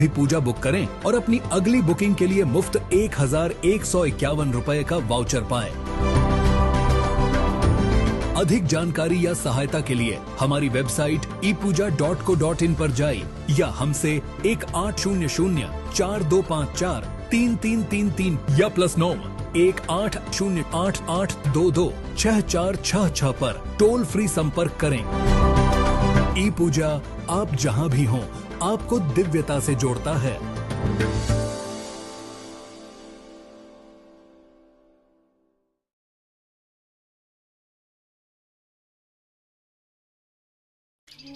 भी पूजा बुक करें और अपनी अगली बुकिंग के लिए मुफ्त 1151 रुपए का वाउचर पाएं। अधिक जानकारी या सहायता के लिए हमारी वेबसाइट epuja.co.in पर जाएं या हमसे 180042543333 या +9 180888226466 पर टोल फ्री संपर्क करें। ई पूजा आप जहां भी हों आपको दिव्यता से जोड़ता है।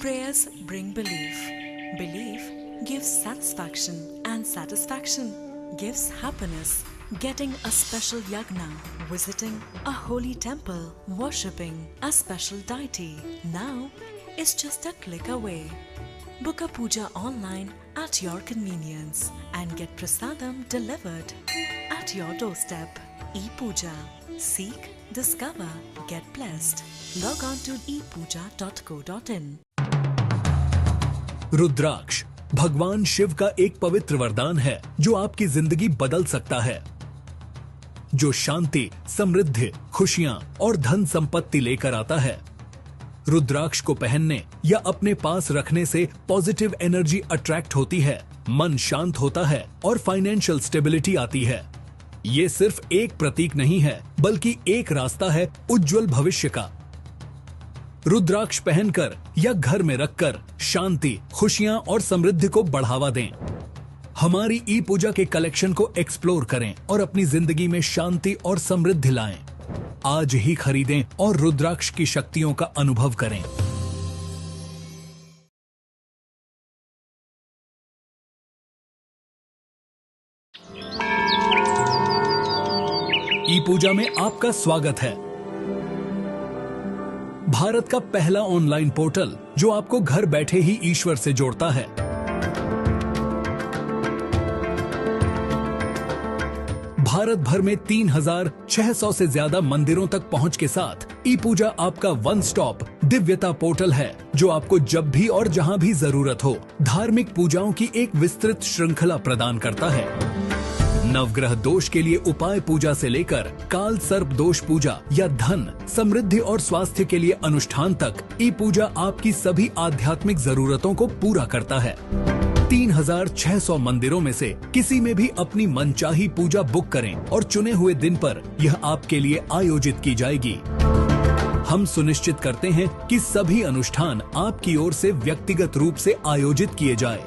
Prayers bring belief. Belief gives satisfaction, and satisfaction gives happiness. Getting a special yagna, visiting a holy temple, worshipping a special deity now is just a click away. Book a puja online at your convenience and get prasadam delivered at your doorstep. E-Puja. Seek, discover, get blessed. Log on to epuja.co.in. रुद्राक्ष भगवान शिव का एक पवित्र वरदान है जो आपकी जिंदगी बदल सकता है, जो शांति, समृद्धि, खुशियां और धन संपत्ति लेकर आता है। रुद्राक्ष को पहनने या अपने पास रखने से पॉजिटिव एनर्जी अट्रैक्ट होती है, मन शांत होता है और फाइनेंशियल स्टेबिलिटी आती है। ये सिर्फ एक प्रतीक नहीं है, बल्कि एक रास्ता है उज्जवल भविष्य का। रुद्राक्ष पहनकर या घर में रखकर शांति, खुशियां और समृद्धि को बढ़ावा दें। हमारी ई पूजा के कलेक्शन को एक्सप्लोर करें और अपनी जिंदगी में शांति और समृद्धि लाएं। आज ही खरीदें और रुद्राक्ष की शक्तियों का अनुभव करें। ई पूजा में आपका स्वागत है। भारत का पहला ऑनलाइन पोर्टल जो आपको घर बैठे ही ईश्वर से जोड़ता है। भारत भर में 3600 से ज्यादा मंदिरों तक पहुंच के साथ ई पूजा आपका वन स्टॉप दिव्यता पोर्टल है, जो आपको जब भी और जहां भी जरूरत हो धार्मिक पूजाओं की एक विस्तृत श्रृंखला प्रदान करता है। नवग्रह दोष के लिए उपाय पूजा से लेकर काल सर्प दोष पूजा या धन, समृद्धि और स्वास्थ्य के लिए अनुष्ठान तक ई पूजा आपकी सभी आध्यात्मिक जरूरतों को पूरा करता है। 3600 मंदिरों में से किसी में भी अपनी मनचाही पूजा बुक करें और चुने हुए दिन पर यह आपके लिए आयोजित की जाएगी। हम सुनिश्चित करते हैं कि सभी अनुष्ठान आपकी ओर से व्यक्तिगत रूप से आयोजित किए जाए।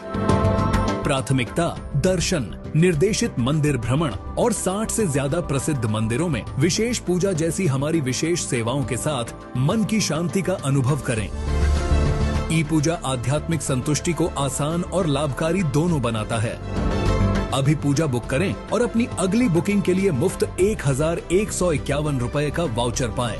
प्राथमिकता दर्शन, निर्देशित मंदिर भ्रमण और 60 से ज्यादा प्रसिद्ध मंदिरों में विशेष पूजा जैसी हमारी विशेष सेवाओं के साथ मन की शांति का अनुभव करें। ई पूजा आध्यात्मिक संतुष्टि को आसान और लाभकारी दोनों बनाता है। अभी पूजा बुक करें और अपनी अगली बुकिंग के लिए मुफ्त 1151 रुपए का वाउचर पाएं।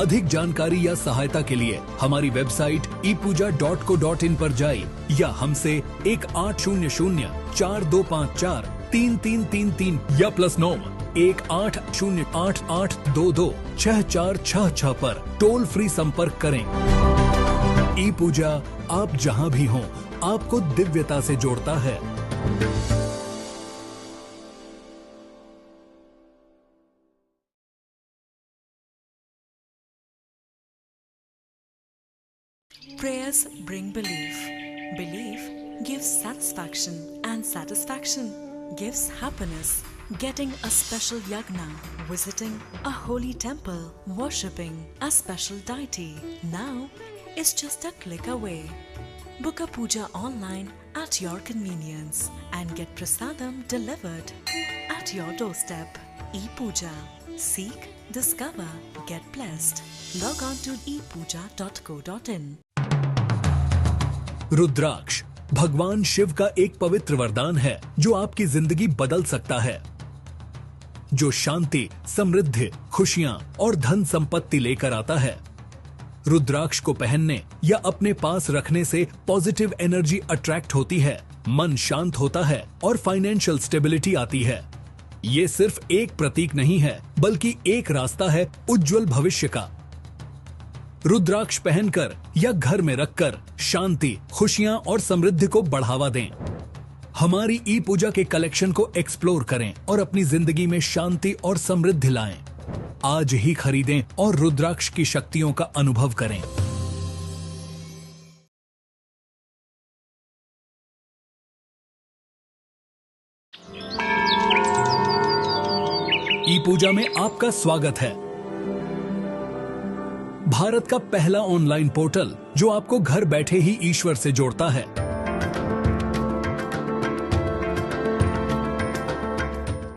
अधिक जानकारी या सहायता के लिए हमारी वेबसाइट epuja.co.in पर जाएं या हमसे 180042543333 या +9 180888226466 पर टोल फ्री संपर्क करें। ई पूजा आप जहां भी हों आपको दिव्यता से जोड़ता है। Prayers bring belief. Belief gives satisfaction, and satisfaction gives happiness. Getting a special yagna, visiting a holy temple, worshipping a special deity now is just a click away. Book a puja online at your convenience and get prasadam delivered at your doorstep. E-Puja. Seek, discover, get blessed. Log on to epuja.co.in. रुद्राक्ष भगवान शिव का एक पवित्र वरदान है जो आपकी जिंदगी बदल सकता है, जो शांति, समृद्धि, खुशियां और धन संपत्ति लेकर आता है। रुद्राक्ष को पहनने या अपने पास रखने से पॉजिटिव एनर्जी अट्रैक्ट होती है, मन शांत होता है और फाइनेंशियल स्टेबिलिटी आती है। ये सिर्फ एक प्रतीक नहीं है, बल्कि एक रास्ता है उज्जवल भविष्य का। रुद्राक्ष पहनकर या घर में रखकर शांति, खुशियां और समृद्धि को बढ़ावा दें। हमारी ई पूजा के कलेक्शन को एक्सप्लोर करें और अपनी जिंदगी में शांति और समृद्धि लाएं। आज ही खरीदें और रुद्राक्ष की शक्तियों का अनुभव करें। ई पूजा में आपका स्वागत है। भारत का पहला ऑनलाइन पोर्टल जो आपको घर बैठे ही ईश्वर से जोड़ता है।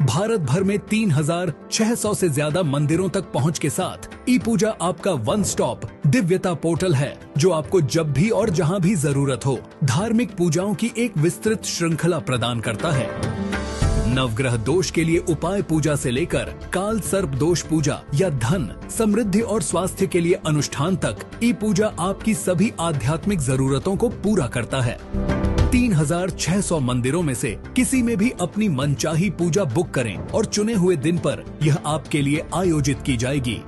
भारत भर में 3600 से ज्यादा मंदिरों तक पहुंच के साथ ई पूजा आपका वन स्टॉप दिव्यता पोर्टल है, जो आपको जब भी और जहां भी जरूरत हो धार्मिक पूजाओं की एक विस्तृत श्रृंखला प्रदान करता है। नवग्रह दोष के लिए उपाय पूजा से लेकर काल सर्प दोष पूजा या धन, समृद्धि और स्वास्थ्य के लिए अनुष्ठान तक ई पूजा आपकी सभी आध्यात्मिक जरूरतों को पूरा करता है। 3600 मंदिरों में से किसी में भी अपनी मनचाही पूजा बुक करें और चुने हुए दिन पर यह आपके लिए आयोजित की जाएगी।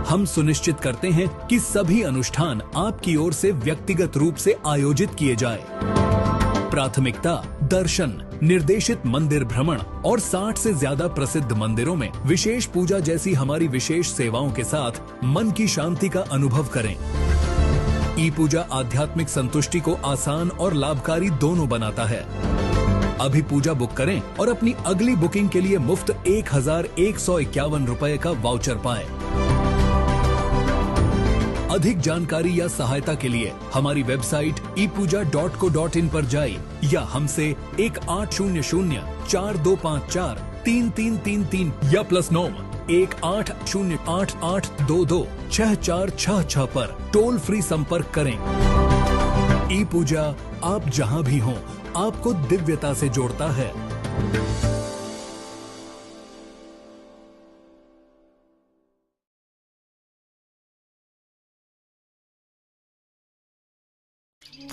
हम सुनिश्चित करते हैं कि सभी अनुष्ठान आपकी ओर से व्यक्तिगत रूप से आयोजित किए जाए। प्राथमिकता दर्शन, निर्देशित मंदिर भ्रमण और 60 से ज्यादा प्रसिद्ध मंदिरों में विशेष पूजा जैसी हमारी विशेष सेवाओं के साथ मन की शांति का अनुभव करें। ई पूजा आध्यात्मिक संतुष्टि को आसान और लाभकारी दोनों बनाता है। अभी पूजा बुक करें और अपनी अगली बुकिंग के लिए मुफ्त 1151 रुपए का वाउचर पाएं। अधिक जानकारी या सहायता के लिए हमारी वेबसाइट epuja.co.in पर जाइए या हमसे 180042543333 या +9 180888226466 पर टोल फ्री संपर्क करें। ई पूजा आप जहां भी हों आपको दिव्यता से जोड़ता है।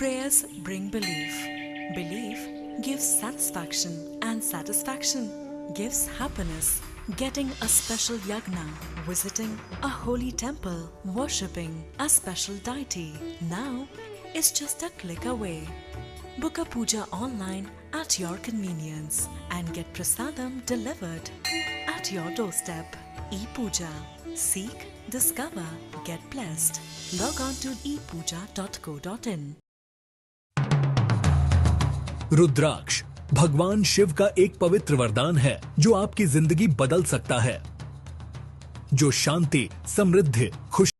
Prayers bring belief. Belief gives satisfaction, and satisfaction gives happiness. Getting a special yagna, visiting a holy temple, worshipping a special deity now is just a click away. Book a puja online at your convenience and get prasadam delivered at your doorstep. E-Puja. Seek, discover, get blessed. Log on to epuja.co.in. रुद्राक्ष भगवान शिव का एक पवित्र वरदान है जो आपकी जिंदगी बदल सकता है, जो शांति, समृद्धि, खुशी।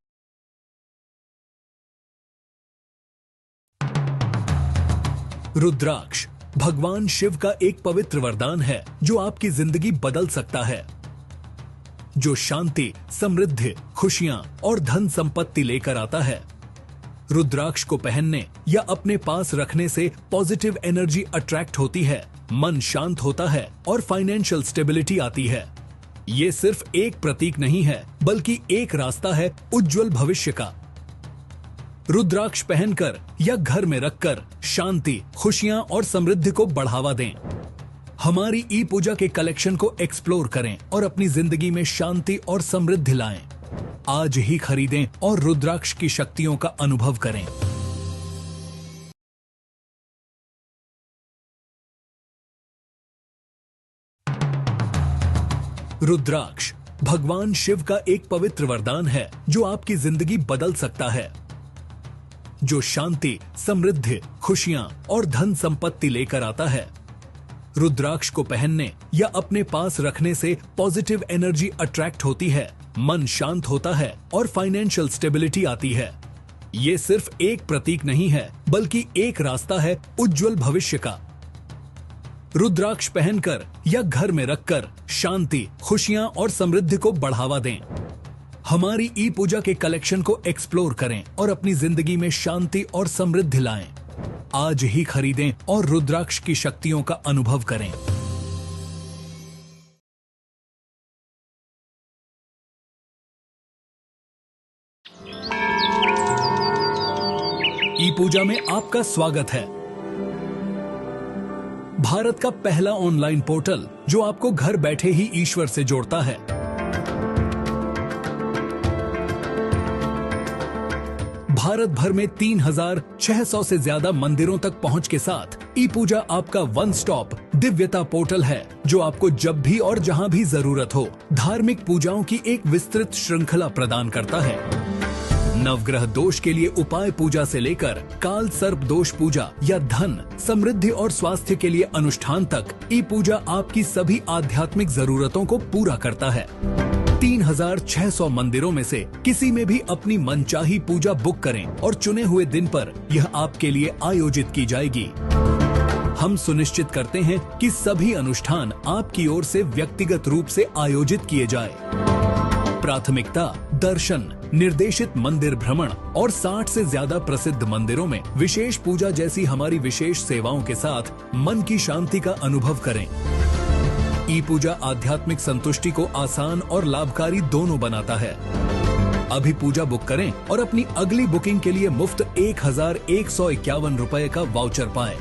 रुद्राक्ष भगवान शिव का एक पवित्र वरदान है जो आपकी जिंदगी बदल सकता है, जो शांति, समृद्धि, खुशियां और धन संपत्ति लेकर आता है। रुद्राक्ष को पहनने या अपने पास रखने से पॉजिटिव एनर्जी अट्रैक्ट होती है, मन शांत होता है और फाइनेंशियल स्टेबिलिटी आती है। ये सिर्फ एक प्रतीक नहीं है, बल्कि एक रास्ता है उज्जवल भविष्य का। रुद्राक्ष पहनकर या घर में रखकर शांति, खुशियां और समृद्धि को बढ़ावा दें। हमारी ई पूजा के कलेक्शन को एक्सप्लोर करें और अपनी जिंदगी में शांति और समृद्धि लाएं। आज ही खरीदें और रुद्राक्ष की शक्तियों का अनुभव करें। रुद्राक्ष भगवान शिव का एक पवित्र वरदान है जो आपकी जिंदगी बदल सकता है, जो शांति, समृद्धि, खुशियां और धन संपत्ति लेकर आता है। रुद्राक्ष को पहनने या अपने पास रखने से पॉजिटिव एनर्जी अट्रैक्ट होती है, मन शांत होता है और फाइनेंशियल स्टेबिलिटी आती है। ये सिर्फ एक प्रतीक नहीं है, बल्कि एक रास्ता है उज्जवल भविष्य का। रुद्राक्ष पहनकर या घर में रखकर शांति, खुशियां और समृद्धि को बढ़ावा दें। हमारी ई पूजा के कलेक्शन को एक्सप्लोर करें और अपनी जिंदगी में शांति और समृद्धि लाएं। आज ही खरीदें और रुद्राक्ष की शक्तियों का अनुभव करें। ई पूजा में आपका स्वागत है। भारत का पहला ऑनलाइन पोर्टल जो आपको घर बैठे ही ईश्वर से जोड़ता है। भारत भर में 3,600 से ज्यादा मंदिरों तक पहुंच के साथ ई पूजा आपका वन स्टॉप दिव्यता पोर्टल है, जो आपको जब भी और जहां भी जरूरत हो धार्मिक पूजाओं की एक विस्तृत श्रृंखला प्रदान करता है। नवग्रह दोष के लिए उपाय पूजा से लेकर काल सर्प दोष पूजा या धन, समृद्धि और स्वास्थ्य के लिए अनुष्ठान तक ई पूजा आपकी सभी आध्यात्मिक जरूरतों को पूरा करता है। 3,600 मंदिरों में से किसी में भी अपनी मनचाही पूजा बुक करें और चुने हुए दिन पर यह आपके लिए आयोजित की जाएगी। हम सुनिश्चित करते हैं कि सभी अनुष्ठान आपकी ओर से व्यक्तिगत रूप से आयोजित किए जाए। प्राथमिकता दर्शन, निर्देशित मंदिर भ्रमण और 60 से ज्यादा प्रसिद्ध मंदिरों में विशेष पूजा जैसी हमारी विशेष सेवाओं के साथ मन की शांति का अनुभव करें। ई पूजा आध्यात्मिक संतुष्टि को आसान और लाभकारी दोनों बनाता है। अभी पूजा बुक करें और अपनी अगली बुकिंग के लिए मुफ्त 1,151 रुपए का वाउचर पाएं।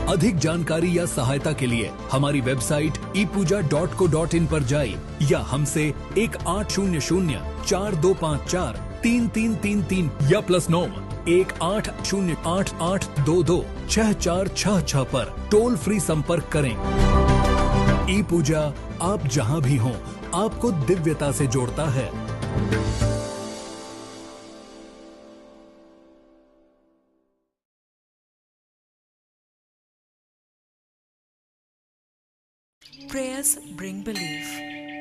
अधिक जानकारी या सहायता के लिए हमारी वेबसाइट epuja.co.in पर जाइए या हमसे 1800-4254-3333 या +9 1808-8822-6466 पर टोल फ्री संपर्क करें। ई पूजा आप जहां भी हों आपको दिव्यता से जोड़ता है। Prayers bring belief.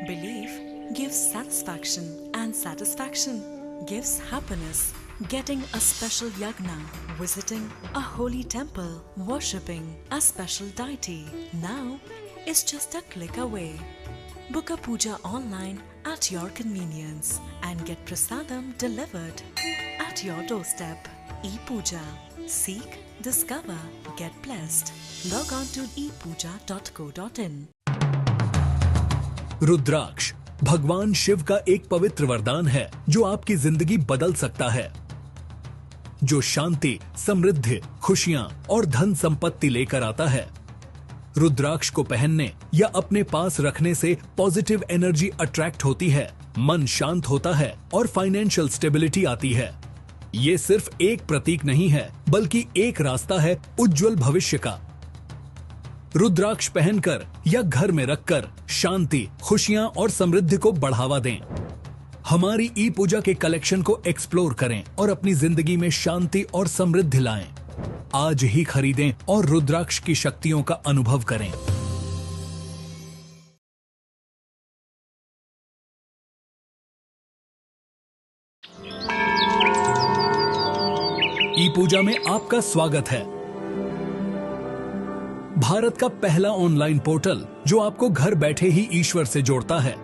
Belief gives satisfaction, and satisfaction gives happiness. Getting a special yagna, visiting a holy temple, worshipping a special deity now is just a click away. Book a puja online at your convenience and get prasadam delivered at your doorstep. E-Puja. Seek, discover, get blessed. Log on to epuja.co.in. रुद्राक्ष भगवान शिव का एक पवित्र वरदान है जो आपकी जिंदगी बदल सकता है, जो शांति, समृद्धि, खुशियां और धन संपत्ति लेकर आता है। रुद्राक्ष को पहनने या अपने पास रखने से पॉजिटिव एनर्जी अट्रैक्ट होती है, मन शांत होता है और फाइनेंशियल स्टेबिलिटी आती है। ये सिर्फ एक प्रतीक नहीं है, बल्कि एक रास्ता है उज्जवल भविष्य का। रुद्राक्ष पहनकर या घर में रखकर शांति, खुशियां और समृद्धि को बढ़ावा दें। हमारी ई पूजा के कलेक्शन को एक्सप्लोर करें और अपनी जिंदगी में शांति और समृद्धि लाएं। आज ही खरीदें और रुद्राक्ष की शक्तियों का अनुभव करें। ई पूजा में आपका स्वागत है। भारत का पहला ऑनलाइन पोर्टल जो आपको घर बैठे ही ईश्वर से जोड़ता है।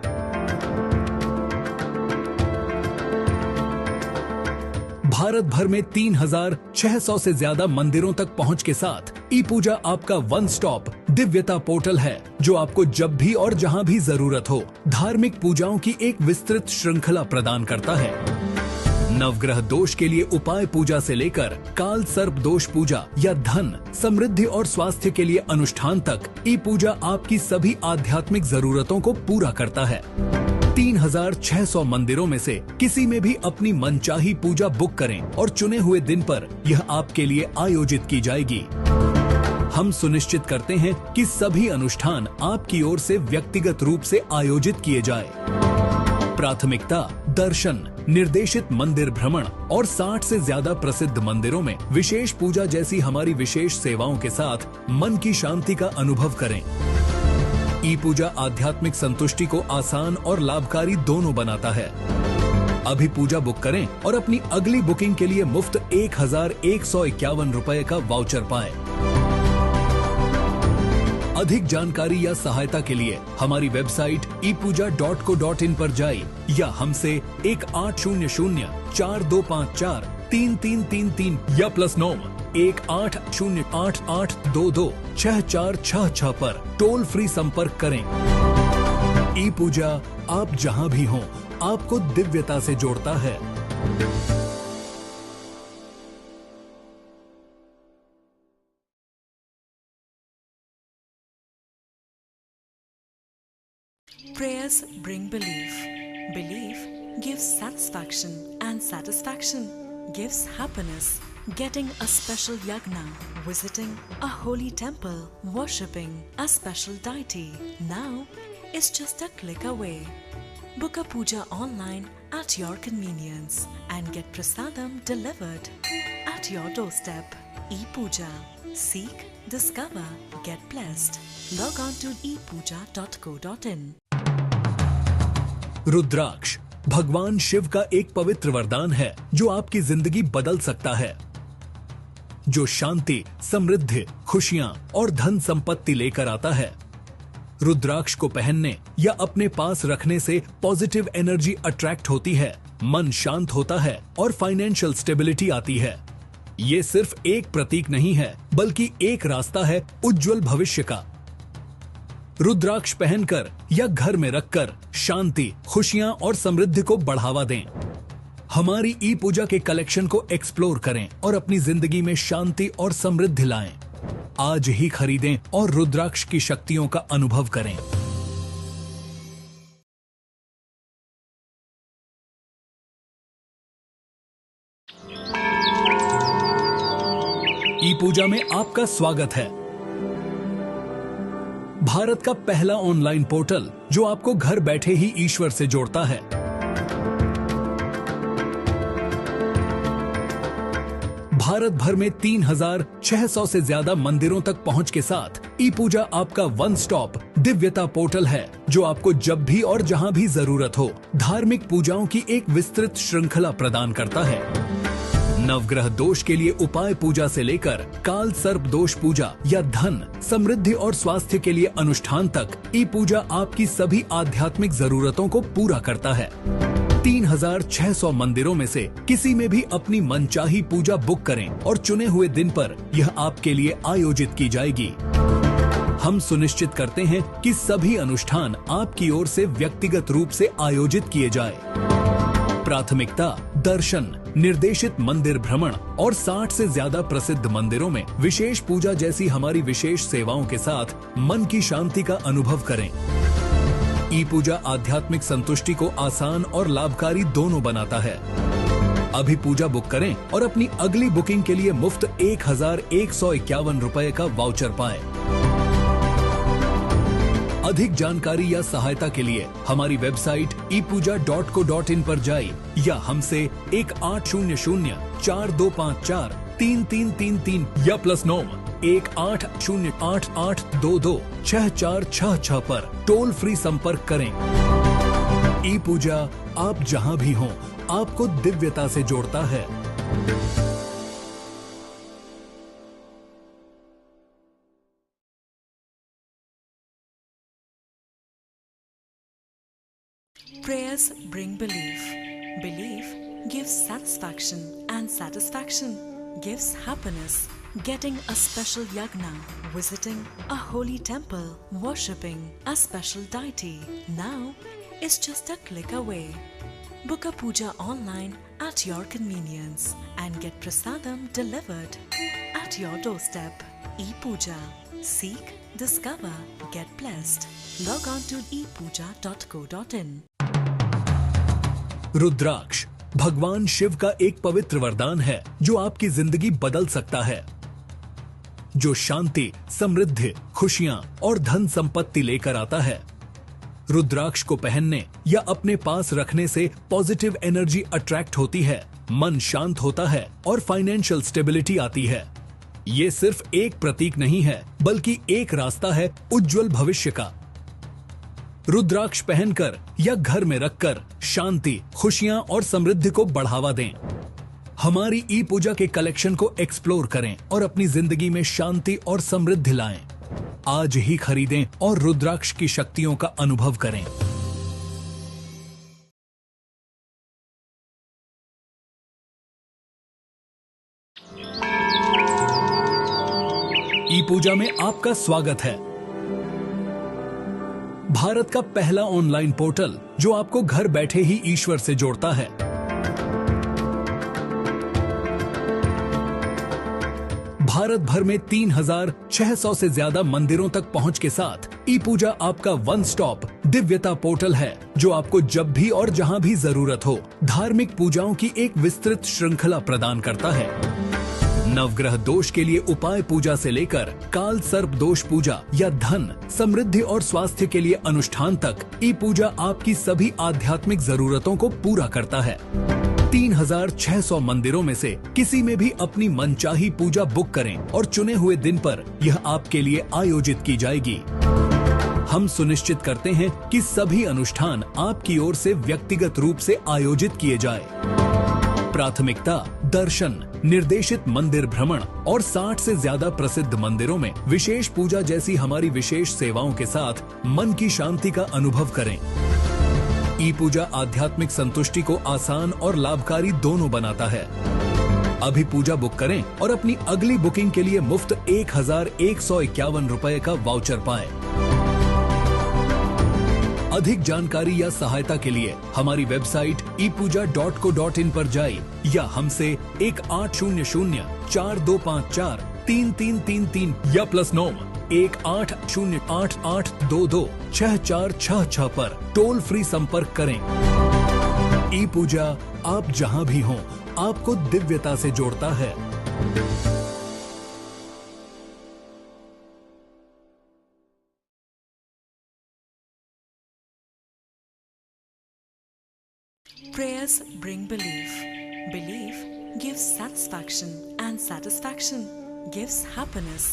भारत भर में 3,600 से ज्यादा मंदिरों तक पहुंच के साथ ई पूजा आपका वन स्टॉप दिव्यता पोर्टल है, जो आपको जब भी और जहां भी जरूरत हो धार्मिक पूजाओं की एक विस्तृत श्रृंखला प्रदान करता है। नवग्रह दोष के लिए उपाय पूजा से लेकर काल सर्प दोष पूजा या धन, समृद्धि और स्वास्थ्य के लिए अनुष्ठान तक ई पूजा आपकी सभी आध्यात्मिक जरूरतों को पूरा करता है। 3,600 मंदिरों में से किसी में भी अपनी मनचाही पूजा बुक करें और चुने हुए दिन पर यह आपके लिए आयोजित की जाएगी। हम सुनिश्चित करते हैं कि सभी अनुष्ठान आपकी ओर से व्यक्तिगत रूप से आयोजित किए जाए। प्राथमिकता दर्शन, निर्देशित मंदिर भ्रमण और 60 से ज्यादा प्रसिद्ध मंदिरों में विशेष पूजा जैसी हमारी विशेष सेवाओं के साथ मन की शांति का अनुभव करें। ई पूजा आध्यात्मिक संतुष्टि को आसान और लाभकारी दोनों बनाता है। अभी पूजा बुक करें और अपनी अगली बुकिंग के लिए मुफ्त 1,151 रुपए का वाउचर पाएं। अधिक जानकारी या सहायता के लिए हमारी वेबसाइट epuja.co.in पर जाइए या हमसे 1800-4254-3333 या +9 1808-8822-6466 पर टोल फ्री संपर्क करें। ई पूजा आप जहां भी हों आपको दिव्यता से जोड़ता है। Prayers bring belief. Belief gives satisfaction, and satisfaction gives happiness. Getting a special yagna, visiting a holy temple, worshipping a special deity now is just a click away. Book a puja online at your convenience and get prasadam delivered at your doorstep. E-Puja. Seek, discover, get blessed. Log on to epuja.co.in. रुद्राक्ष भगवान शिव का एक पवित्र वरदान है जो आपकी जिंदगी बदल सकता है, जो शांति, समृद्धि, खुशियां और धन संपत्ति लेकर आता है। रुद्राक्ष को पहनने या अपने पास रखने से पॉजिटिव एनर्जी अट्रैक्ट होती है, मन शांत होता है और फाइनेंशियल स्टेबिलिटी आती है। ये सिर्फ एक प्रतीक नहीं है, बल्कि एक रास्ता है उज्जवल भविष्य का। रुद्राक्ष पहनकर या घर में रखकर शांति, खुशियां और समृद्धि को बढ़ावा दें। हमारी ई पूजा के कलेक्शन को एक्सप्लोर करें और अपनी जिंदगी में शांति और समृद्धि लाएं। आज ही खरीदें और रुद्राक्ष की शक्तियों का अनुभव करें। ई पूजा में आपका स्वागत है। भारत का पहला ऑनलाइन पोर्टल जो आपको घर बैठे ही ईश्वर से जोड़ता है। भारत भर में 3600 से ज्यादा मंदिरों तक पहुंच के साथ ई पूजा आपका वन स्टॉप दिव्यता पोर्टल है, जो आपको जब भी और जहां भी जरूरत हो धार्मिक पूजाओं की एक विस्तृत श्रृंखला प्रदान करता है। नवग्रह दोष के लिए उपाय पूजा से लेकर काल सर्प दोष पूजा या धन, समृद्धि और स्वास्थ्य के लिए अनुष्ठान तक ई पूजा आपकी सभी आध्यात्मिक जरूरतों को पूरा करता है। 3600 मंदिरों में से किसी में भी अपनी मनचाही पूजा बुक करें और चुने हुए दिन पर यह आपके लिए आयोजित की जाएगी। हम सुनिश्चित करते हैं कि सभी अनुष्ठान आपकी ओर से व्यक्तिगत रूप से आयोजित किए जाए। प्राथमिकता दर्शन, निर्देशित मंदिर भ्रमण और 60 से ज्यादा प्रसिद्ध मंदिरों में विशेष पूजा जैसी हमारी विशेष सेवाओं के साथ मन की शांति का अनुभव करें। ई पूजा आध्यात्मिक संतुष्टि को आसान और लाभकारी दोनों बनाता है। अभी पूजा बुक करें और अपनी अगली बुकिंग के लिए मुफ्त 1151 रुपए का वाउचर पाएं। अधिक जानकारी या सहायता के लिए हमारी वेबसाइट epuja.co.in पर जाइए या हमसे 180042543333 या +9 180888226466 पर टोल फ्री संपर्क करें। ई पूजा आप जहां भी हों आपको दिव्यता से जोड़ता है। Prayers bring belief. Belief gives satisfaction, and satisfaction gives happiness. Getting a special yagna, visiting a holy temple, worshipping a special deity now is just a click away. Book a puja online at your convenience and get prasadam delivered at your doorstep. E-Puja. Seek, discover, get blessed. Log on to epuja.co.in. रुद्राक्ष भगवान शिव का एक पवित्र वरदान है जो आपकी जिंदगी बदल सकता है, जो शांति, समृद्धि, खुशियां और धन संपत्ति लेकर आता है। रुद्राक्ष को पहनने या अपने पास रखने से पॉजिटिव एनर्जी अट्रैक्ट होती है, मन शांत होता है और फाइनेंशियल स्टेबिलिटी आती है। ये सिर्फ एक प्रतीक नहीं है, बल्कि एक रास्ता है उज्जवल भविष्य का। रुद्राक्ष पहनकर या घर में रखकर शांति, खुशियां और समृद्धि को बढ़ावा दें। हमारी ई पूजा के कलेक्शन को एक्सप्लोर करें और अपनी जिंदगी में शांति और समृद्धि लाएं। आज ही खरीदें और रुद्राक्ष की शक्तियों का अनुभव करें। ई पूजा में आपका स्वागत है। भारत का पहला ऑनलाइन पोर्टल जो आपको घर बैठे ही ईश्वर से जोड़ता है। भारत भर में 3,600 से ज्यादा मंदिरों तक पहुंच के साथ ई पूजा आपका वन स्टॉप दिव्यता पोर्टल है, जो आपको जब भी और जहां भी जरूरत हो धार्मिक पूजाओं की एक विस्तृत श्रृंखला प्रदान करता है। नवग्रह दोष के लिए उपाय पूजा से लेकर काल सर्प दोष पूजा या धन, समृद्धि और स्वास्थ्य के लिए अनुष्ठान तक ई पूजा आपकी सभी आध्यात्मिक जरूरतों को पूरा करता है। 3,600 मंदिरों में से किसी में भी अपनी मनचाही पूजा बुक करें और चुने हुए दिन पर यह आपके लिए आयोजित की जाएगी। हम सुनिश्चित करते हैं कि सभी अनुष्ठान आपकी ओर से व्यक्तिगत रूप से आयोजित किए जाए। प्राथमिकता दर्शन, निर्देशित मंदिर भ्रमण और 60 से ज्यादा प्रसिद्ध मंदिरों में विशेष पूजा जैसी हमारी विशेष सेवाओं के साथ मन की शांति का अनुभव करें। ई पूजा आध्यात्मिक संतुष्टि को आसान और लाभकारी दोनों बनाता है। अभी पूजा बुक करें और अपनी अगली बुकिंग के लिए मुफ्त 1,151 रुपए का वाउचर पाएं। अधिक जानकारी या सहायता के लिए हमारी वेबसाइट epuja.co.in पर जाइए या हमसे 1800-4254-3333 या +9 1808-8822-6466 पर टोल फ्री संपर्क करें। ई पूजा आप जहां भी हों आपको दिव्यता से जोड़ता है। Prayers bring belief. Belief gives satisfaction, and satisfaction gives happiness.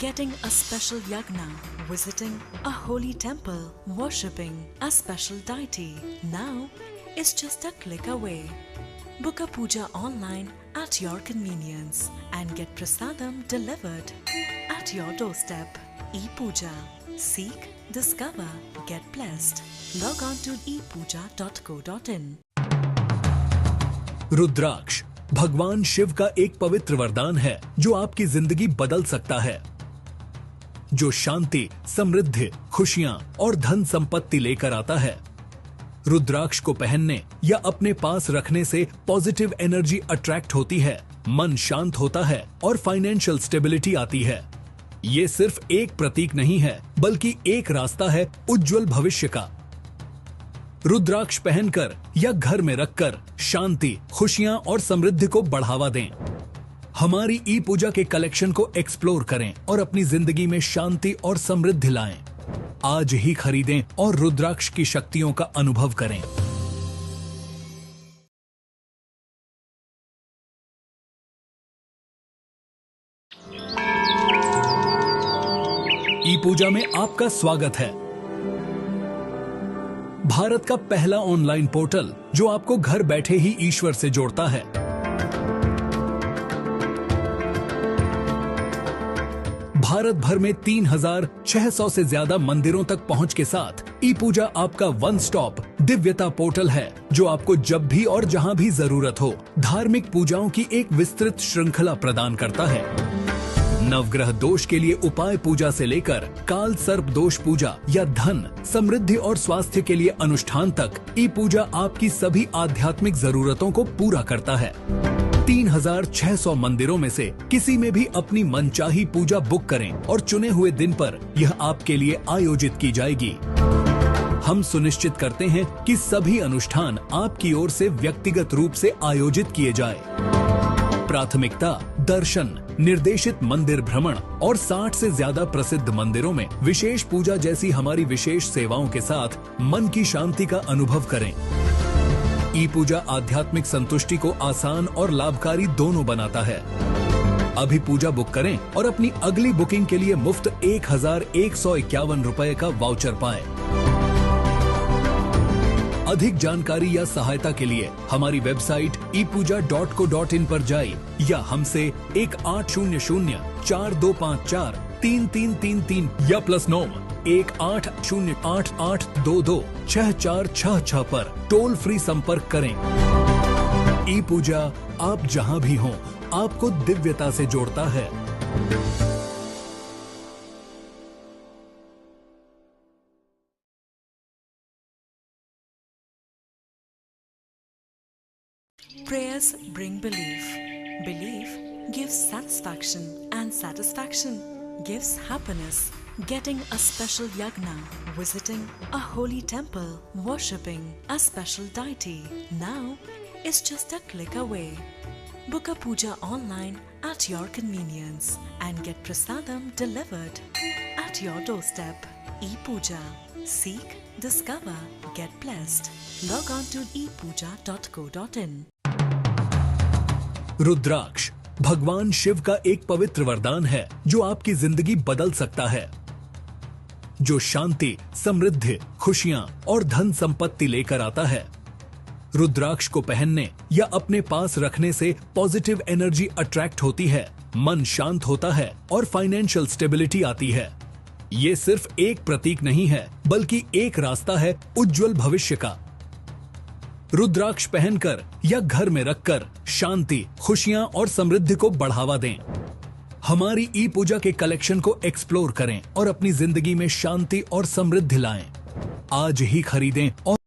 Getting a special yagna, visiting a holy temple, worshipping a special deity now is just a click away. Book a puja online at your convenience and get prasadam delivered at your doorstep. E-Puja. Seek, discover, get blessed. Log on to epuja.co.in. रुद्राक्ष भगवान शिव का एक पवित्र वरदान है जो आपकी जिंदगी बदल सकता है, जो शांति, समृद्धि, खुशियां और धन संपत्ति लेकर आता है। रुद्राक्ष को पहनने या अपने पास रखने से पॉजिटिव एनर्जी अट्रैक्ट होती है, मन शांत होता है और फाइनेंशियल स्टेबिलिटी आती है। ये सिर्फ एक प्रतीक नहीं है, बल्कि एक रास्ता है उज्जवल भविष्य का। रुद्राक्ष पहनकर या घर में रखकर शांति, खुशियां और समृद्धि को बढ़ावा दें। हमारी ई पूजा के कलेक्शन को एक्सप्लोर करें और अपनी जिंदगी में शांति और समृद्धि लाएं। आज ही खरीदें और रुद्राक्ष की शक्तियों का अनुभव करें। ई पूजा में आपका स्वागत है। भारत का पहला ऑनलाइन पोर्टल जो आपको घर बैठे ही ईश्वर से जोड़ता है। भारत भर में 3,600 से ज्यादा मंदिरों तक पहुंच के साथ ई पूजा आपका वन स्टॉप दिव्यता पोर्टल है, जो आपको जब भी और जहां भी जरूरत हो धार्मिक पूजाओं की एक विस्तृत श्रृंखला प्रदान करता है। नवग्रह दोष के लिए उपाय पूजा से लेकर काल सर्प दोष पूजा या धन, समृद्धि और स्वास्थ्य के लिए अनुष्ठान तक ई पूजा आपकी सभी आध्यात्मिक जरूरतों को पूरा करता है। 3,600 मंदिरों में से किसी में भी अपनी मनचाही पूजा बुक करें और चुने हुए दिन पर यह आपके लिए आयोजित की जाएगी। हम सुनिश्चित करते हैं कि सभी अनुष्ठान आपकी ओर से व्यक्तिगत रूप से आयोजित किए जाए। प्राथमिकता दर्शन, निर्देशित मंदिर भ्रमण और 60 से ज्यादा प्रसिद्ध मंदिरों में विशेष पूजा जैसी हमारी विशेष सेवाओं के साथ मन की शांति का अनुभव करें। ई पूजा आध्यात्मिक संतुष्टि को आसान और लाभकारी दोनों बनाता है। अभी पूजा बुक करें और अपनी अगली बुकिंग के लिए मुफ्त 1,151 रुपए का वाउचर पाएं। अधिक जानकारी या सहायता के लिए हमारी वेबसाइट epuja.co.in पर जाइए या हमसे 1800-4254-3333 या +9 1808-8822-6466 पर टोल फ्री संपर्क करें। ई पूजा आप जहां भी हों आपको दिव्यता से जोड़ता है। Prayers bring belief. Belief gives satisfaction, and satisfaction gives happiness. Getting a special yagna, visiting a holy temple, worshipping a special deity now is just a click away. Book a puja online at your convenience and get prasadam delivered at your doorstep. E-Puja. Seek, discover, get blessed. Log on to epuja.co.in. रुद्राक्ष भगवान शिव का एक पवित्र वरदान है जो आपकी जिंदगी बदल सकता है, जो शांति, समृद्धि, खुशियां और धन संपत्ति लेकर आता है। रुद्राक्ष को पहनने या अपने पास रखने से पॉजिटिव एनर्जी अट्रैक्ट होती है, मन शांत होता है और फाइनेंशियल स्टेबिलिटी आती है। ये सिर्फ एक प्रतीक नहीं है, बल्कि एक रास्ता है उज्जवल भविष्य का। रुद्राक्ष पहनकर या घर में रखकर शांति, खुशियां और समृद्धि को बढ़ावा दें। हमारी ई पूजा के कलेक्शन को एक्सप्लोर करें और अपनी जिंदगी में शांति और समृद्धि लाएं। आज ही खरीदें और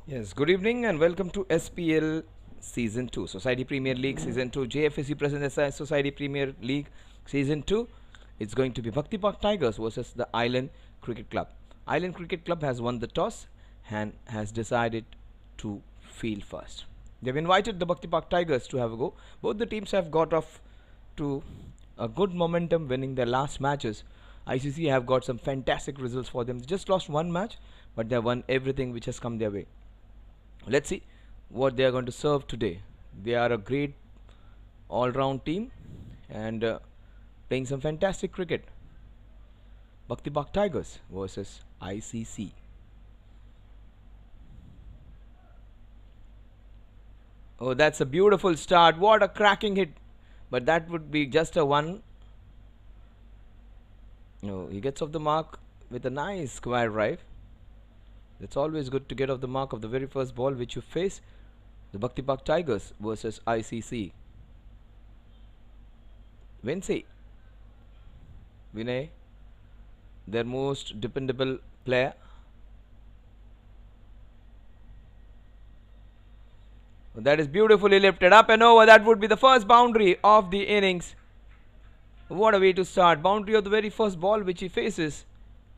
Yes, good evening and welcome to SPL Season 2, Society Premier League Season 2, JFSC presents Society Premier League Season 2. It's going to be Bhakti Park Tigers versus the Island Cricket Club. Island Cricket Club has won the toss and has decided to field first. They've invited the Bhakti Park Tigers to have a go. Both the teams have got off to a good momentum winning their last matches. ICC have got some fantastic results for them. They just lost one match, but they won everything which has come their way. Let's see what they are going to serve today. They are a great all-round team and playing some fantastic cricket. Bhakti Park Tigers versus ICC. Oh, that's a beautiful start. What a cracking hit. But that would be just a one. No, he gets off the mark with a nice square drive. It's always good to get off the mark of the very first ball which you face. The Bhakti Park Tigers versus ICC. Vinay, their most dependable player. That is beautifully lifted up and over. That would be the first boundary of the innings. What a way to start. Boundary of the very first ball which he faces.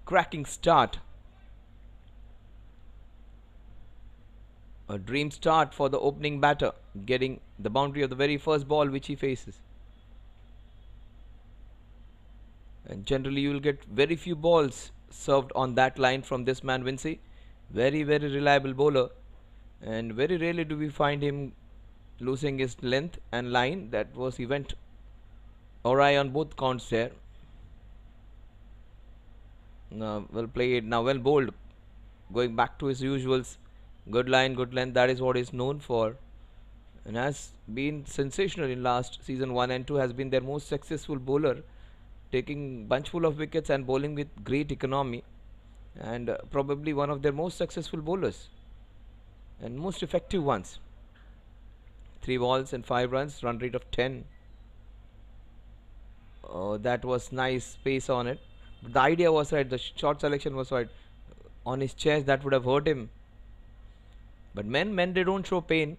Cracking start. A dream start for the opening batter, getting the boundary of the very first ball which he faces. And generally you will get very few balls served on that line from this man Vinci. Very reliable bowler, and very rarely do we find him losing his length and line. That was he went awry on both counts there. Well played, now well bowled, going back to his usuals. Good line, good length, that is what he's known for, and has been sensational in last season 1 and 2. Has been their most successful bowler, taking bunchful of wickets and bowling with great economy, and probably one of their most successful bowlers and most effective ones. 3 balls and 5 runs, run rate of 10. Oh, that was nice pace on it. But the idea was right, the shot selection was right. On his chest, that would have hurt him. But men they don't show pain.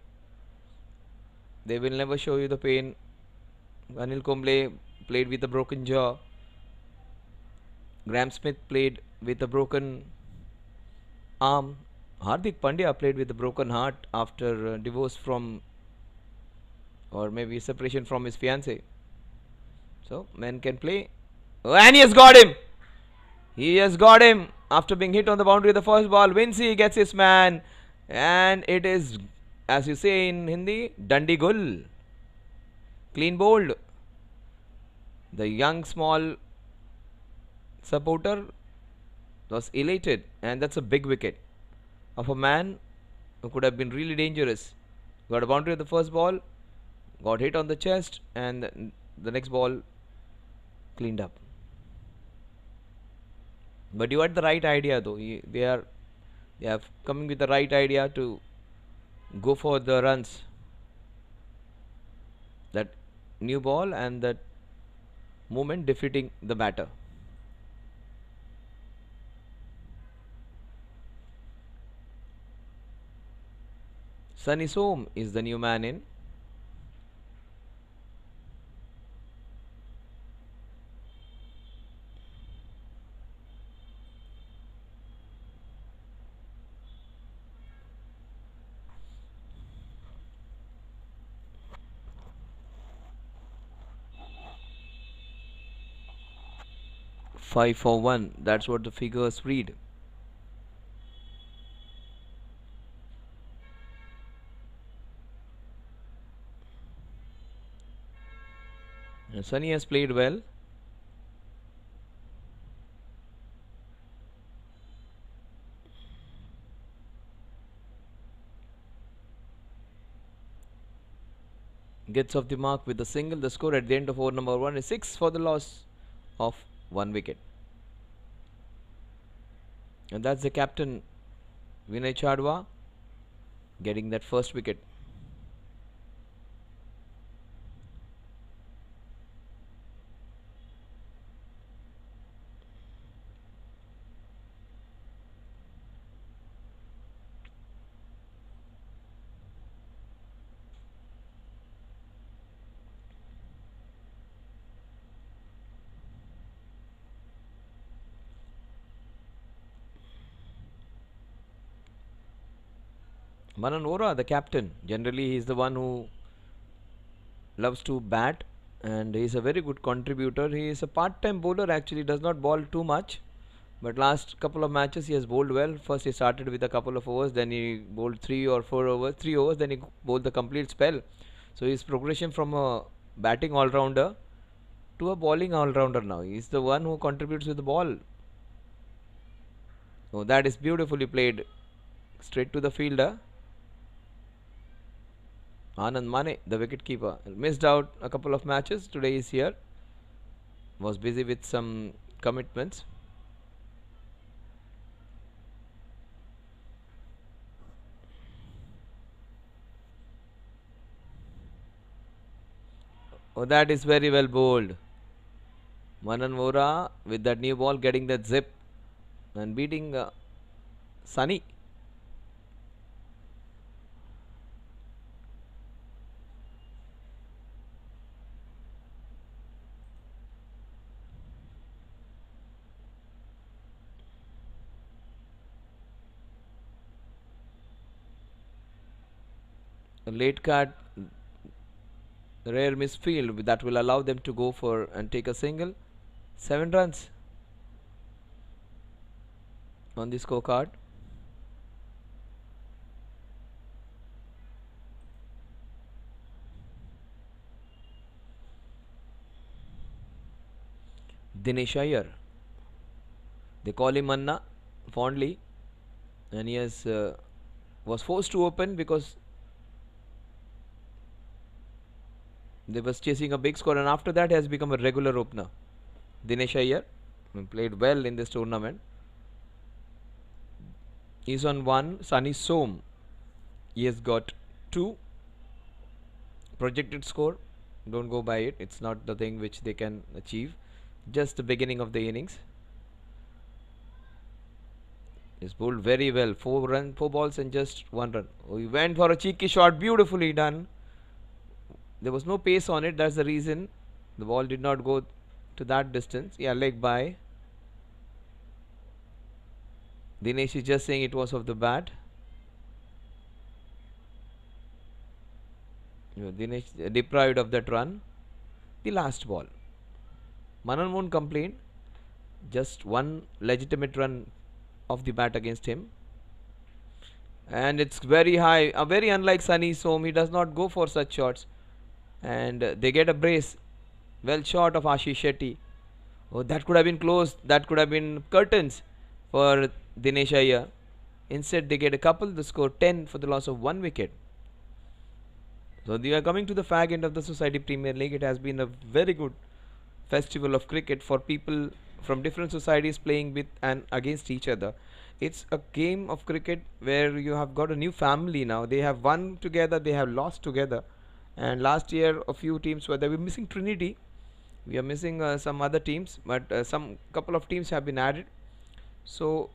They will never show you the pain. Anil Kumble played with a broken jaw. Graham Smith played with a broken arm. Hardik Pandya played with a broken heart after divorce from, or maybe separation from his fiancée. So men can play. Oh, and he has got him. He has got him after being hit on the boundary of the first ball. Vinci gets his man, and it is, as you say in Hindi, Dandi Gul. Clean bowled. The young small supporter was elated, and that's a big wicket of a man who could have been really dangerous. Got a boundary of the first ball, got hit on the chest, and the next ball cleaned up. But you had the right idea though. They are coming with the right idea to go for the runs. That new ball and that movement defeating the batter. Sunny Som is the new man in. Five for 1. That's what the figures read. And Sunny has played well. Gets off the mark with a single. The score at the end of over number 1 is 6 for the loss of 1 wicket. And that's the captain Vinay Chadwa getting that first wicket. Manan Vora, the captain, generally he is the one who loves to bat and he is a very good contributor. He is a part-time bowler actually, does not bowl too much. But last couple of matches he has bowled well. First he started with a couple of overs, then he bowled 3 overs, then he bowled the complete spell. So his progression from a batting all-rounder to a bowling all-rounder now. He is the one who contributes with the ball. Oh, that is beautifully played. Straight to the fielder. Anand Mane, the wicketkeeper, missed out a couple of matches. Today he is here. Was busy with some commitments. Oh, that is very well bowled. Manan Vora with that new ball getting that zip and beating Sunny. A late card, rare misfield that will allow them to go for and take a single. 7 runs on the scorecard. Dinesh Iyer, they call him Manna fondly, and he has was forced to open because they was chasing a big score, and after that has become a regular opener. Dinesh Iyer played well in this tournament. He's on 1. Sunny Som, he has got 2. Projected score, don't go by it, it's not the thing which they can achieve. Just the beginning of the innings. He's bowled very well. 4 balls and just 1 run. Oh, he went for a cheeky shot, beautifully done. There was no pace on it, that's the reason the ball did not go to that distance. Yeah, leg by. Dinesh is just saying it was of the bat. Dinesh deprived of that run. The last ball. Manan won't complain. Just 1 legitimate run of the bat against him. And it's very high. Very unlike Sunny Som, he does not go for such shots. And they get a brace. Well short of Ashish Shetty. Oh, that could have been closed. That could have been curtains for Dinesh Iyer. Instead, they get a couple. The score 10 for the loss of 1 wicket. So we are coming to the fag end of the Society Premier League. It has been a very good festival of cricket for people from different societies playing with and against each other. It's a game of cricket where you have got a new family now. They have won together, they have lost together. And last year a few teams were there. We're missing Trinity. We are missing some other teams, but some couple of teams have been added. So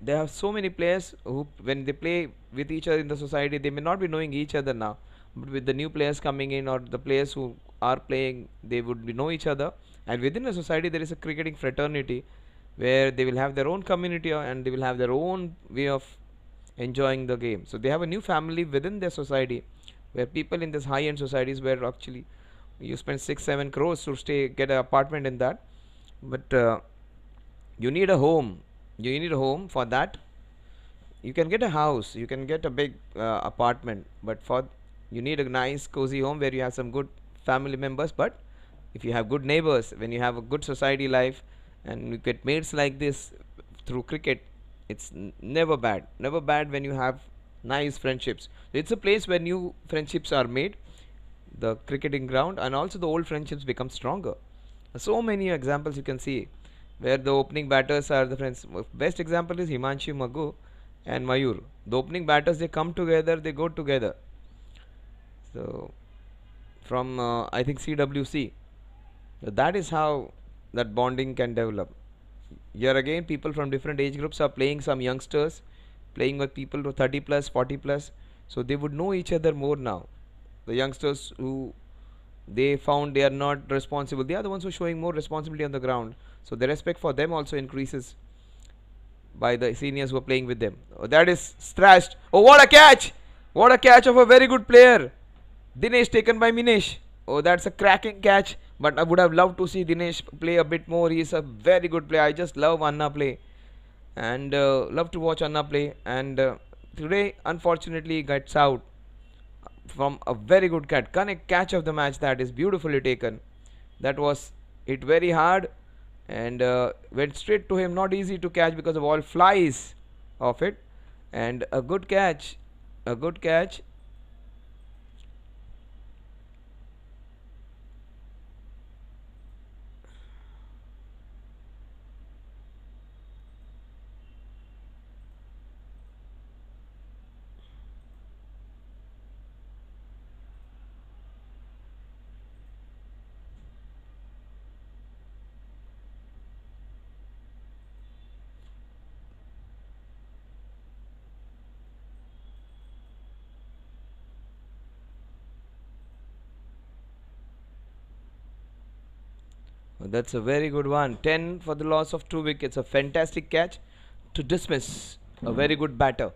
they have so many players who, when they play with each other in the society, they may not be knowing each other now. But with the new players coming in, or the players who are playing, they would know each other. And within the society, there is a cricketing fraternity where they will have their own community and they will have their own way of enjoying the game. So they have a new family within their society, where people in this high-end societies, where actually you spend 6-7 crores to stay, get an apartment in that. But you need a home. You need a home for that. You can get a house, you can get a big apartment, but for you need a nice cozy home where you have some good family members. But if you have good neighbors, when you have a good society life and you get mates like this through cricket, it's never bad. Never bad when you have nice friendships. It's a place where new friendships are made, the cricketing ground, and also the old friendships become stronger. So many examples you can see where the opening batters are the friends. Best example is Himanshu Maggu and Mayur. The opening batters, they come together, they go together. So from I think CWC, that is how that bonding can develop. Here again, people from different age groups are playing, some youngsters playing with people to 30 plus, 40 plus, so they would know each other more now. The youngsters who they found they are not responsible, they are the ones who are showing more responsibility on the ground, so the respect for them also increases by the seniors who are playing with them. Oh, that is thrashed. Oh, what a catch! What a catch of a very good player. Dinesh taken by Minesh. Oh, that's a cracking catch. But I would have loved to see Dinesh play a bit more. He is a very good player. I just love Anna play. And love to watch Anna play. And today, unfortunately, gets out from a very good catch of the match that is beautifully taken. That was hit very hard and went straight to him. Not easy to catch because the ball flies off it. And a good catch. A good catch. That's a very good one. 10 for the loss of 2 wickets. A fantastic catch to dismiss a very good batter.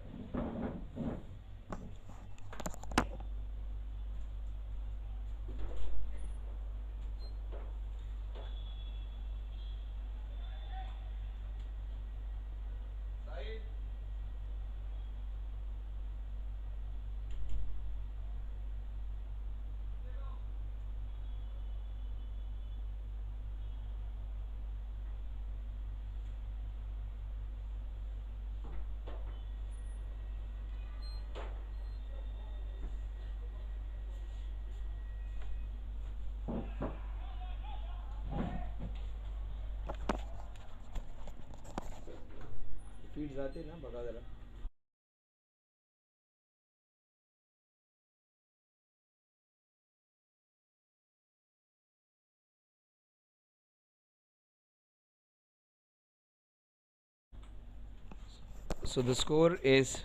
So the score is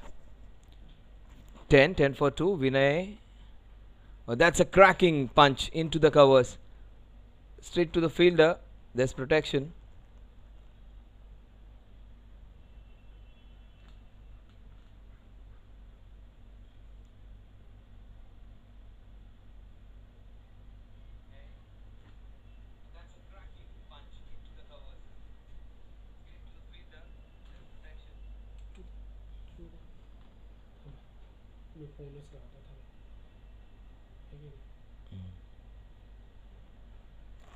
10 for 2. Vinay. Oh, that's a cracking punch into the covers. Straight to the fielder. There's protection.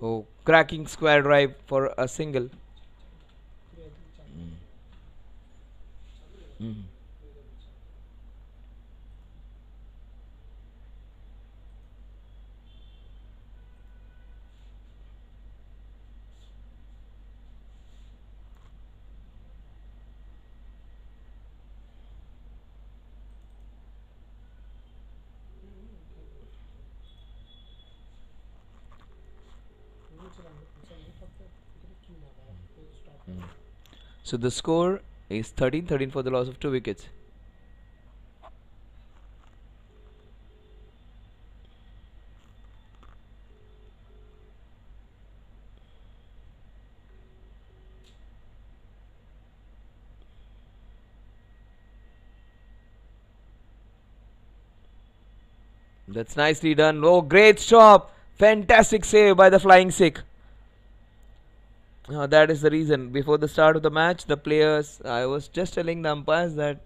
Oh, cracking square drive for a single. Mm. So the score is 13 for the loss of 2 wickets. That's nicely done. Oh, great stop. Fantastic save by the flying sick. That is the reason. Before the start of the match, the players, I was just telling the umpires that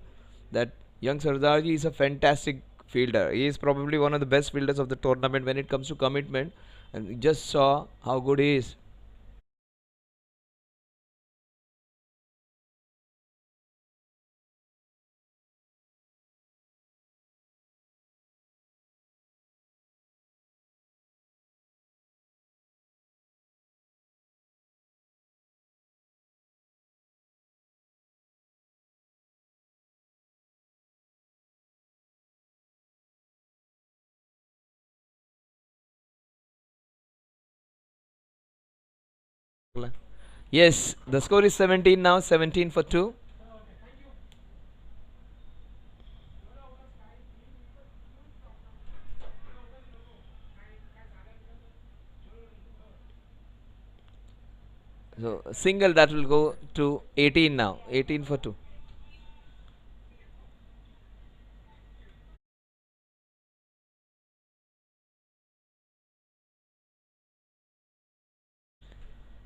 young Sardarji is a fantastic fielder. He is probably one of the best fielders of the tournament when it comes to commitment. And we just saw how good he is. Yes, the score is 17 now, 17 for 2. So a single that will go to 18 now. 18 for 2.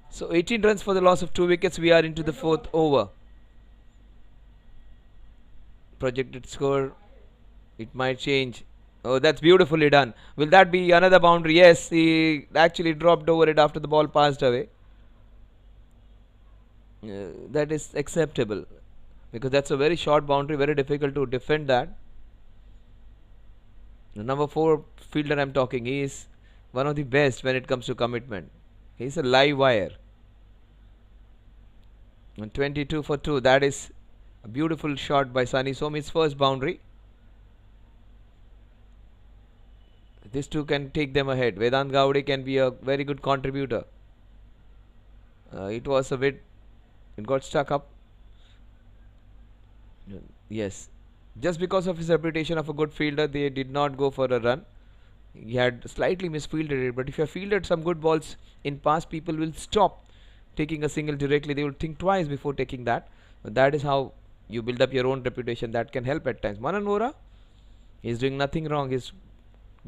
So 18 runs for the loss of 2 wickets. We are into the fourth over. Projected score, it might change. Oh, that's beautifully done. Will that be another boundary? Yes, he actually dropped over it after the ball passed away. That is acceptable because that's a very short boundary, very difficult to defend that. The number 4 fielder I'm talking, he is one of the best when it comes to commitment. He's a live wire. And 22 for 2, that is a beautiful shot by Sunny Somi's first boundary. These two can take them ahead. Vedant Gowde can be a very good contributor. It was a bit, it got stuck up. Yes, just because of his reputation of a good fielder, they did not go for a run. He had slightly misfielded it, but if you have fielded some good balls in past, people will stop taking a single directly. They will think twice before taking that. That is how you build up your own reputation. That can help at times. Manan Vora, he's doing nothing wrong. He's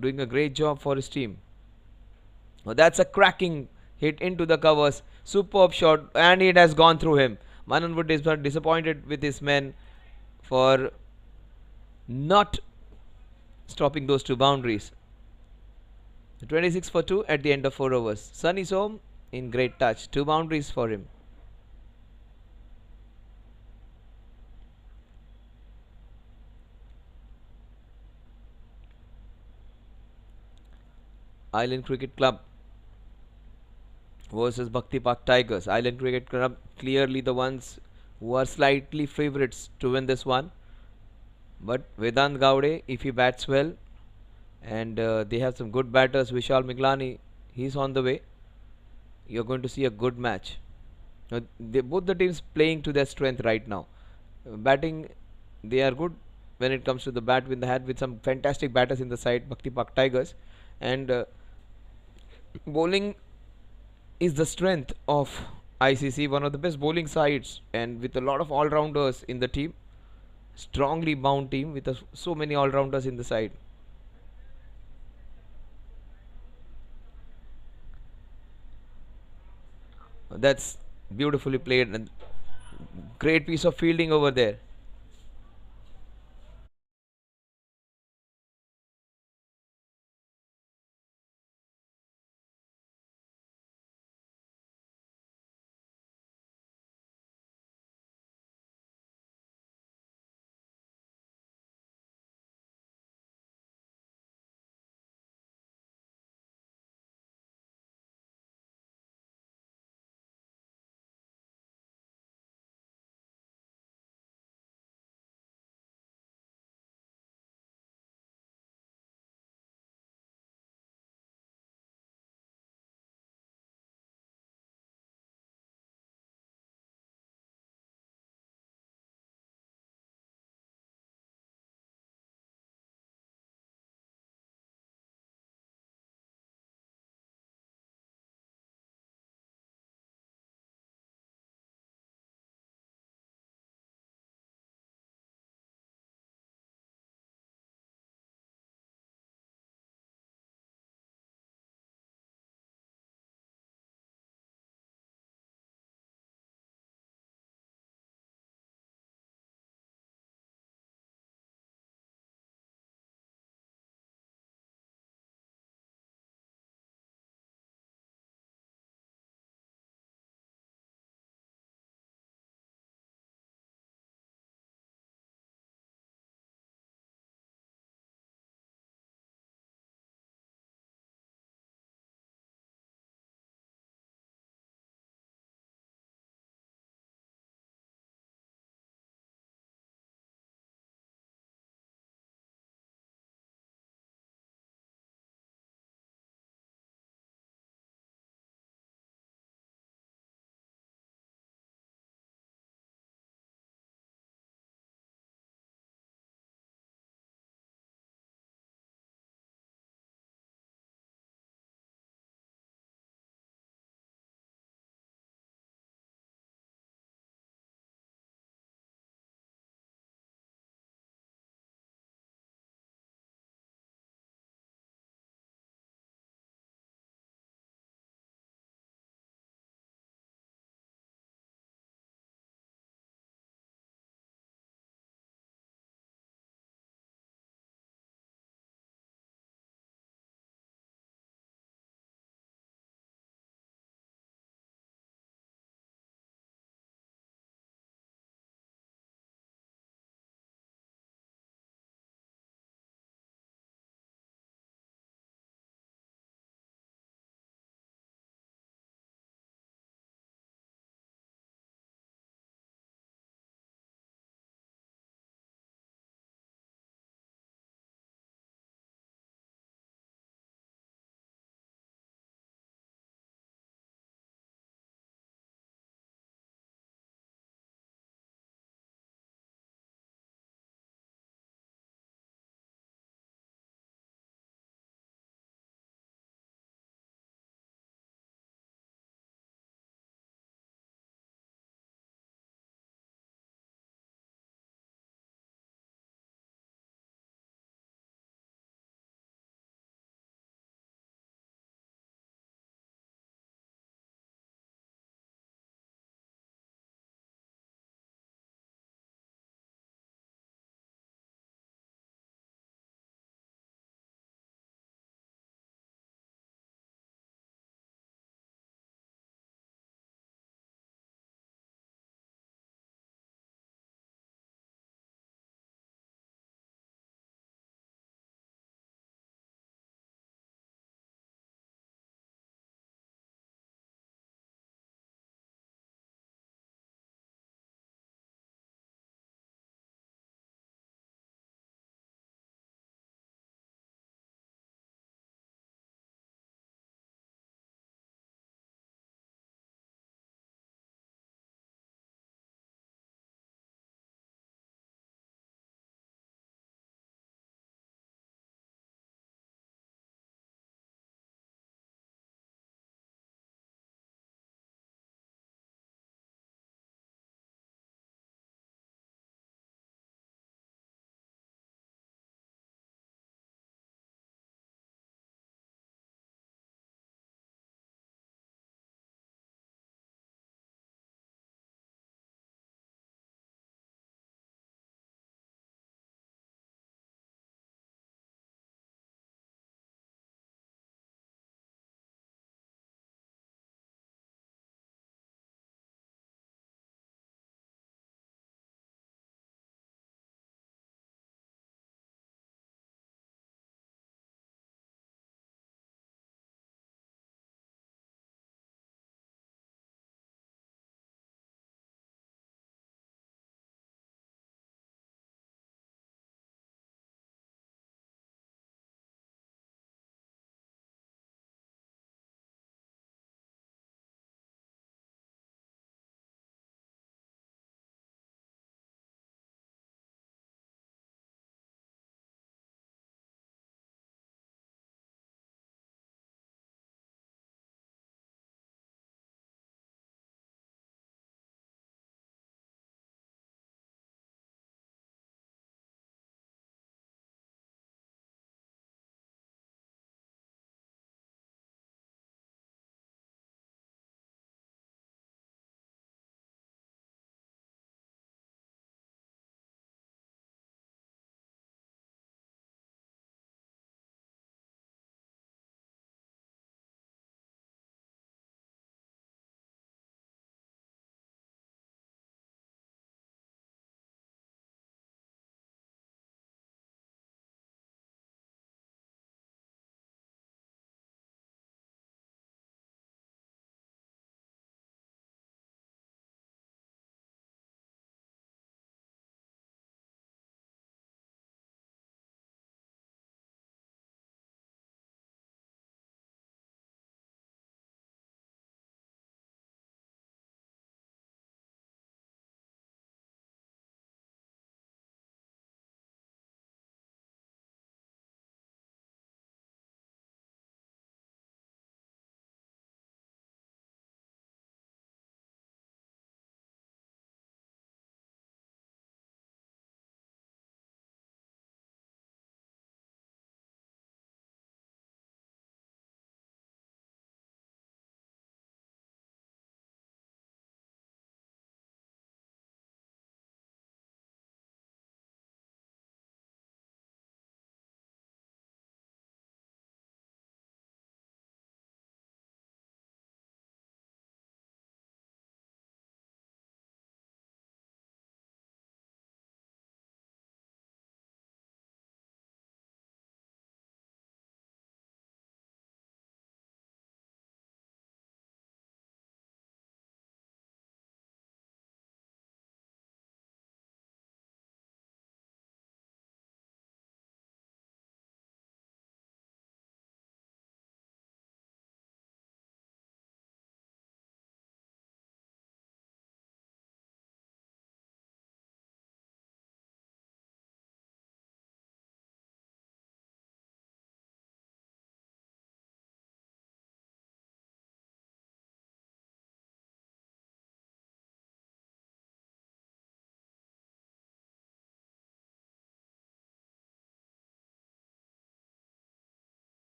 doing a great job for his team. That's a cracking hit into the covers. Superb shot, and it has gone through him. Manan Wood is disappointed with his men for not stopping those two boundaries. 26 for 2 at the end of 4 overs. Sunny Som in great touch. 2 boundaries for him. Island Cricket Club versus Bhakti Park Tigers. Island Cricket Club clearly the ones who are slightly favourites to win this one. But Vedant Gowde, if he bats well, and they have some good batters, Vishal Miglani, he's on the way. You're going to see a good match. Both the teams playing to their strength right now. Batting, they are good when it comes to the bat with the hat with some fantastic batters in the side, Bhakti Park Tigers, and bowling is the strength of ICC, one of the best bowling sides, and with a lot of all rounders in the team, strongly bound team with so many all rounders in the side. That's beautifully played and great piece of fielding over there.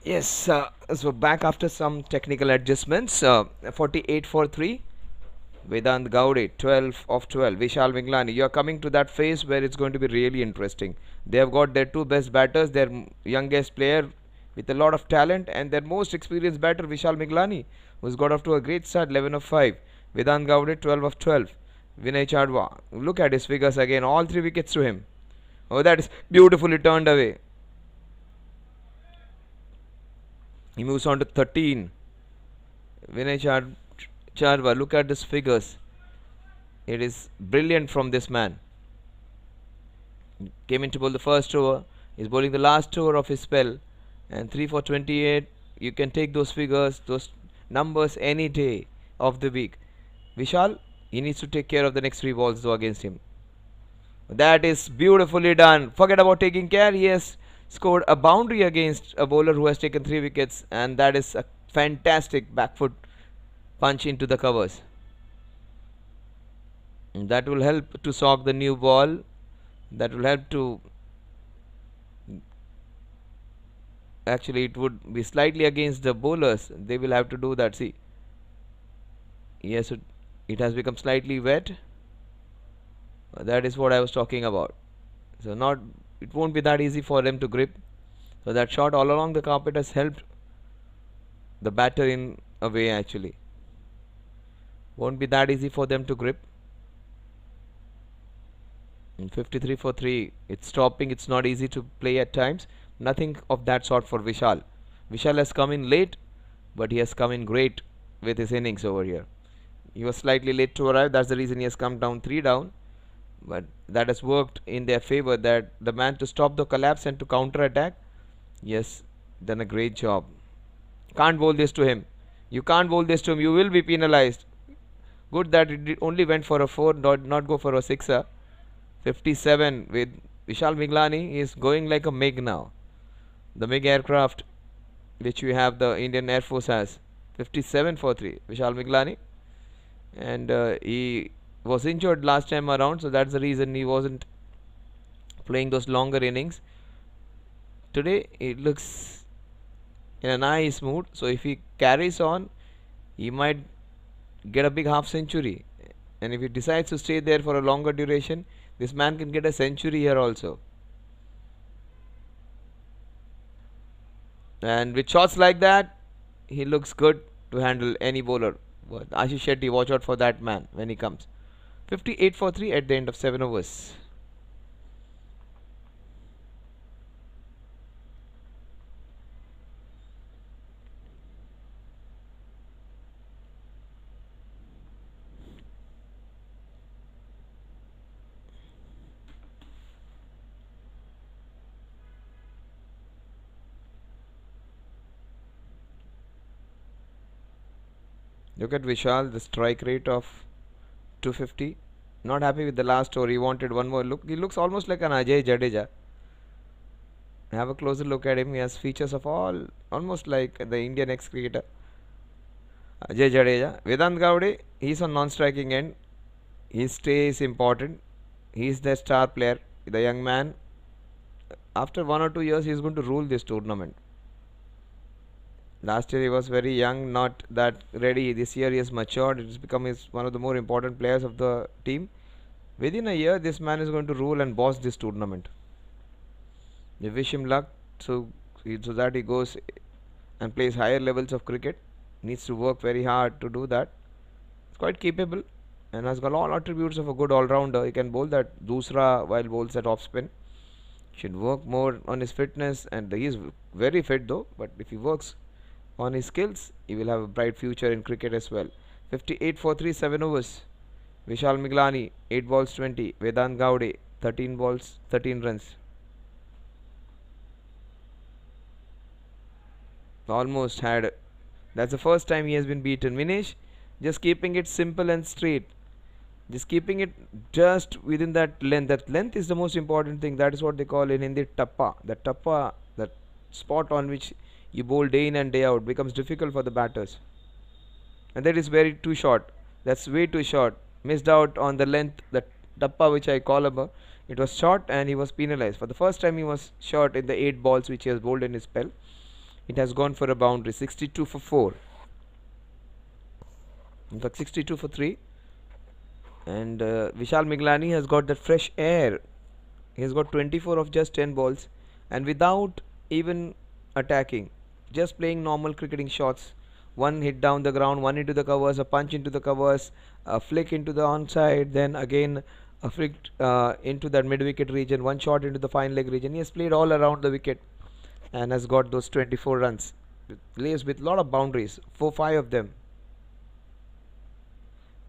Yes, so back after some technical adjustments. 48 for 3. Vedant Gowde, 12 of 12. Vishal Vinglani. You are coming to that phase where it's going to be really interesting. They have got their two best batters, their youngest player with a lot of talent, and their most experienced batter, Vishal Vinglani, who's got off to a great start, 11 of 5. Vedant Gowde, 12 of 12. Vinay Chadwa. Look at his figures again. All 3 wickets to him. Oh, that is beautifully turned away. He moves on to 13. Vinay Chadwa, look at these figures. It is brilliant from this man. Came in to bowl the first over. He's bowling the last over of his spell. And 3 for 28. You can take those figures, those numbers any day of the week. Vishal, he needs to take care of the next 3 balls though against him. That is beautifully done. Forget about taking care. He has scored a boundary against a bowler who has taken 3 wickets, and that is a fantastic back foot punch into the covers. And that will help to sock the new ball. That will help to, actually it would be slightly against the bowlers. They will have to do that. See, yes, it has become slightly wet. That is what I was talking about. So it won't be that easy for them to grip. So that shot all along the carpet has helped the batter in a way actually. Won't be that easy for them to grip. And 53 for 3. It's stopping. It's not easy to play at times. Nothing of that sort for Vishal. Vishal has come in late, but he has come in great with his innings over here. He was slightly late to arrive. That's the reason he has come down 3 down. But that has worked in their favor, that the man to stop the collapse and to counter attack. Yes, done a great job. Can't bowl this to him. You can't bowl this to him. You will be penalized. Good that it only went for a 4, not go for a 6er. 57 with Vishal Vinglani. He is going like a MiG now. The MiG aircraft which we have, the Indian Air Force has. 57 for 3. Vishal Vinglani. And he was injured last time around, so that's the reason he wasn't playing those longer innings. Today it looks in a nice mood, so if he carries on, he might get a big half century, and if he decides to stay there for a longer duration, this man can get a century here also. And with shots like that, he looks good to handle any bowler. But Ashish Shetty, watch out for that man when he comes. 58 for 3 at the end of 7 overs. Look at Vishal, the strike rate of 250. Not happy with the last over. He wanted one more look. He looks almost like an Ajay Jadeja. Have a closer look at him. He has features of almost like the Indian ex-cricketer Ajay Jadeja. Vedant Gowde, he's on non-striking end. His stay is important. He's the star player, the young man. After 1 or 2 years, he's going to rule this tournament. Last year he was very young, not that ready. This year he has matured. It has become one of the more important players of the team. Within a year, this man is going to rule and boss this tournament. We wish him luck so that he goes and plays higher levels of cricket. Needs to work very hard to do that. He's quite capable and has got all attributes of a good all-rounder. He can bowl that doosra while bowls at off-spin. Should work more on his fitness, and he is very fit though. But if he works on his skills, he will have a bright future in cricket as well. 58 for 3, 7 overs. Vishal Vinglani, 8 balls 20. Vedant Gowde, 13 balls, 13 runs. Almost had. That's the first time he has been beaten. Vinesh, just keeping it simple and straight. Just keeping it just within that length. That length is the most important thing. That is what they call in Hindi tappa. That tappa, that spot on which you bowl day in and day out, becomes difficult for the batters. And that is very too short. That's way too short. Missed out on the length, the tappa which I call about. It was short and he was penalized. For the first time he was short in the 8 balls which he has bowled in his spell. It has gone for a boundary. 62 for 4. In fact, 62 for 3. And Vishal Miglani has got that fresh air. He has got 24 of just 10 balls. And without even attacking, just playing normal cricketing shots. One hit down the ground, one into the covers, a punch into the covers, a flick into the onside, then again a flick into that mid-wicket region, one shot into the fine leg region. He has played all around the wicket and has got those 24 runs. Plays with a lot of boundaries, 4-5 of them.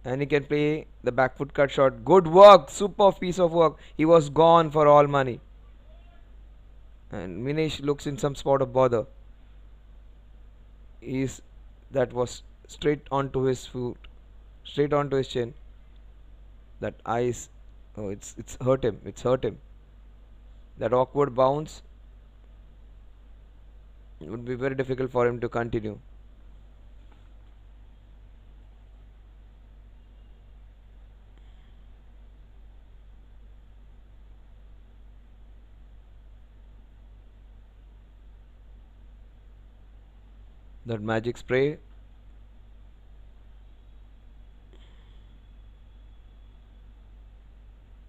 And he can play the back foot cut shot. Good work, super piece of work. He was gone for all money. And Minesh looks in some spot of bother. That was straight onto his foot, straight onto his chin. That eyes, oh, it's hurt him. It's hurt him. That awkward bounce. It would be very difficult for him to continue. That magic spray.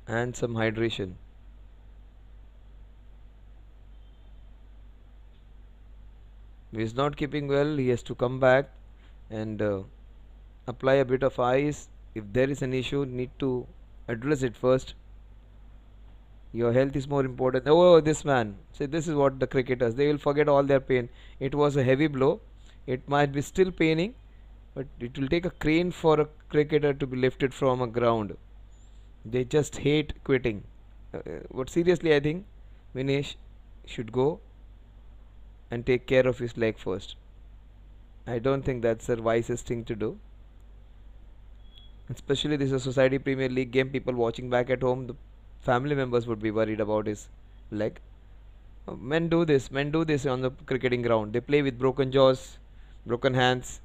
And some hydration. If he is not keeping well, he has to come back and apply a bit of ice. If there is an issue, need to address it first. Your health is more important. Oh, this man. See, this is what the cricketers, they will forget all their pain. It was a heavy blow. It might be still paining, but it will take a crane for a cricketer to be lifted from a ground. They just hate quitting. But seriously, I think Vinesh should go and take care of his leg first. I don't think that's the wisest thing to do. Especially this is a Society Premier League game. People watching back at home, the family members would be worried about his leg. Men do this on the cricketing ground. They play with broken jaws, broken hands,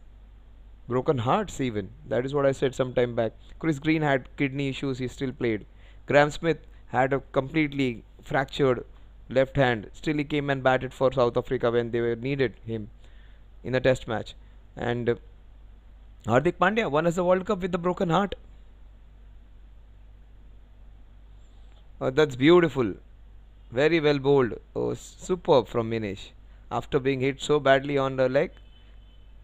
broken hearts even. That is what I said some time back. Chris Green had kidney issues, he still played. Graham Smith had a completely fractured left hand. Still he came and batted for South Africa when they needed him in a test match. And Hardik Pandya won us the World Cup with a broken heart. That's beautiful. Very well bowled. Oh, superb from Minesh. After being hit so badly on the leg,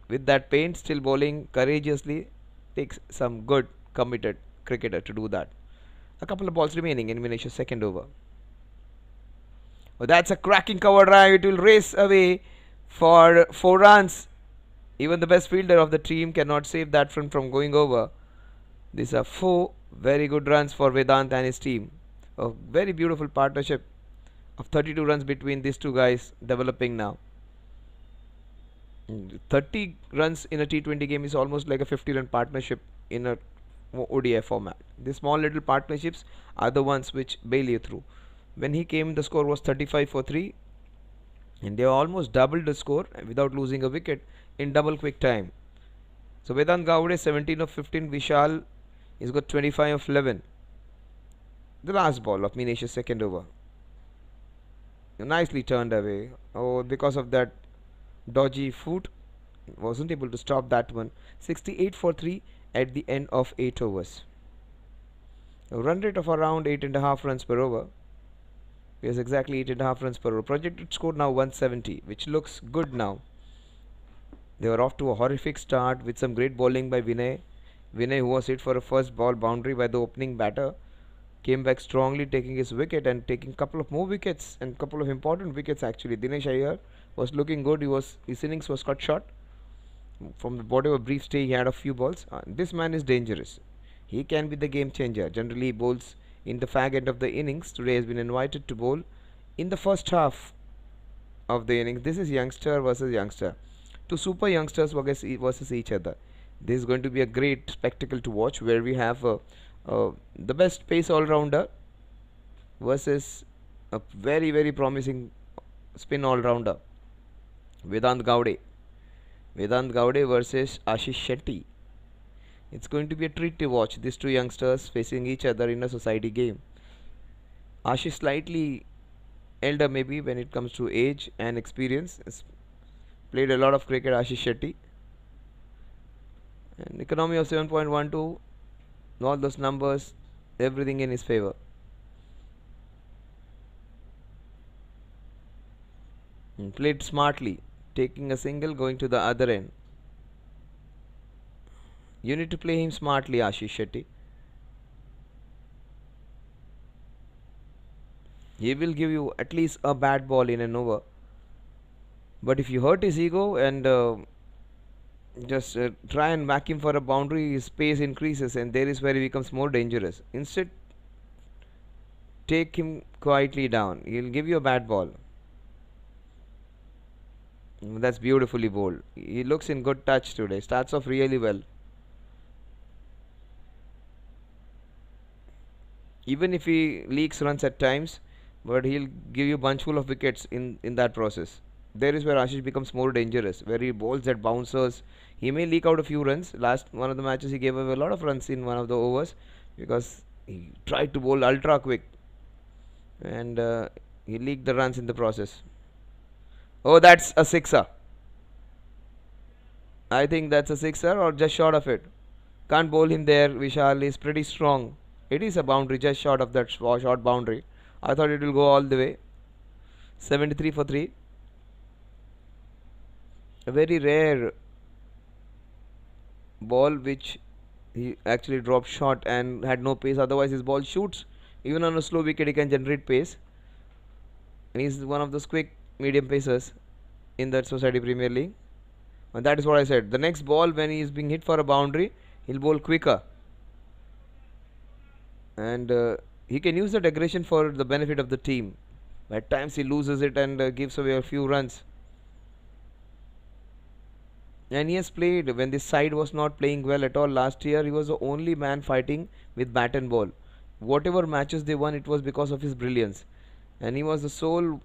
with that pain, still bowling courageously, takes some good committed cricketer to do that. A couple of balls remaining in Minesh's second over. Oh, that's a cracking cover drive. It will race away for 4 runs. Even the best fielder of the team cannot save that from going over. These are 4 very good runs for Vedant and his team. A very beautiful partnership of 32 runs between these two guys developing now. 30 runs in a T20 game is almost like a 50-run partnership in a ODI format. These small little partnerships are the ones which bail you through. When he came, the score was 35 for 3, and they almost doubled the score without losing a wicket in double quick time. So Vedant Gowde 17 of 15, Vishal has got 25 of 11. The last ball of Minesh's second over. Nicely turned away. Oh, because of that dodgy foot, wasn't able to stop that one. 68 for 3 at the end of 8 overs. A run rate of around 8.5 runs per over. Yes, exactly 8.5 runs per over. Projected score now 170, which looks good now. They were off to a horrific start with some great bowling by Vinay. Vinay, who was hit for a first ball boundary by the opening batter, came back strongly, taking his wicket and taking couple of more wickets and couple of important wickets actually. Dinesh Iyer was looking good. His innings was cut short. From whatever brief stay he had a few balls. This man is dangerous. He can be the game changer. Generally he bowls in the fag end of the innings. Today has been invited to bowl in the first half of the innings. This is youngster versus youngster. 2 super youngsters versus each other. This is going to be a great spectacle to watch, where we have the best pace all-rounder versus a very, very promising spin all-rounder, Vedant Gowde. Vedant Gowde versus Ashish Shetty. It's going to be a treat to watch these 2 youngsters facing each other in a society game. Ashish slightly elder maybe when it comes to age and experience, Played a lot of cricket, Ashish Shetty. And economy of 7.12. All those numbers, everything in his favor. Played smartly, taking a single, going to the other end. You need to play him smartly, Ashish Shetty. He will give you at least a bad ball in an over. But if you hurt his ego and just try and whack him for a boundary, his pace increases, and there is where he becomes more dangerous. Instead, take him quietly down. He'll give you a bad ball. That's beautifully bowled. He looks in good touch today. Starts off really well. Even if he leaks runs at times, but he'll give you a bunch full of wickets in that process. There is where Ashish becomes more dangerous, where he bowls at bouncers. He may leak out a few runs. Last one of the matches he gave away a lot of runs in one of the overs because he tried to bowl ultra quick and he leaked the runs in the process. Oh, that's a sixer. I think that's a sixer or just short of it. Can't bowl him there. Vishal is pretty strong. It is a boundary just short of that short boundary. I thought it will go all the way. 73 for 3. A very rare ball which he actually dropped short and had no pace. Otherwise his ball shoots. Even on a slow wicket he can generate pace. And he's one of those quick medium pacers in that Society Premier League. And that is what I said. The next ball when he is being hit for a boundary, he'll bowl quicker. And he can use that aggression for the benefit of the team. At times he loses it and gives away a few runs. And he has played when this side was not playing well at all. Last year he was the only man fighting with bat and ball. Whatever matches they won, it was because of his brilliance. And he was the sole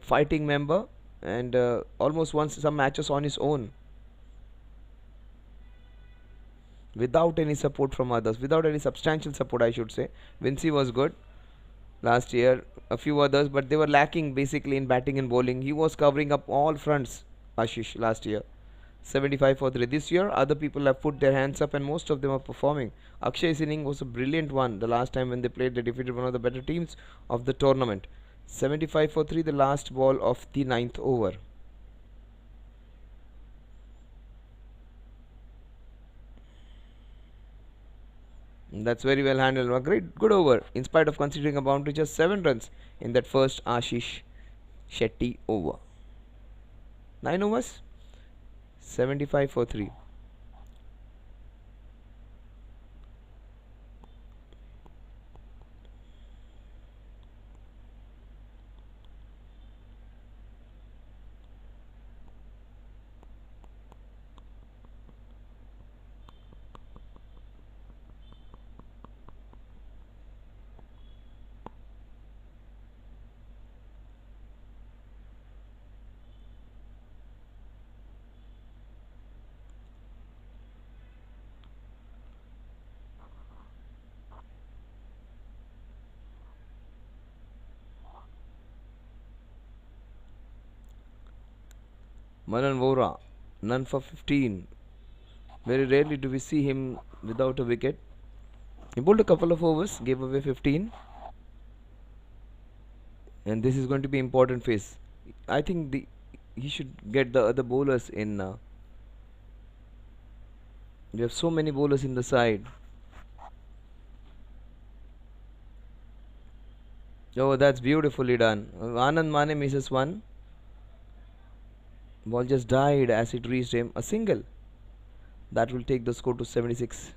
fighting member and almost won some matches on his own. Without any support from others, without any substantial support I should say. Vinci was good last year, a few others, but they were lacking basically in batting and bowling. He was covering up all fronts, Ashish, last year. 75 for 3. This year other people have put their hands up and most of them are performing. Akshay's inning was a brilliant one. The last time when they played, they defeated one of the better teams of the tournament. 75 for 3, the last ball of the 9th over. That's very well handled. A great, good over. In spite of considering a boundary, just 7 runs in that first Ashish Shetty over. 9 overs, 75 for 3. Manan Vora, none for 15. Very rarely do we see him without a wicket. He bowled a couple of overs, gave away 15. And this is going to be important phase. I think he should get the other bowlers in now. We have so many bowlers in the side. Oh, that's beautifully done. Anand Mane misses one. Ball just died as it reached him. A single. That will take the score to 76.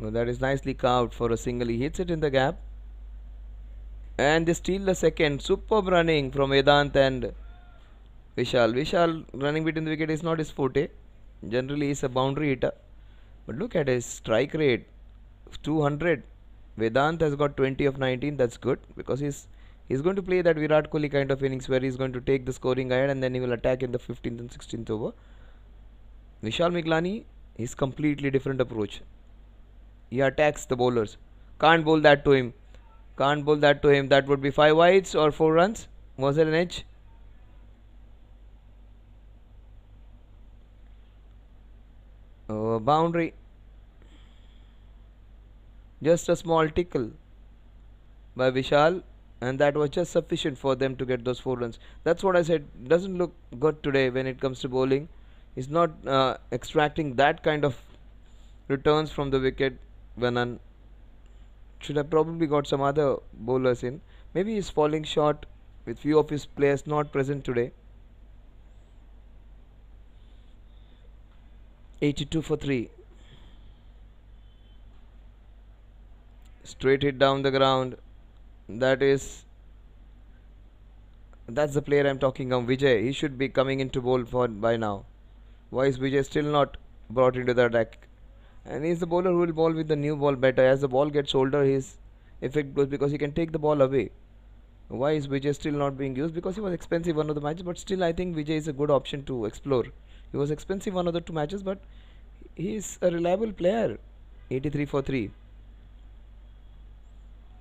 Oh, that is nicely carved for a single. He hits it in the gap. And they steal the second. Superb running from Vedant and Vishal. Vishal running between the wicket is not his forte. Generally he is a boundary hitter. But look at his strike rate. 200. Vedant has got 20 of 19. That's good because he's going to play that Virat Kohli kind of innings where he's going to take the scoring ahead and then he will attack in the 15th and 16th over. Vishal Miglani, his completely different approach. He attacks the bowlers. Can't bowl that to him. Can't bowl that to him. That would be 5 wides or 4 runs. Was there an edge? Boundary. Just a small tickle by Vishal, and that was just sufficient for them to get those 4 runs. That's what I said. Doesn't look good today when it comes to bowling. He's not extracting that kind of returns from the wicket. Vanan should have probably got some other bowlers in. Maybe he's falling short with few of his players not present today. 82 for 3. Straight hit down the ground. That's the player I'm talking of, Vijay. He should be coming into bowl for by now. Why is Vijay still not brought into the attack? And he's the bowler who will bowl with the new ball better. As the ball gets older, his effect goes because he can take the ball away. Why is Vijay still not being used? Because he was expensive one of the matches, but still I think Vijay is a good option to explore. He was expensive one of the 2 matches, but he is a reliable player. 83 for 3.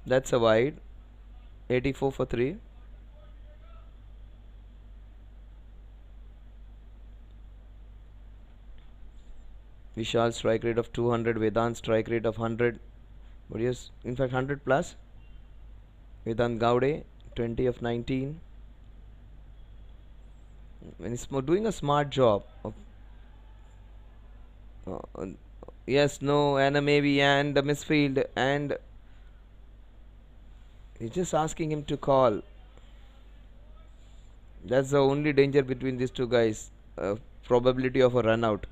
That's a wide. 84 for 3. Vishal strike rate of 200. Vedant strike rate of 100. But yes, in fact 100 plus. Vedant Gowde 20 of 19. And he's doing a smart job of yes, no, and a maybe, and the misfield, and he's just asking him to call. That's the only danger between these 2 guys. Probability of a run out.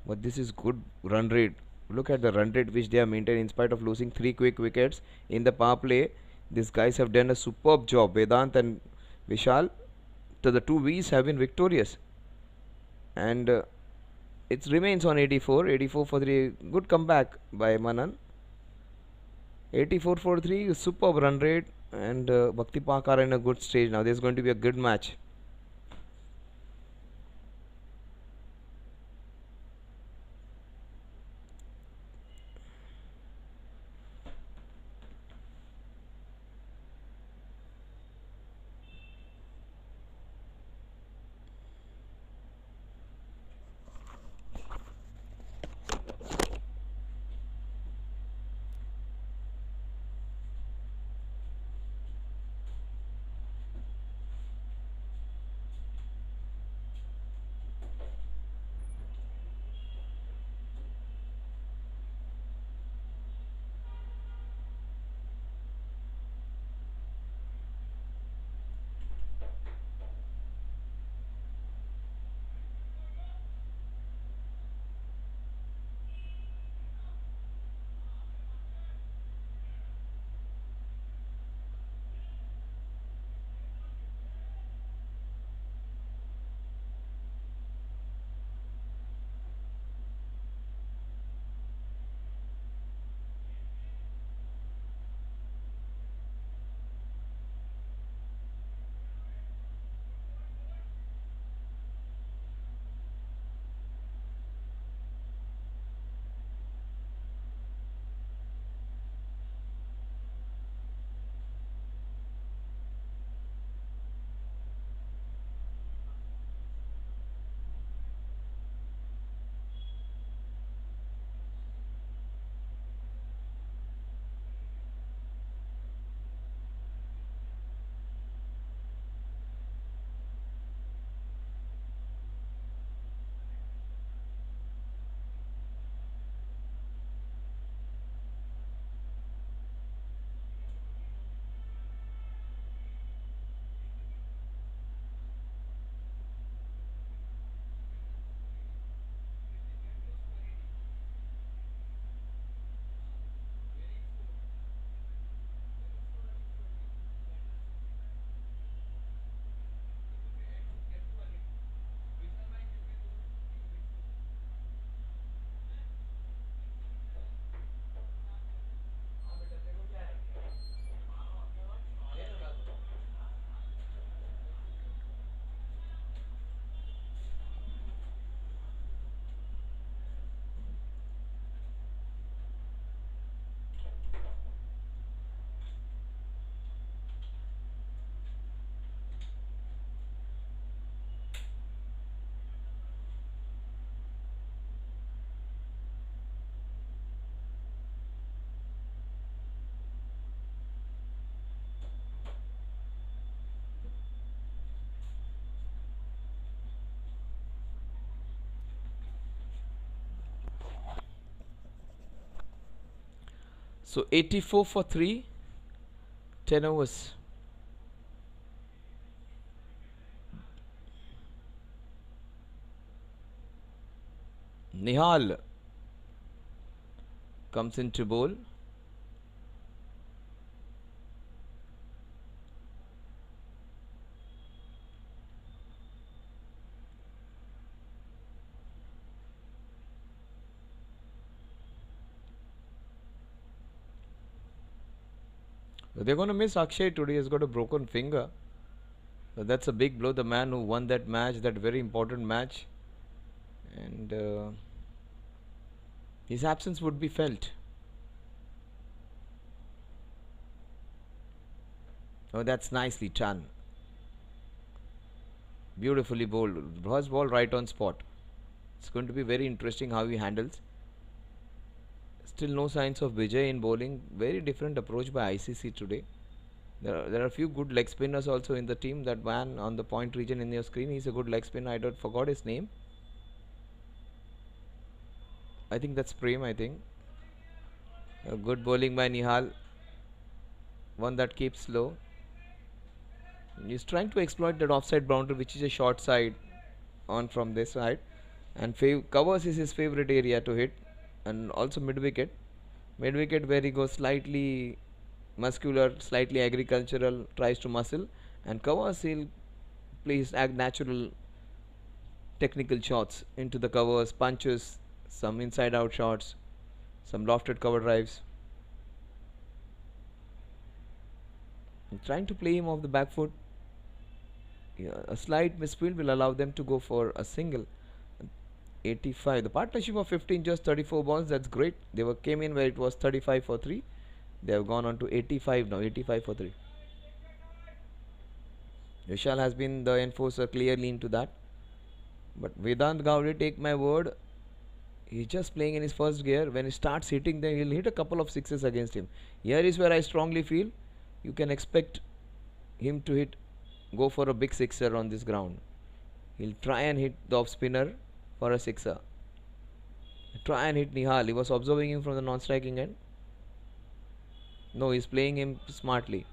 But this is good run rate. Look at the run rate which they have maintained in spite of losing 3 quick wickets in the power play. These guys have done a superb job. Vedant and Vishal, to the 2 V's, have been victorious. And it remains on 84. 84 for 3. Good comeback by Manan. 84 for 3. Superb run rate. And Bhakti Park are in a good stage now. There's going to be a good match. So 84 for 3, 10 overs. Nihal comes into bowl. They're going to miss Akshay today. He's got a broken finger. So that's a big blow. The man who won that match, that very important match. And his absence would be felt. Oh, that's nicely done. Beautifully bowled. First ball right on spot. It's going to be very interesting how he handles. Still no signs of Vijay in bowling. Very different approach by ICC today. There are a few good leg spinners also in the team. That man on the point region in your screen, he's a good leg spinner. I forgot his name. I think that's Prem, I think. A good bowling by Nihal. One that keeps low. He's trying to exploit that offside boundary, which is a short side on from this side. And covers is his favorite area to hit. And also mid wicket. Mid wicket where he goes slightly muscular, slightly agricultural, tries to muscle. And covers, he'll play his natural technical shots into the covers, punches, some inside out shots, some lofted cover drives. And trying to play him off the back foot. Yeah, a slight misfield will allow them to go for a single. 85. The partnership of 15, just 34 balls. That's great. They came in where it was 35 for 3. They have gone on to 85 now. 85 for 3. Vishal has been the enforcer clearly into that. But Vedant Gowde, take my word, he's just playing in his first gear. When he starts hitting them, he'll hit a couple of sixes against him. Here is where I strongly feel you can expect him to go for a big sixer on this ground. He'll try and hit the off spinner for a sixer. Try and hit Nihal. He was observing him from the non-striking end. No, he's playing him smartly.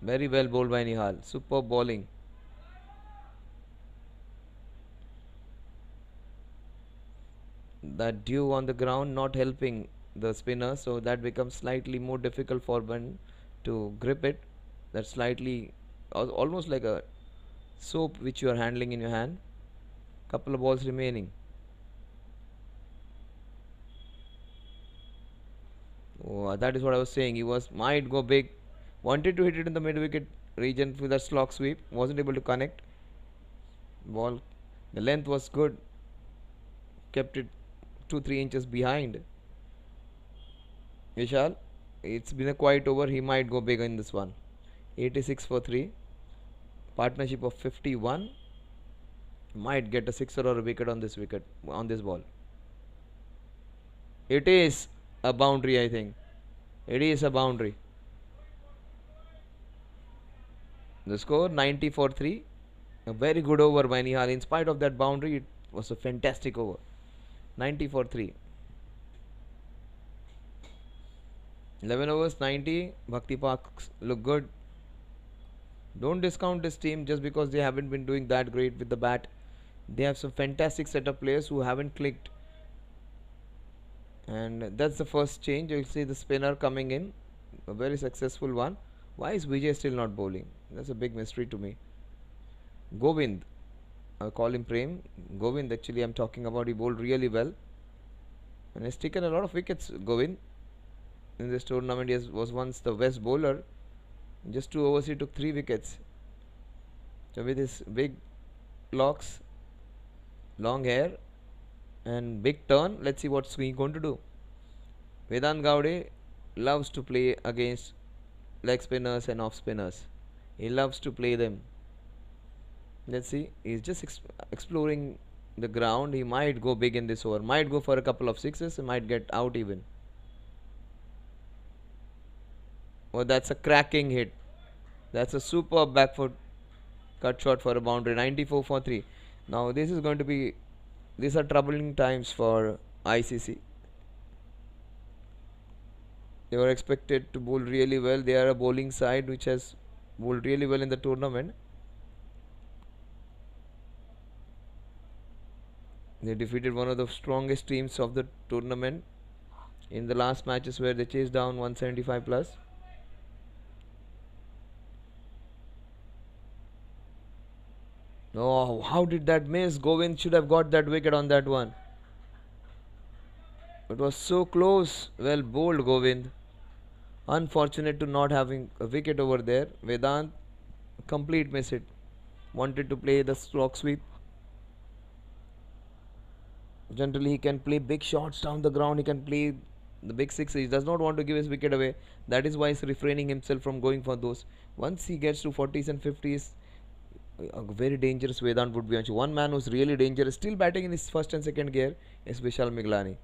Very well bowled by Nihal. Superb bowling. That dew on the ground not helping the spinner, so that becomes slightly more difficult for one to grip it. That's slightly almost like a soap which you are handling in your hand. Couple of balls remaining. Oh, that is what I was saying. He might go big. Wanted to hit it in the mid wicket region with that slog sweep. Wasn't able to connect. Ball. The length was good. Kept it 2-3 inches behind. Vishal, it's been a quiet over. He might go big in this one. 86 for 3. Partnership of 51. Might get a sixer or a wicket on this ball. It is a boundary, I think. It is a boundary. The score 90 for 3. A very good over by Nihal. In spite of that boundary, it was a fantastic over. 90 for 3. 11 overs, 90. Bhakti Parks look good. Don't discount this team just because they haven't been doing that great with the bat. They have some fantastic set of players who haven't clicked. And that's the first change. You'll see the spinner coming in. A very successful one. Why is Vijay still not bowling? That's a big mystery to me. Govind. I'll call him Prem. Govind, actually, I'm talking about. He bowled really well. And he's taken a lot of wickets, Govind. In this tournament, he was once the best bowler. In just 2 overs, he took 3 wickets. So with his big locks, long hair, and big turn, let's see what's he going to do. Vedant Gowde loves to play against leg spinners and off spinners. He loves to play them. Let's see. He's just exploring the ground. He might go big in this over. Might go for a couple of sixes. He might get out even. Oh, that's a cracking hit. That's a superb back foot cut shot for a boundary. 94 for 3. Now this is going to be, these are troubling times for ICC. They were expected to bowl really well. They are a bowling side which has bowled really well in the tournament. They defeated one of the strongest teams of the tournament in the last matches where they chased down 175 plus. Oh, how did that miss? Govind should have got that wicket on that one. It was so close. Well bowled, Govind. Unfortunate to not having a wicket over there. Vedant, complete miss it. Wanted to play the slog sweep. Generally, he can play big shots down the ground. He can play the big sixes. He does not want to give his wicket away. That is why he's refraining himself from going for those. Once he gets to 40s and 50s, a very dangerous Vedant would be on. One man who's really dangerous, still batting in his first and second gear, is Vishal Miglani.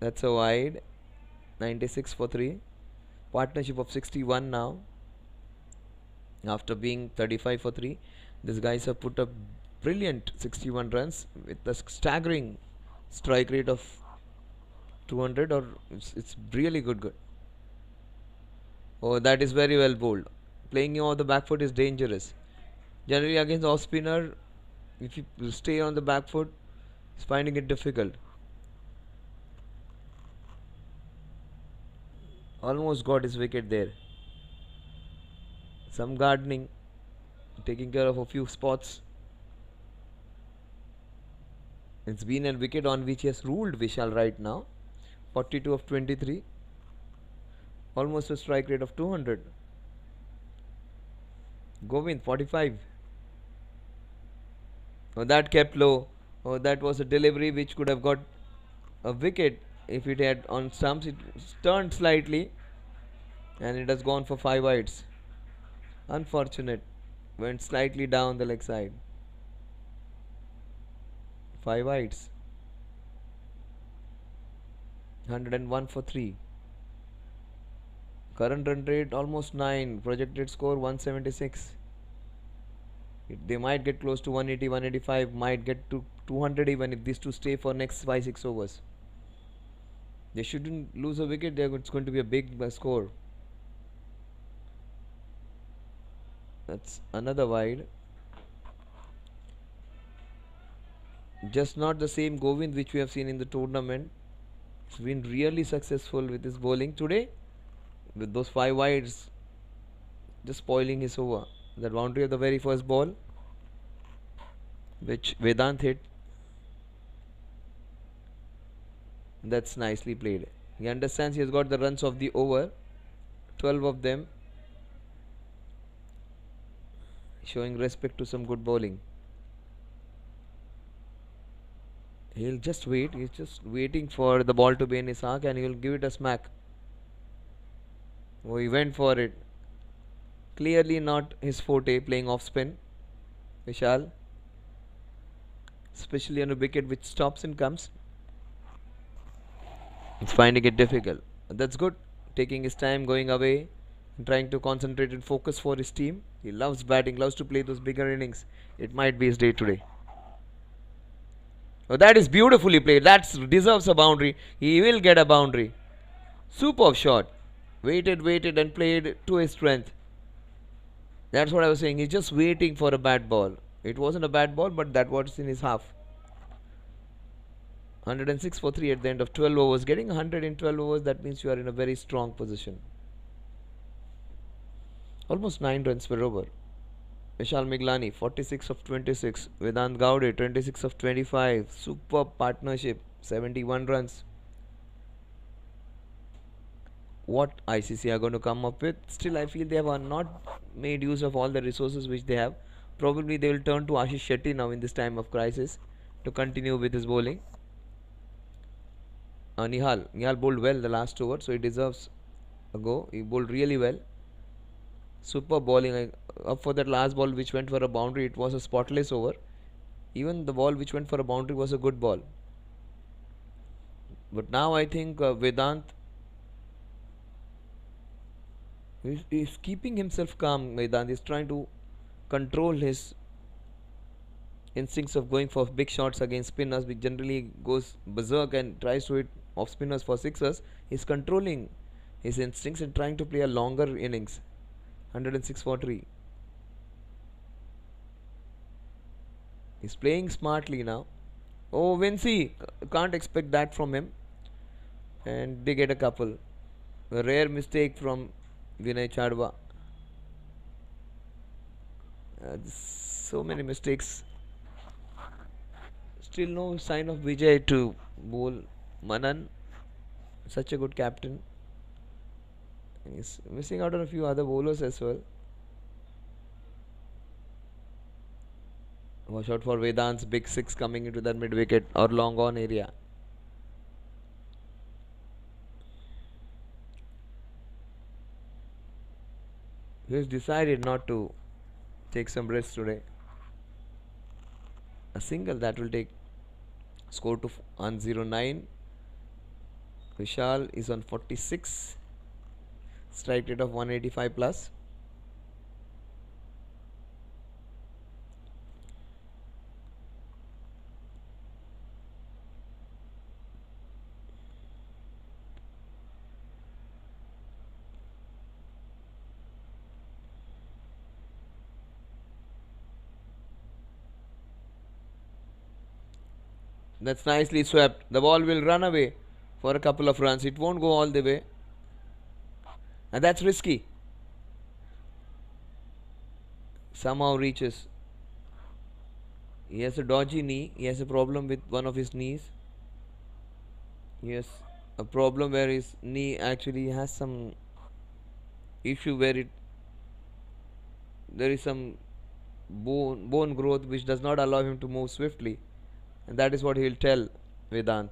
That's a wide. 96 for 3. Partnership of 61 now. After being 35 for 3, these guys have put up brilliant 61 runs with a staggering strike rate of 200, or it's really good. Oh, that is very well bowled. Playing him off the back foot is dangerous. Generally against off spinner, if you stay on the back foot, he's finding it difficult. Almost got his wicket there. Some gardening, taking care of a few spots. It's been a wicket on which he has ruled Vishal right now. 42 of 23. Almost a strike rate of 200. Govind 45. Oh, that kept low. Oh, that was a delivery which could have got a wicket if it had on stumps. It turned slightly and it has gone for 5 wides. Unfortunate. Went slightly down the leg side. 5 wides. 101 for 3. Current run rate almost 9. Projected score 176. They might get close to 180, 185. Might get to 200 even if these two stay for next 5-6 overs. They shouldn't lose a wicket. It's going to be a big score. That's another wide. Just not the same Govind which we have seen in the tournament. He's been really successful with his bowling today. With those 5 wides, just spoiling his over. That boundary of the very first ball, which Vedant hit. That's nicely played. He understands he has got the runs of the over. 12 of them. Showing respect to some good bowling. He'll just wait. He's just waiting for the ball to be in his arc and he'll give it a smack. Oh, he went for it. Clearly not his forte, playing off spin. Vishal. Especially on a wicket which stops and comes. He's finding it difficult. That's good. Taking his time, going away, and trying to concentrate and focus for his team. He loves batting, loves to play those bigger innings. It might be his day today. Oh, that is beautifully played. That deserves a boundary. He will get a boundary. Superb shot. Waited and played to his strength. That's what I was saying. He's just waiting for a bad ball. It wasn't a bad ball, but that was in his half. 106 for 3 at the end of 12 overs. Getting 100 in 12 overs, that means you are in a very strong position. Almost 9 runs per over. Vishal Miglani, 46 of 26. Vedant Gowde, 26 of 25. Superb partnership, 71 runs. What ICC are going to come up with? Still, I feel they have not made use of all the resources which they have. Probably they will turn to Ashish Shetty now in this time of crisis to continue with his bowling. Nihal bowled well the last over, so he deserves a go. He bowled really well. Super bowling. Up for that last ball which went for a boundary, it was a spotless over. Even the ball which went for a boundary was a good ball. But now I think Vedant is keeping himself calm. Vedant is trying to control his instincts of going for big shots against spinners, which generally goes berserk and tries to hit off spinners for sixers. He's controlling his instincts and trying to play a longer innings. 106 for 3. He's playing smartly now. Oh, Vinci! Can't expect that from him. And they get a couple. A rare mistake from Vinay Chadwa. So many mistakes. Still no sign of Vijay to bowl Manan. Such a good captain. He's missing out on a few other bowlers as well. Watch out for Vedant's big six coming into that mid wicket or long on area. He's decided not to take some rest today. A single that will take score to 109. Vishal is on 46. Strike rate of 185 plus. That's nicely swept. The ball will run away for a couple of runs. It won't go all the way. And that's risky. Somehow reaches. He has a dodgy knee. He has a problem with one of his knees. He has a problem where his knee actually has some issue where there is some bone growth which does not allow him to move swiftly. And that is what he will tell Vedant.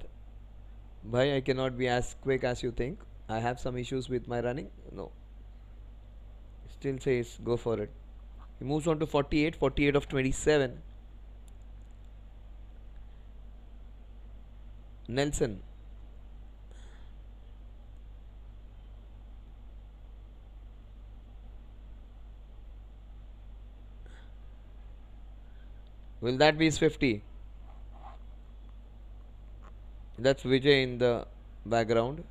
Bhai, I cannot be as quick as you think. I have some issues with my running. No. Still says go for it. He moves on to 48. 48 of 27. Nelson. Will that be his 50? That's Vijay in the background.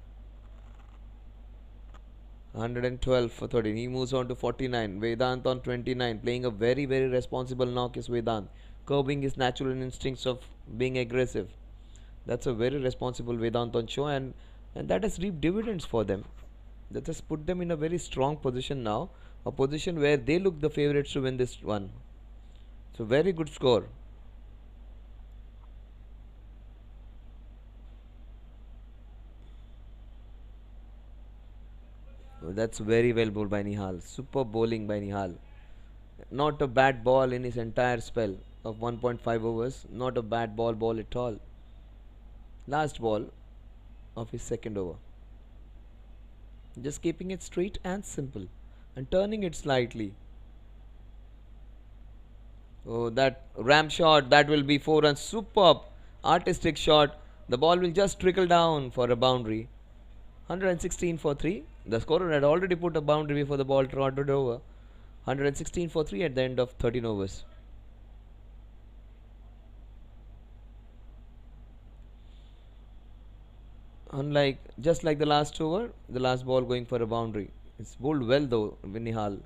112 for 13. He moves on to 49. Vedant on 29. Playing a very, very responsible knock is Vedant. Curbing his natural instincts of being aggressive. That's a very responsible Vedant on show, and that has reaped dividends for them. That has put them in a very strong position now. A position where they look the favourites to win this one. So very good score. That's very well bowled by Nihal. Super bowling by Nihal. Not a bad ball in his entire spell of 1.5 overs. Not a bad ball at all. Last ball of his second over. Just keeping it straight and simple and turning it slightly. Oh, that ram shot, that will be 4 runs. Superb artistic shot. The ball will just trickle down for a boundary. 116 for 3. The scorer had already put a boundary before the ball trotted over. 116 for 3 at the end of 13 overs. Just like the last over, the last ball going for a boundary. It's bowled well though, Vinihal.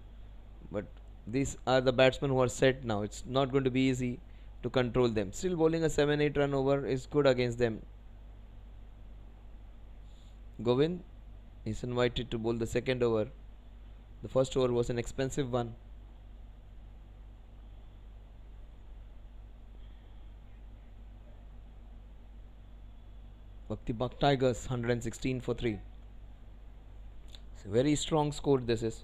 But these are the batsmen who are set now. It's not going to be easy to control them. Still bowling a 7-8 run over is good against them. Govind is invited to bowl the second over. The first over was an expensive one. Bhakti Buck Tigers 116 for 3. It's a very strong score this is.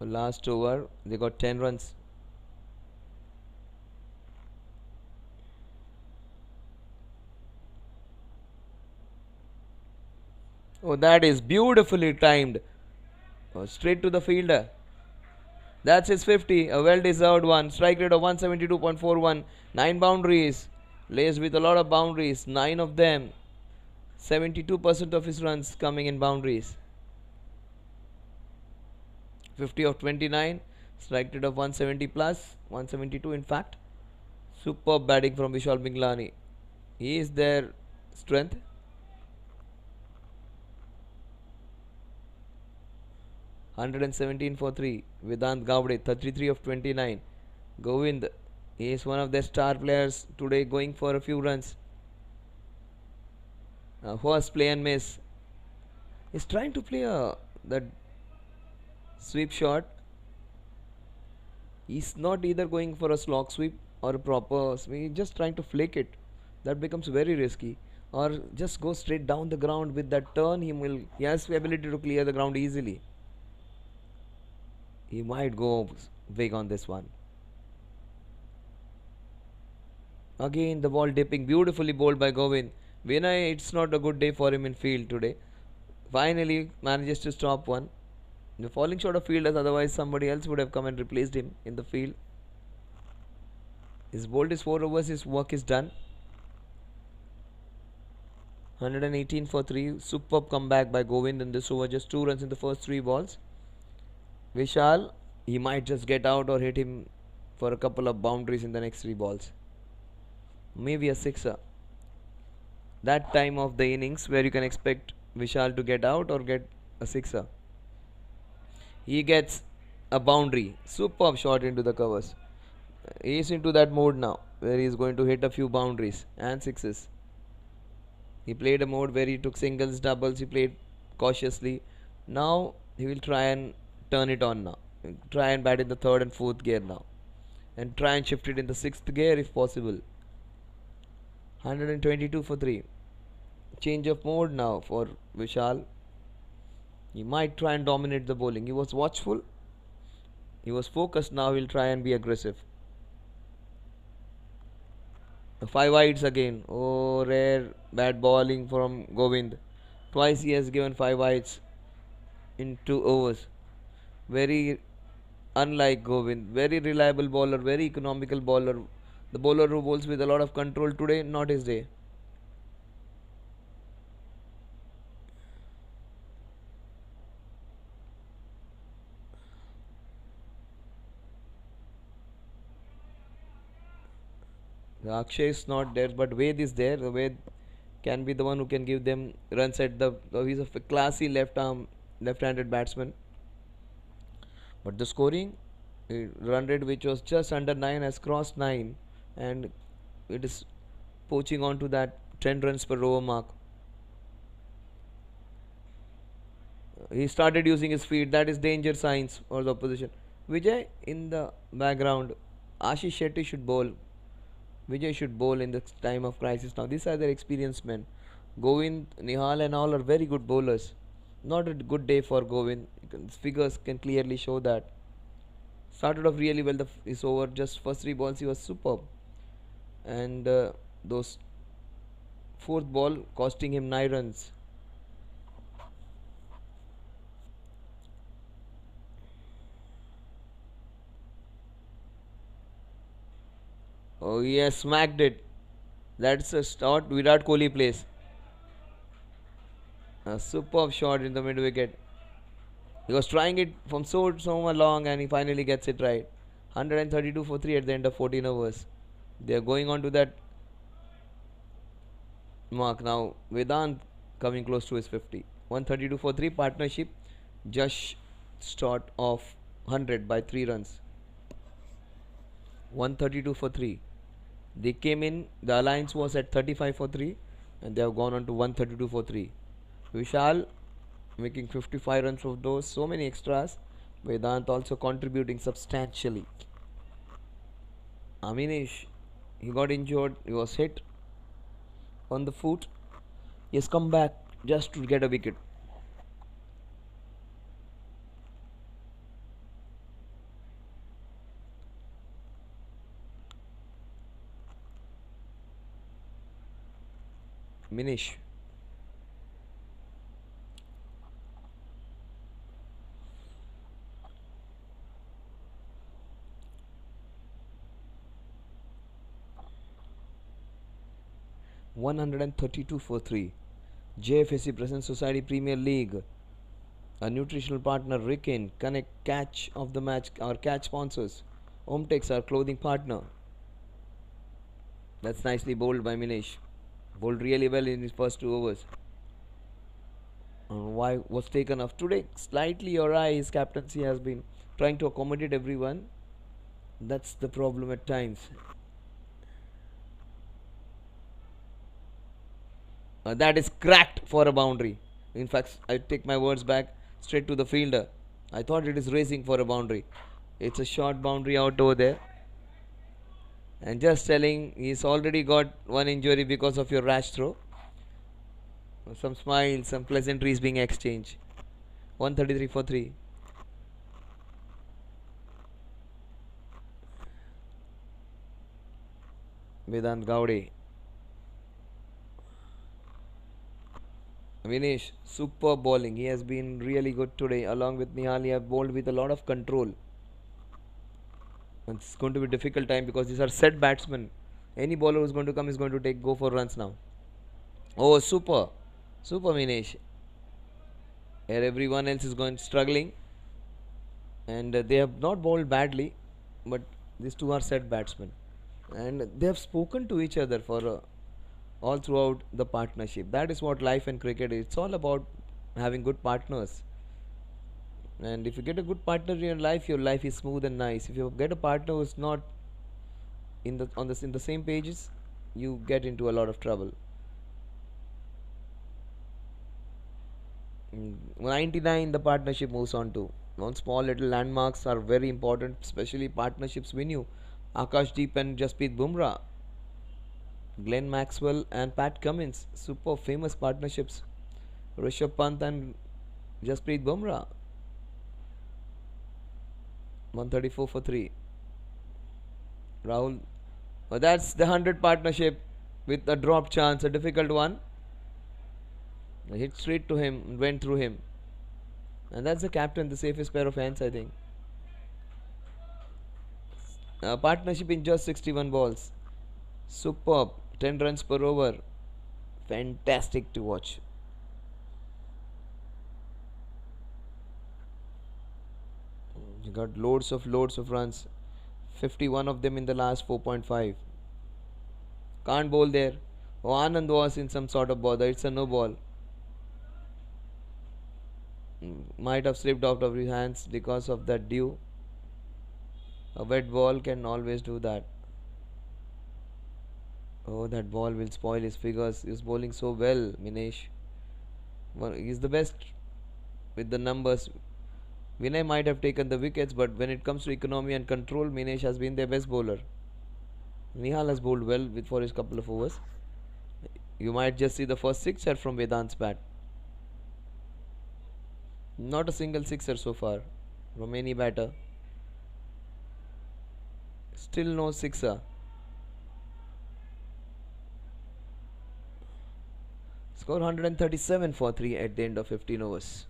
The last over they got 10 runs. Oh, that is beautifully timed. Oh, straight to the fielder. That's his 50. A well deserved one. Strike rate of 172.41. 9 boundaries. Laced with a lot of boundaries. 9 of them. 72% of his runs coming in boundaries. 50 of 29. Strike rate of 170 plus, 172 in fact. Superb batting from Vishal Binglani. He is their strength. (117 for 3). Vedant Gavde, 33 of 29. Govind, he is one of their star players today, going for a few runs. First play and miss. He's trying to play that sweep shot. He's not either going for a slog sweep or a proper sweep. He's just trying to flick it. That becomes very risky. Or just go straight down the ground with that turn. He has the ability to clear the ground easily. He might go big on this one. Again the ball dipping, beautifully bowled by Govind. Vinay, it's not a good day for him in field today. Finally manages to stop one. The falling short of fielders, otherwise somebody else would have come and replaced him in the field. His bowled his 4 overs, his work is done. 118 for 3. Superb comeback by Govind in this over. Just 2 runs in the first 3 balls. Vishal, he might just get out or hit him for a couple of boundaries in the next 3 balls. Maybe a sixer. That time of the innings where you can expect Vishal to get out or get a sixer. He gets a boundary. Superb shot into the covers. He is into that mode now where he is going to hit a few boundaries and sixes. He played a mode where he took singles, doubles. He played cautiously. Now he will try and turn it on now. Try and bat in the 3rd and 4th gear now. And try and shift it in the 6th gear if possible. 122 for 3. Change of mode now for Vishal. He might try and dominate the bowling. He was watchful. He was focused. Now he'll try and be aggressive. 5 wides again. Oh, rare bad bowling from Govind. Twice he has given 5 wides in 2 overs. Very unlike Govind. Very reliable bowler. Very economical bowler. The bowler who bowls with a lot of control today, not his day. Akshay is not there, but Ved is there. The Ved can be the one who can give them runs at the. He's a classy left-handed batsman. But the scoring, run rate which was just under 9 has crossed 9, and it is poaching on to that 10 runs per over mark. He started using his feet. That is danger signs for the opposition. Vijay in the background. Ashish Shetty should bowl. Vijay should bowl in the time of crisis now. These are their experienced men. Govind, Nihal and all are very good bowlers. Not a good day for Govind. His figures can clearly show that. Started off really well. His over, just first 3 balls he was superb. And those 4th ball costing him 9 runs. Oh, he has smacked it. That's a start Virat Kohli plays. A superb shot in the mid wicket. He was trying it from so long and he finally gets it right. 132 for 3 at the end of 14 overs. They are going on to that mark now. Vedant coming close to his 50. 132 for 3 partnership. Just short of 100 by 3 runs. 132 for 3. They came in, the alliance was at 35 for 3 and they have gone on to 132 for 3. Vishal making 55 runs of those, so many extras. Vedant also contributing substantially. Aminish, he got injured, he was hit on the foot. He has come back just to get a wicket. Minish. (132 for 3). JFSC Present Society Premier League. A nutritional partner, Ricken, Connect, Catch of the match, our catch sponsors. Omtex, our clothing partner. That's nicely bowled by Minesh. Bowled really well in his first 2 overs. Why was taken off today? Slightly awry. His captaincy has been trying to accommodate everyone. That's the problem at times. That is cracked for a boundary. In fact, I take my words back, straight to the fielder. I thought it is racing for a boundary. It's a short boundary out over there. And just telling, he's already got one injury because of your rash throw. Some smiles, some pleasantries being exchanged. 133 for 3. Vedant Gowde. Vinesh, super bowling. He has been really good today. Along with Nihal, he have bowled with a lot of control. It's going to be a difficult time because these are set batsmen. Any bowler who's going to come is going to go for runs now. Oh, super. Super Vinesh. Here everyone else is going struggling. And they have not bowled badly. But these two are set batsmen. And they have spoken to each other for all throughout the partnership. That is what life and cricket is. It's all about having good partners. And if you get a good partner in your life is smooth and nice. If you get a partner who's not in the same pages, you get into a lot of trouble. 99 the partnership moves on to. One small little landmarks are very important, especially partnerships win you. Akashdeep and Jasprit Bumrah, Glenn Maxwell and Pat Cummins, super famous partnerships. Rishabh Pant and Jasprit Bumrah, 134 for 3. Rahul, that's the 100 partnership with a drop chance, a difficult one. Hit straight to him, went through him. And that's the captain, the safest pair of hands, I think. Partnership in just 61 balls. Superb. 10 runs per over. Fantastic to watch. You got loads of runs. 51 of them in the last 4.5. Can't bowl there. Oh, Anand was in some sort of bother. It's a no ball. Might have slipped out of his hands because of that dew. A wet ball can always do that. Oh, that ball will spoil his figures. He's bowling so well, Minesh. He's the best with the numbers. Vinay might have taken the wickets, but when it comes to economy and control, Minesh has been their best bowler. Nihal has bowled well for his couple of overs. You might just see the first sixer from Vedant's bat. Not a single sixer so far from any batter. Still no sixer. Score 137 for 3 at the end of 15 overs.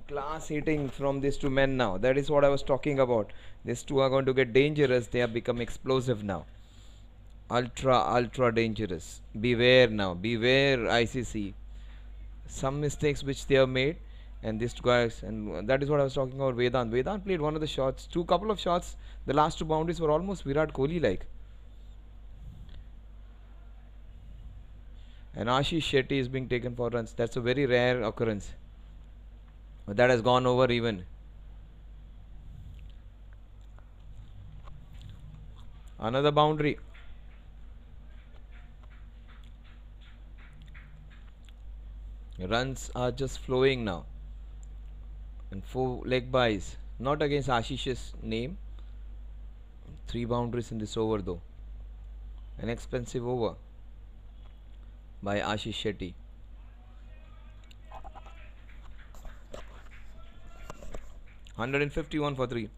Class hitting from these two men now. That is what I was talking about. These two are going to get dangerous. They have become explosive now. Ultra dangerous. Beware now. Beware ICC. Some mistakes which they have made, and these two guys, and that is what I was talking about. Vedant played one of the shots, couple of shots. The last two boundaries were almost Virat Kohli like. And Ashish Shetty is being taken for runs. That's a very rare occurrence. But that has gone over even. Another boundary. Runs are just flowing now. And 4 leg byes. Not against Ashish's name. 3 boundaries in this over though. An expensive over by Ashish Shetty. $151 for 3.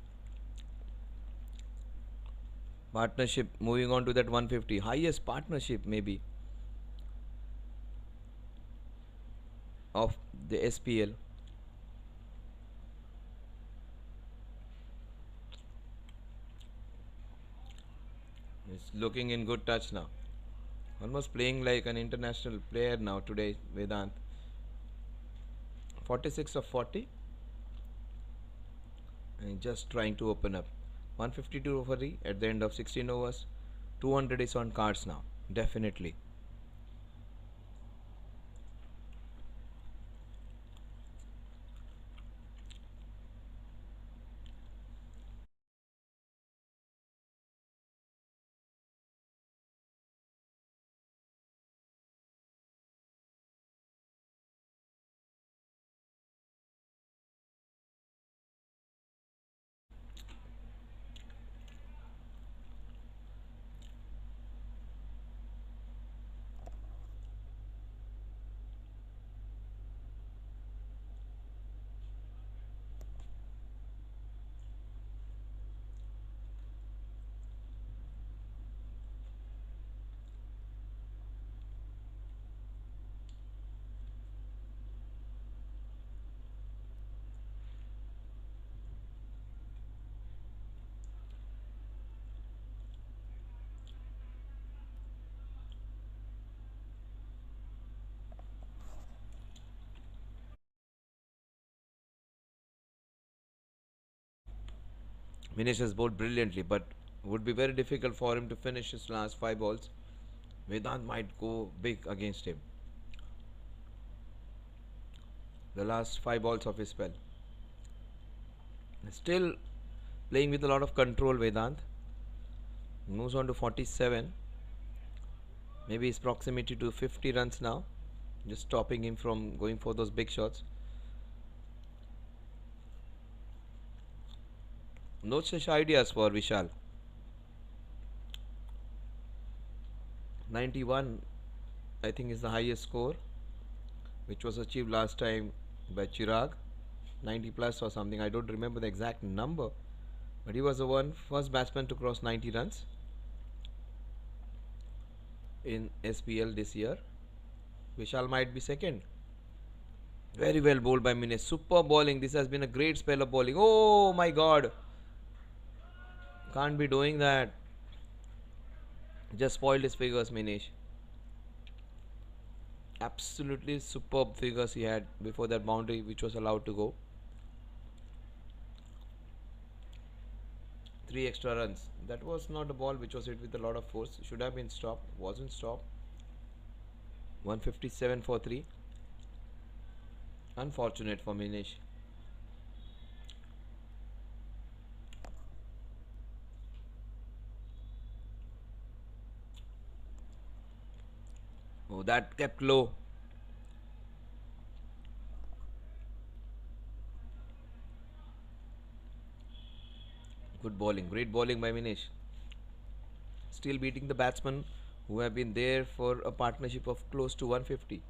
Partnership moving on to that 150. Highest partnership maybe of the SPL. It's looking in good touch now. Almost playing like an international player now today, Vedant. 46 of 40. And just trying to open up. 152 over at the end of 16 overs. 200 is on cards now. Definitely. Vinesh has bowled brilliantly, but would be very difficult for him to finish his last 5 balls. Vedant might go big against him. The last 5 balls of his spell. Still playing with a lot of control, Vedant. Moves on to 47. Maybe his proximity to 50 runs now. Just stopping him from going for those big shots. No such ideas for Vishal. 91 I think is the highest score which was achieved last time by Chirag. 90 plus or something. I don't remember the exact number. But he was the first batsman to cross 90 runs in SPL this year. Vishal might be second. Very well bowled by Mines. Super bowling. This has been a great spell of bowling. Oh my god. Can't be doing that. Just spoiled his figures, Minesh. Absolutely superb figures he had before that boundary which was allowed to go. 3 extra runs. That was not a ball which was hit with a lot of force. Should have been stopped. Wasn't stopped. 157 for 3. Unfortunate for Minesh. Oh, that kept low. Good bowling. Great bowling by Minesh. Still beating the batsmen who have been there for a partnership of close to 150.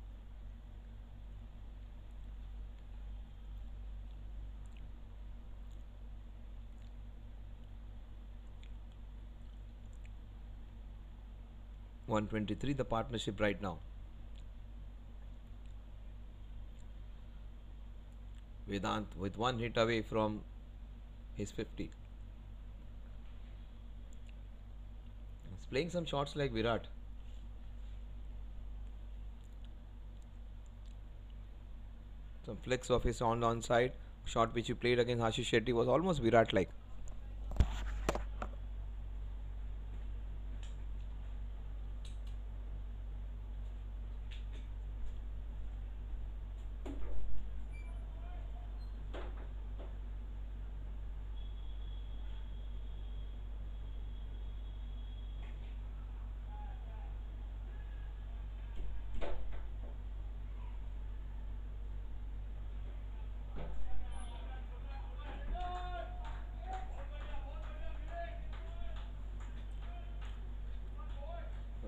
$123 the partnership right now. Vedant with one hit away from his 50. He's playing some shots like Virat. Some flicks of his on side. Shot which he played against Ashish Shetty was almost Virat like.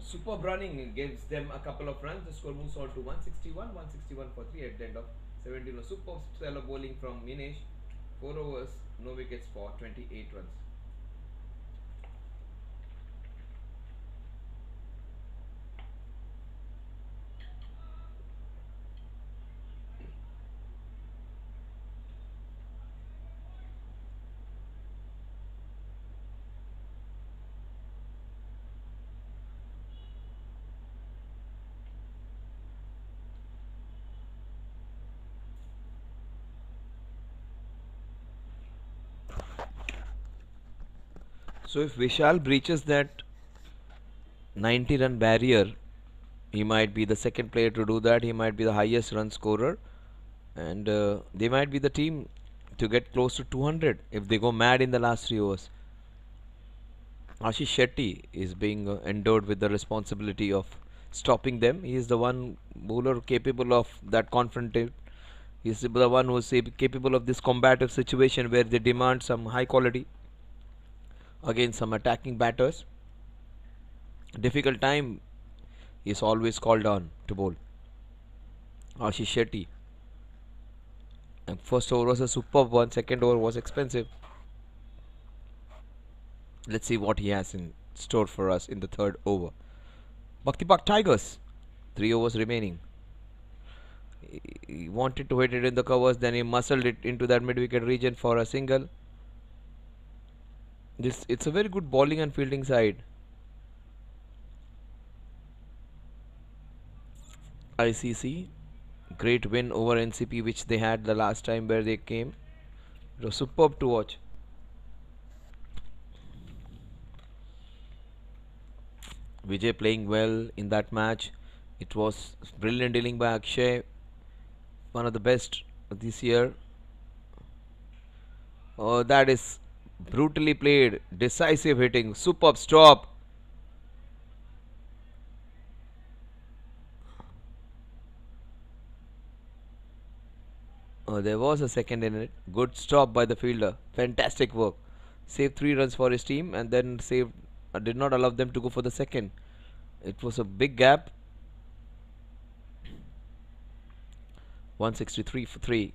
Superb running gives them a couple of runs. The score moves on to 161, 161 for 3 at the end of 17. A superb spell of bowling from Minesh. 4 overs, no wickets for 28 runs. So if Vishal breaches that 90 run barrier, he might be the second player to do that. He might be the highest run scorer, and they might be the team to get close to 200 if they go mad in the last 3 overs. Ashish Shetty is being endowed with the responsibility of stopping them. He is the one bowler capable of that confrontation. He is the one who is capable of this combative situation where they demand some high quality against some attacking batters. Difficult time he is always called on to bowl. Ashish Shetty. And first over was a superb one, second over was expensive. Let's see what he has in store for us in the third over. Bhakti Park Tigers, 3 overs remaining. He wanted to hit it in the covers, then he muscled it into that mid-wicket region for a single. It's a very good bowling and fielding side. ICC, great win over NCP which they had the last time where they came. It was superb to watch. Vijay playing well in that match. It was brilliant dealing by Akshay, one of the best this year. Oh, that is brutally played, decisive hitting, superb stop. Oh, there was a second in it. Good stop by the fielder. Fantastic work. Saved 3 runs for his team and then did not allow them to go for the second. It was a big gap. 163 for 3.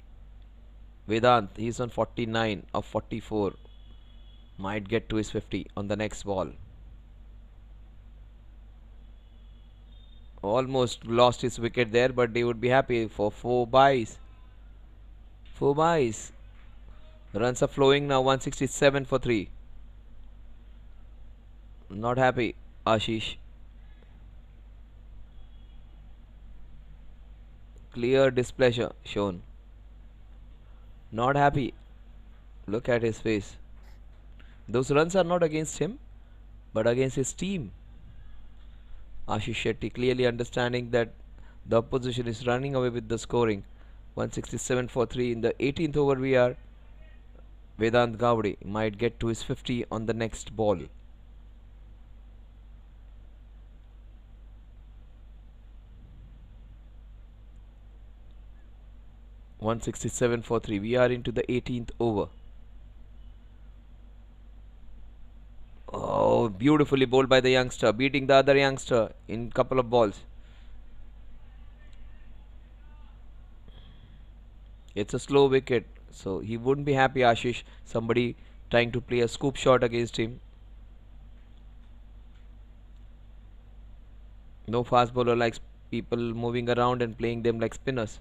Vedant, he's on 49 of 44. Might get to his 50 on the next ball. Almost lost his wicket there, but they would be happy for 4 byes. 4 byes. Runs are flowing now. 167 for 3. Not happy, Ashish. Clear displeasure shown. Not happy. Look at his face. Those runs are not against him, but against his team. Ashish Shetty clearly understanding that the opposition is running away with the scoring. 167 for 3 in the 18th over we are. Vedant Gowdy might get to his 50 on the next ball. .167 for 3. We are into the 18th over. Oh, beautifully bowled by the youngster, beating the other youngster in couple of balls. It's a slow wicket, so he wouldn't be happy, Ashish. Somebody trying to play a scoop shot against him. No fast bowler likes people moving around and playing them like spinners.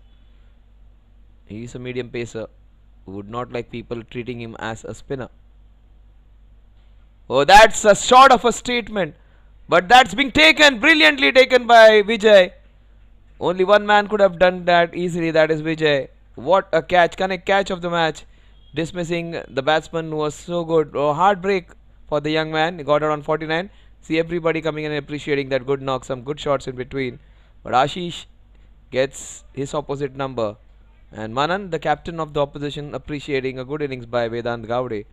He's a medium pacer. would not like people treating him as a spinner. Oh, that's a sort of a statement, but that's being taken, brilliantly taken by Vijay. Only one man could have done that easily, that is Vijay. What a catch, connect catch of the match. Dismissing the batsman was so good. Oh, heartbreak for the young man. He got around 49. See everybody coming in and appreciating that good knock, some good shots in between. But Ashish gets his opposite number. And Manan, the captain of the opposition, appreciating a good innings by Vedant Gowde.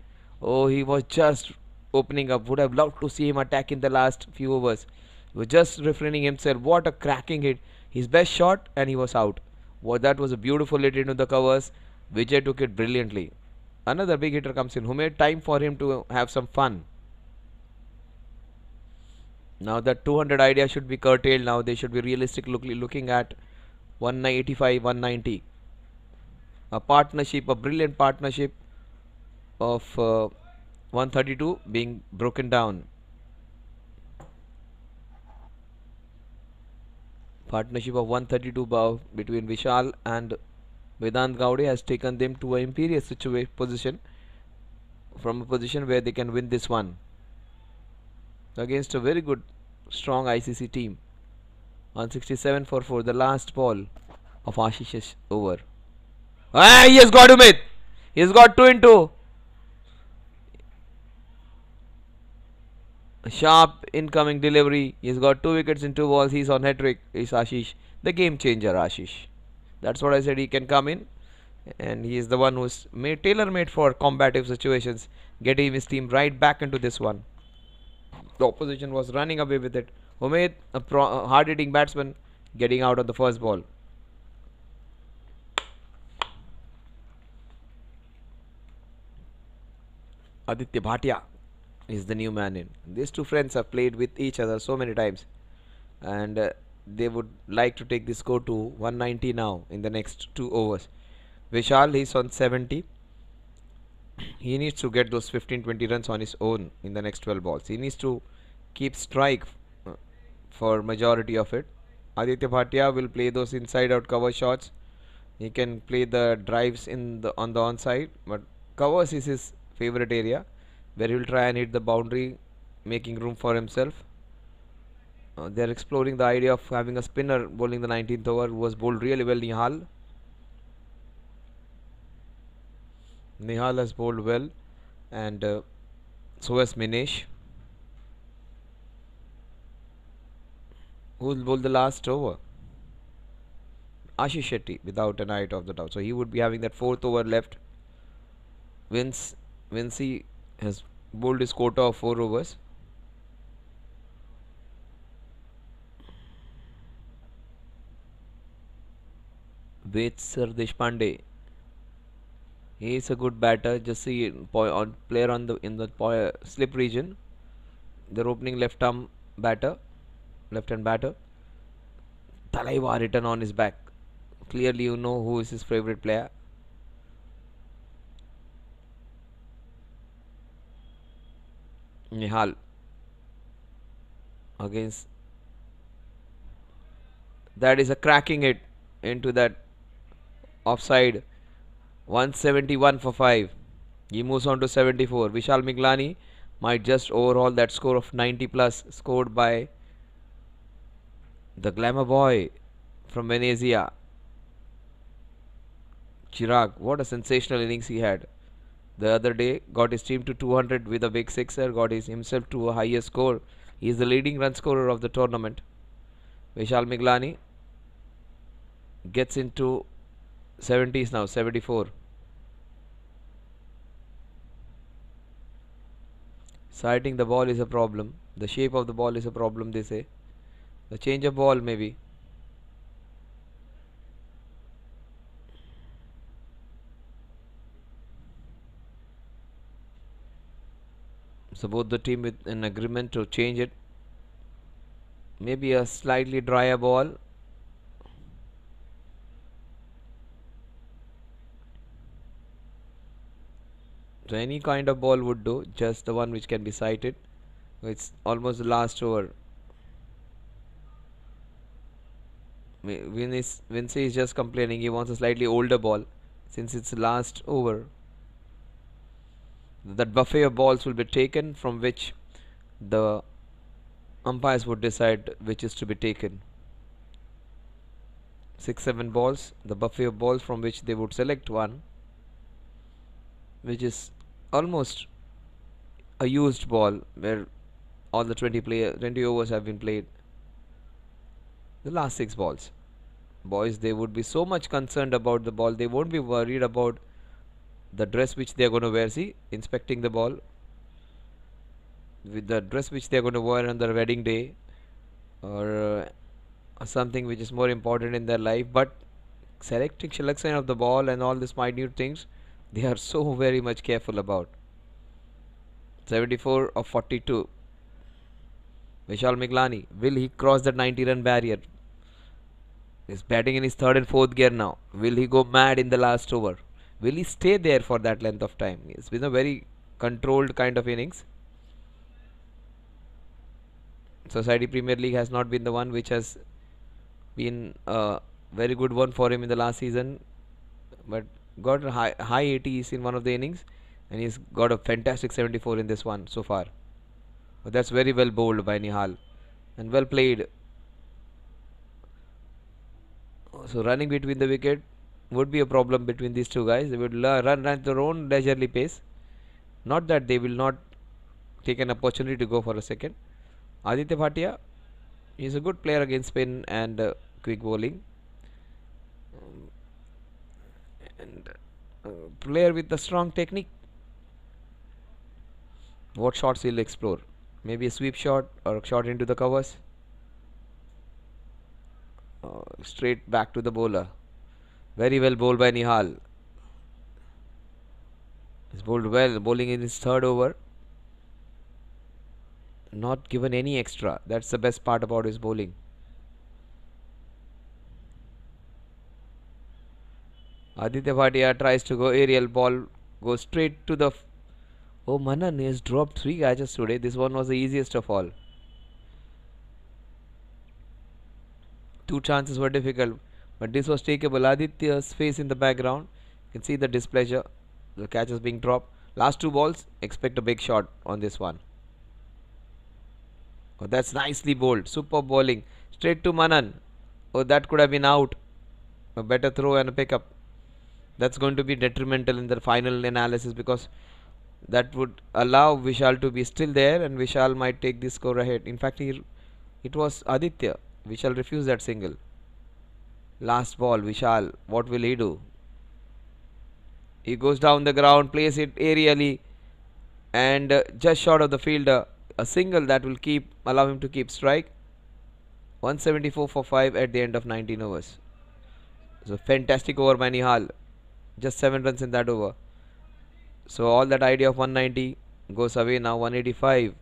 Oh, he was just opening up. Would have loved to see him attack in the last few overs. He was just refraining himself. What a cracking hit. His best shot and he was out. Well, that was a beautiful hit into the covers. Vijay took it brilliantly. Another big hitter comes in who made time for him to have some fun. Now that 200 idea should be curtailed. Now they should be realistic looking at 185, 190. A partnership, a brilliant partnership of 132 being broken down. Partnership of 132 between Vishal and Vedant Gowde has taken them to an imperious position, from a position where they can win this one against a very good, strong ICC team. 167 for 4, the last ball of Ashish's over. He has got him it. He has got 2 in 2. Sharp incoming delivery. He's got 2 wickets in 2 balls. He's on hat-trick. Is Ashish, the game changer Ashish. That's what I said. He can come in, and he is the one who's tailor-made for combative situations, getting his team right back into this one. The opposition was running away with it. Umaid, a hard-hitting batsman, getting out on the first ball. Aditya Bhatia is the new man in. These two friends have played with each other so many times, and they would like to take the score to 190 now in the next 2 overs. Vishal, he's on 70. He needs to get those 15-20 runs on his own in the next 12 balls. He needs to keep strike for majority of it. Aditya Bhatia will play those inside out cover shots. He can play the drives on the onside, but covers is his favorite area, where he will try and hit the boundary, making room for himself. They are exploring the idea of having a spinner bowling the 19th over, who was bowled really well, Nihal. Nihal has bowled well, and so has Minesh. Who will bowl the last over? Ashish Shetty, without an eye of the doubt. So he would be having that 4th over left. Vinci has bowled his quota of 4 overs. Vetsar Deshpande, he is a good batter. Just see player in the slip region. Their opening left-hand batter. Talaiva written on his back. Clearly, you know who is his favorite player. Nihal against. That is a cracking hit into that offside. 171 for 5. He moves on to 74. Vishal Miglani might just overhaul that score of 90 plus scored by the glamour boy from Venezia, Chirag. What a sensational innings he had the other day. Got his team to 200 with a big sixer. Got himself to a higher score. He is the leading run scorer of the tournament. Vishal Miglani gets into 70s now, 74. Sighting the ball is a problem. The shape of the ball is a problem, they say. The change of ball maybe. So both the team with an agreement to change it. Maybe a slightly drier ball. So any kind of ball would do, just the one which can be sighted. It's almost the last over. Vinci is just complaining, he wants a slightly older ball. since it's the last over. That buffet of balls will be taken, from which the umpires would decide which is to be taken. 6-7 balls, the buffet of balls, from which they would select one, which is almost a used ball, where all the 20 overs have been played. The last 6 balls, boys, they would be so much concerned about the ball, they won't be worried about the dress which they are going to wear. See, inspecting the ball with the dress which they are going to wear on their wedding day, or something which is more important in their life. But selection of the ball and all these minute things, they are so very much careful about. 74 of 42. Vishal Miglani, will he cross the 90-run barrier? He's batting in his 3rd and 4th gear now. Will he go mad in the last over? Will he stay there for that length of time? It's been a very controlled kind of innings. Society Premier League has not been the one which has been a very good one for him in the last season, but got a high 80s in one of the innings, and he's got a fantastic 74 in this one so far. But that's very well bowled by Nihal and well played. So running between the wicket would be a problem between these two guys. They would run at their own leisurely pace. Not that they will not take an opportunity to go for a second. Aditya Bhatia is a good player against spin and quick bowling, and player with a strong technique. What shots he'll explore? Maybe a sweep shot or a shot into the covers. Straight back to the bowler. Very well bowled by Nihal. He's bowled well, bowling in his 3rd over. Not given any extra. That's the best part about his bowling. Aditya Bhatia tries to go aerial, ball goes straight to the... Oh, Manan has dropped 3 catches today. This one was the easiest of all. 2 chances were difficult, but this was takeable. Aditya's face in the background. You can see the displeasure. The catch is being dropped. Last 2 balls, expect a big shot on this one. Oh, that's nicely bowled. Superb bowling. Straight to Manan. Oh, that could have been out. A better throw and a pickup. That's going to be detrimental in the final analysis, because that would allow Vishal to be still there, and Vishal might take the score ahead. In fact, it was Aditya. Vishal refused that single. Last ball, Vishal, what will he do? He goes down the ground, plays it aerially, and just short of the fielder. A single that will allow him to keep strike. 174 for 5 at the end of 19 overs. So fantastic over by Nihal. Just 7 runs in that over. So all that idea of 190 goes away now. 185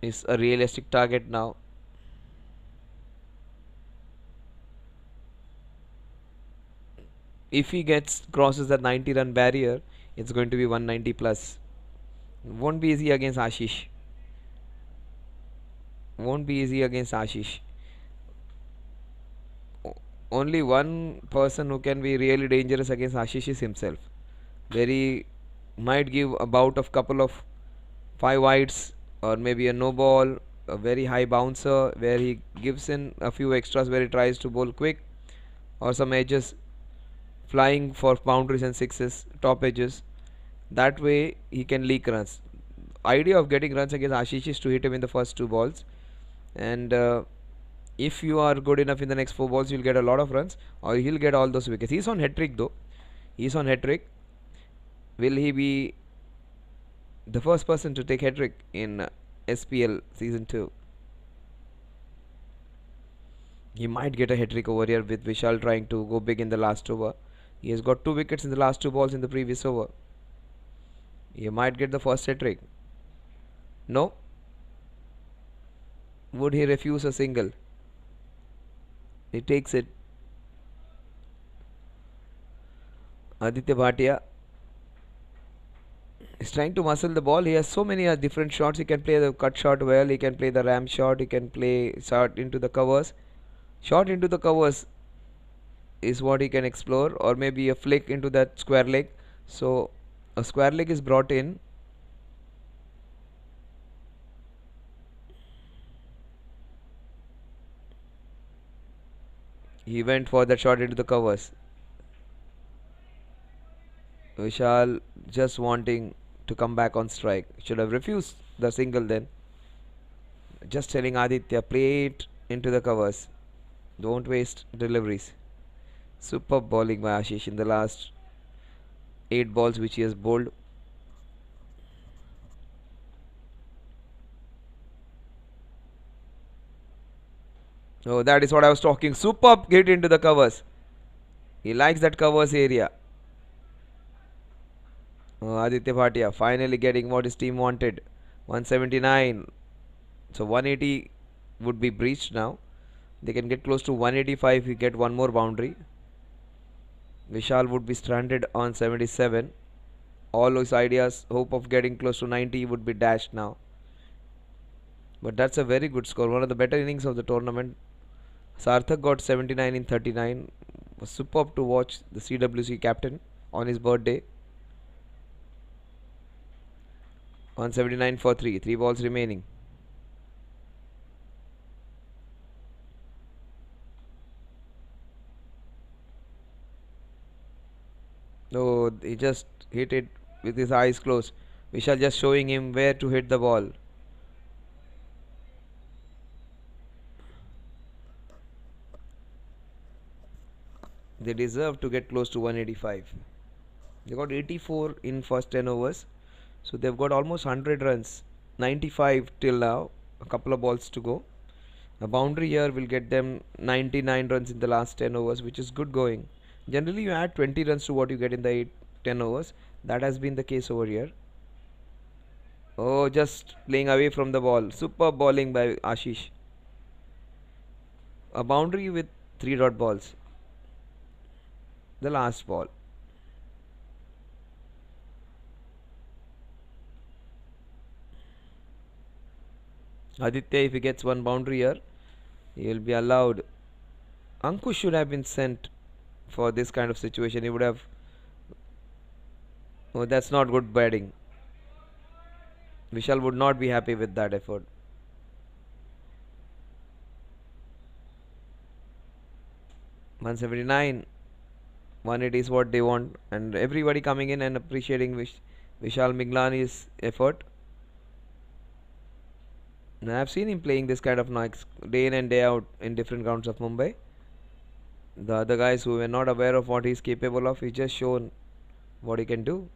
is a realistic target now. If he crosses the 90-run barrier, it's going to be 190 plus. Won't be easy against Ashish. Only one person who can be really dangerous against Ashish is himself, where he might give a bout of couple of 5 wides, or maybe a no ball, a very high bouncer, where he gives in a few extras, where he tries to bowl quick, or some edges flying for boundaries and sixes, top edges. That way he can leak runs. Idea of getting runs against Ashish is to hit him in the first 2 balls, and if you are good enough in the next 4 balls, you'll get a lot of runs, or he'll get all those wickets. He's on hat-trick though. Will he be the first person to take hat-trick in SPL season 2? He might get a hat-trick over here with Vishal trying to go big in the last over. He has got 2 wickets in the last 2 balls in the previous over. He might get the first hat-trick. No? Would he refuse a single? He takes it. Aditya Bhatia is trying to muscle the ball. He has so many different shots. He can play the cut shot well. He can play the ram shot. He can play shot into the covers. Shot into the covers is what he can explore, or maybe a flick into that square leg. So a square leg is brought in. He went for that shot into the covers. Vishal just wanting to come back on strike. Should have refused the single then. Just telling Aditya, play it into the covers. Don't waste deliveries. Superb bowling by Ashish in the last 8 balls which he has bowled. Oh, that is what I was talking. Superb hit into the covers. He likes that covers area. Oh, Aditya Bhatia finally getting what his team wanted. 179. So 180 would be breached now. They can get close to 185 if we get one more boundary. Vishal would be stranded on 77. All his ideas, hope of getting close to 90 would be dashed now. But that's a very good score. One of the better innings of the tournament. Sarthak got 79 in 39. Was superb to watch the CWC captain on his birthday. 179 for 3. 3 balls remaining. Oh, he just hit it with his eyes closed. Vishal just showing him where to hit the ball. They deserve to get close to 185. They got 84 in first 10 overs. So they've got almost 100 runs. 95 till now. A couple of balls to go. A boundary here will get them 99 runs in the last 10 overs, which is good going. Generally, you add 20 runs to what you get in the 10 overs. That has been the case over here. Oh, just playing away from the ball. Superb bowling by Ashish. A boundary with 3 dot balls. The last ball. Aditya, if he gets one boundary here, he will be allowed. Ankush should have been sent for this kind of situation. He would have. Oh, that's not good batting. Vishal would not be happy with that effort. 179. 180 is what they want, and everybody coming in and appreciating Vishal Miglani's effort. And I've seen him playing this kind of knocks day in and day out in different grounds of Mumbai. The other guys who were not aware of what he's capable of, he's just shown what he can do.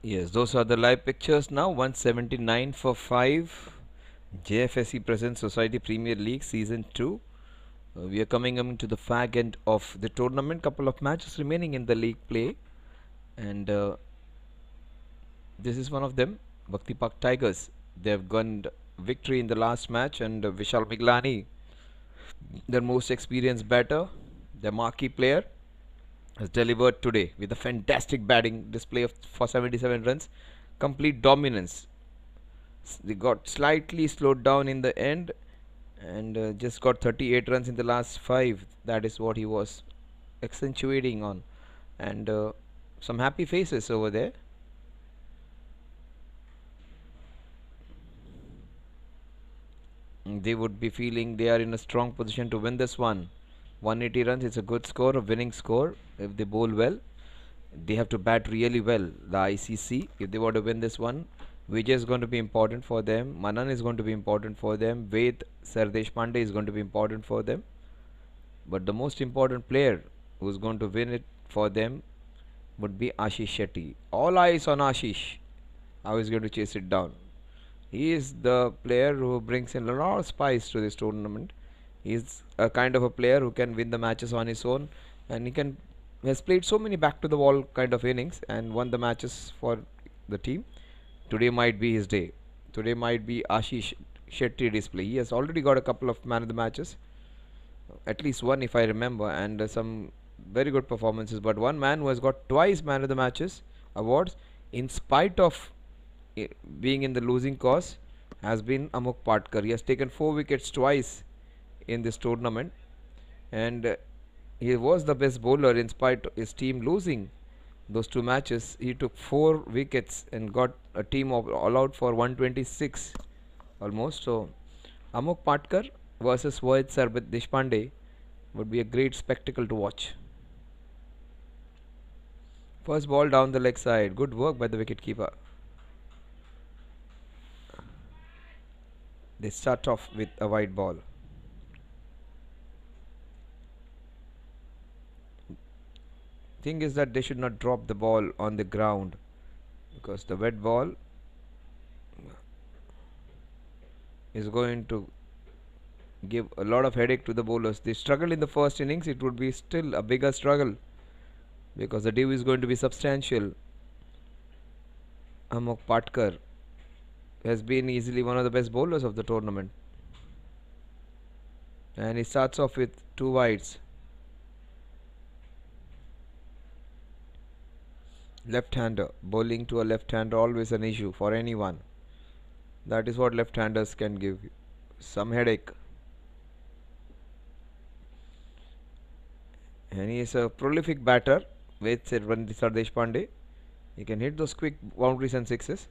Yes, those are the live pictures now. 179 for 5. JFSC presents Society Premier League Season 2. We are coming to the fag end of the tournament. Couple of matches remaining in the league play. And this is one of them. Bhakti Park Tigers. They have gone victory in the last match. And Vishal Miglani, their most experienced batter, their marquee player, has delivered today with a fantastic batting display for 77 runs. Complete dominance. They got slightly slowed down in the end and just got 38 runs in the last 5. That is what he was accentuating on. And some happy faces over there. They would be feeling they are in a strong position to win this one. 180 runs is a good score, a winning score if they bowl well. They have to bat really well, the ICC, if they want to win this one. Vijay is going to be important for them. Manan is going to be important for them. Ved Sardesh Pandey is going to be important for them. But the most important player who is going to win it for them would be Ashish Shetty. All eyes on Ashish. How he's going to chase it down. He is the player who brings in a lot of spice to this tournament. He is a kind of a player who can win the matches on his own, and he has played so many back to the wall kind of innings and won the matches for the team. Today might be his day. Today might be Ashish Shetty display. He has already got a couple of man of the matches, at least one if I remember, and some very good performances. But one man who has got twice man of the matches awards in spite of being in the losing cause has been Amok Patkar. He has taken 4 wickets twice in this tournament, and he was the best bowler in spite of his team losing those 2 matches. He took 4 wickets and got a team of all out for 126 almost. So Amok Patkar versus Rohit Sarbit Deshpande would be a great spectacle to watch. First ball down the leg side. Good work by the wicketkeeper. They start off with a wide ball. Thing is that they should not drop the ball on the ground, because the wet ball is going to give a lot of headache to the bowlers. They struggled in the first innings. It would be still a bigger struggle because the dew is going to be substantial. Amok Patkar has been easily one of the best bowlers of the tournament, and he starts off with 2 wides. Left-hander, bowling to a left-hander always an issue for anyone. That is what left-handers can give you, some headache. And he is a prolific batter with Sardesh Pandey. He can hit those quick boundaries and sixes.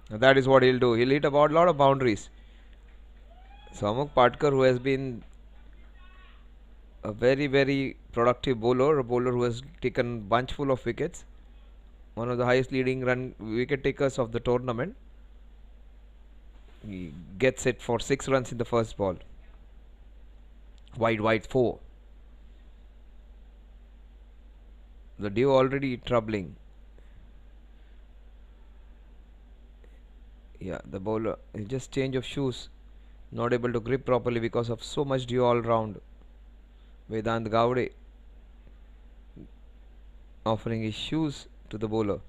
Now that is what he'll do. He'll hit about a lot of boundaries. So Amok Patkar, who has been a very productive bowler, a bowler who has taken bunch full of wickets, one of the highest leading run wicket takers of the tournament. He gets it for 6 runs in the first ball. Wide 4. The dew already troubling. Yeah, the bowler just change of shoes, not able to grip properly because of so much dew all round. Vedant Gowde offering his shoes to the bowler.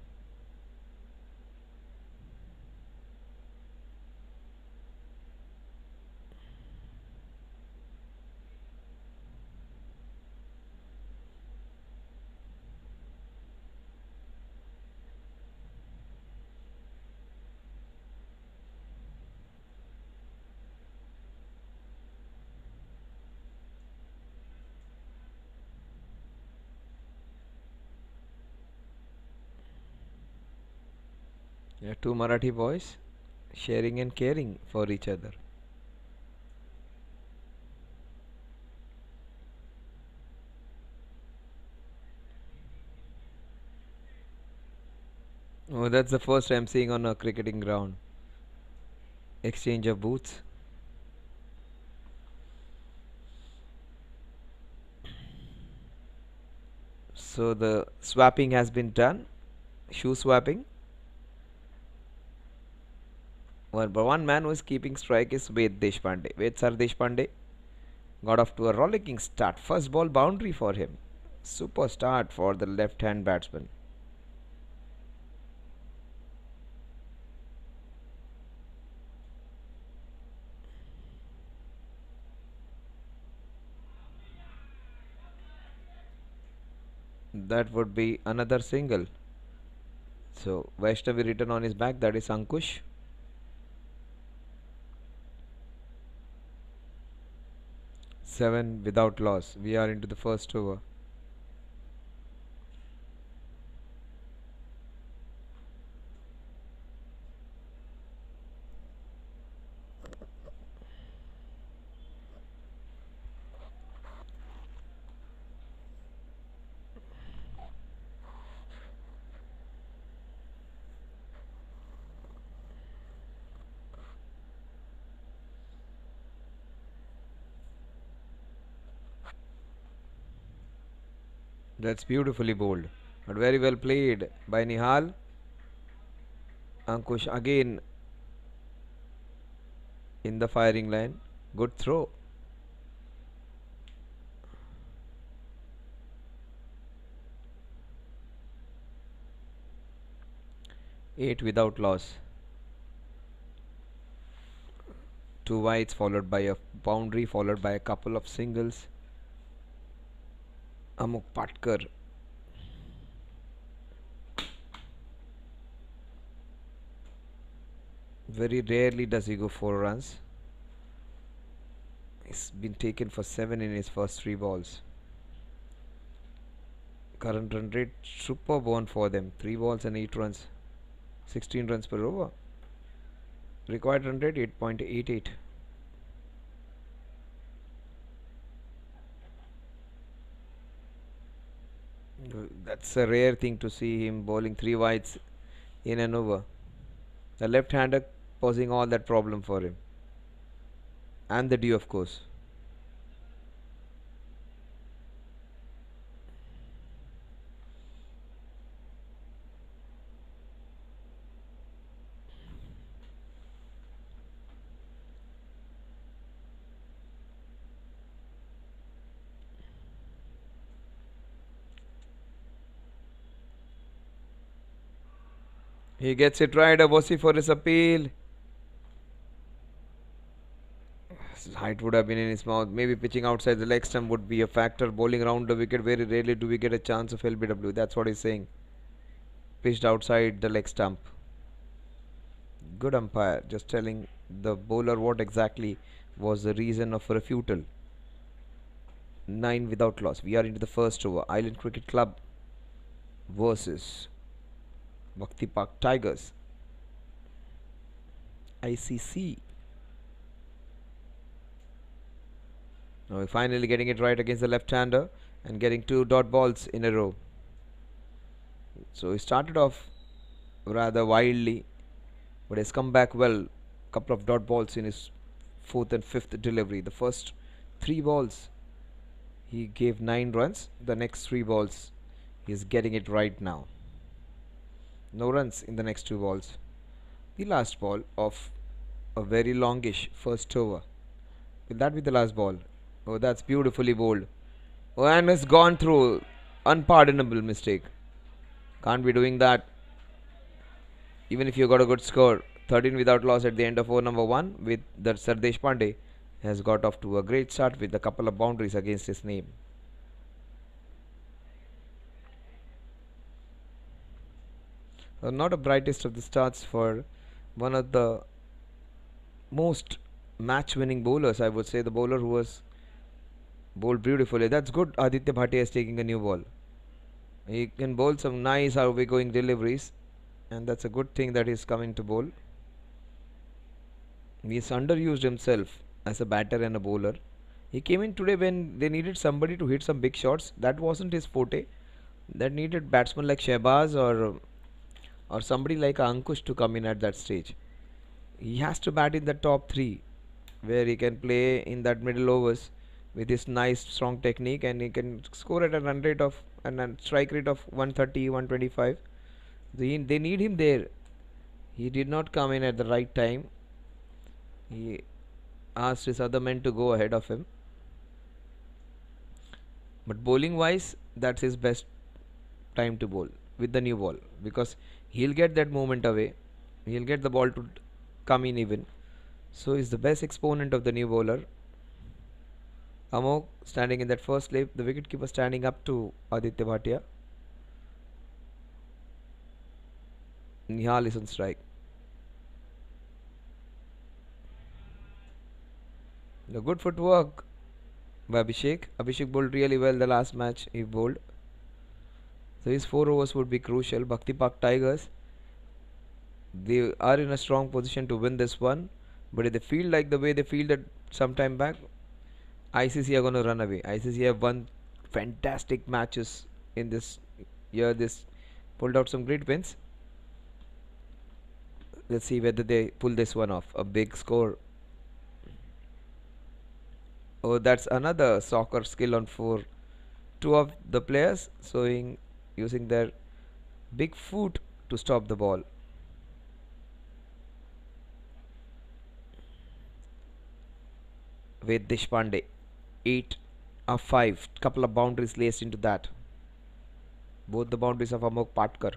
Yeah, 2 Marathi boys sharing and caring for each other. Oh, that's the first I'm seeing on a cricketing ground. Exchange of boots. So the swapping has been done. Shoe swapping. Well, but one man who is keeping strike is Ved Deshpande. Ved Sir Deshpande got off to a rollicking start. First ball boundary for him. Super start for the left-hand batsman. That would be another single. So Vaishnavi written on his back, that is Ankush. Seven without loss. We are into the first over. That's beautifully bowled, but very well played by Nihal. Ankush again in the firing line. Good throw. Eight without loss. Two wides followed by a boundary, followed by a couple of singles. Amuk Patkar. Very rarely does he go 4 runs. He's been taken for 7 in his first 3 balls. Current run rate superb one for them. 3 balls and 8 runs. 16 runs per over. Required run rate 8.88. That's a rare thing to see him bowling 3 wides in an over. The left-hander posing all that problem for him. And the due, of course. He gets it right. Abosi for his appeal. His height would have been in his mouth. Maybe pitching outside the leg stump would be a factor. Bowling around the wicket, very rarely do we get a chance of LBW. That's what he's saying. Pitched outside the leg stump. Good umpire. Just telling the bowler what exactly was the reason of refutal. 9 without loss. We are into the first over. Island Cricket Club versus Bhakti Park Tigers. ICC. Now we're finally getting it right against the left-hander and getting 2 dot balls in a row. So he started off rather wildly, but has come back well. Couple of dot balls in his 4th and 5th delivery. The first 3 balls he gave 9 runs. The next 3 balls he is getting it right now. No runs in the next 2 balls. The last ball of a very longish first over. Will that be the last ball? Oh, that's beautifully bowled. Oh, and has gone through. Unpardonable mistake. Can't be doing that. Even if you got a good score. 13 without loss at the end of over number 1 with the Sir Deshpande has got off to a great start with a couple of boundaries against his name. Not a brightest of the starts for one of the most match-winning bowlers, I would say. The bowler who was bowled beautifully. That's good. Aditya Bhatia is taking a new ball. He can bowl some nice outgoing deliveries, and that's a good thing that he's coming to bowl. He's underused himself as a batter and a bowler. He came in today when they needed somebody to hit some big shots. That wasn't his forte. That needed batsmen like Shehbaz or somebody like Ankush to come in at that stage. He has to bat in the top 3 where he can play in that middle overs with his nice strong technique, and he can score at a run rate of and a strike rate of 130, 125. They need him there. He did not come in at the right time. He asked his other men to go ahead of him. But bowling wise, that's his best time to bowl with the new ball, because he'll get that movement away. He'll get the ball to come in even. So he's the best exponent of the new bowler. Amok standing in that first slip, the wicketkeeper standing up to Aditya Bhatia. Nihal is on strike. The good footwork by Abhishek. Abhishek bowled really well the last match he bowled. So his 4 overs would be crucial. Bhakti Park Tigers, they are in a strong position to win this one. But if they feel like the way they fielded some time back, ICC are going to run away. ICC have won fantastic matches in this year. This pulled out some great wins. Let's see whether they pull this one off. A big score. Oh, that's another soccer skill on 4. 2 of the players using their big foot to stop the ball. Ved Deshpande, 8 of 5. Couple of boundaries laced into that. Both the boundaries of Amok Patkar.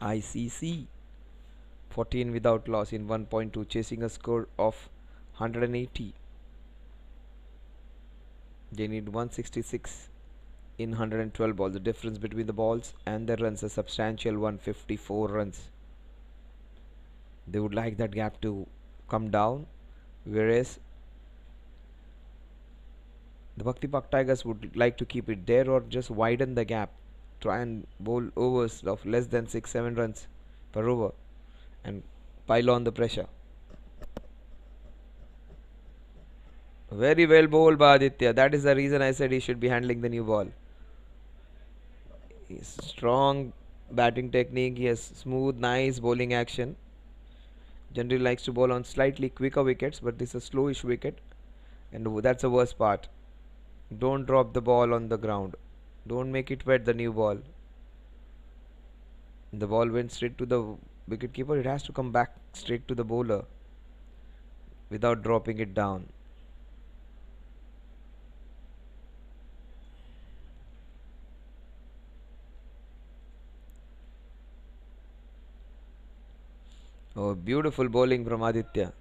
ICC 14 without loss in 1.2, chasing a score of 180. They need 166 in 112 balls. The difference between the balls and the runs, a substantial 154 runs. They would like that gap to come down, whereas the Bhakti Park Tigers would like to keep it there or just widen the gap. Try and bowl overs of less than 6-7 runs per over and pile on the pressure. Very well bowled by Aditya. That is the reason I said he should be handling the new ball. He's strong batting technique. He has smooth, nice bowling action. Generally likes to bowl on slightly quicker wickets, but this is a slowish wicket, and that's the worst part. Don't drop the ball on the ground. Don't make it wet, the new ball. The ball went straight to the wicketkeeper. It has to come back straight to the bowler without dropping it down. Oh, beautiful bowling from Aditya.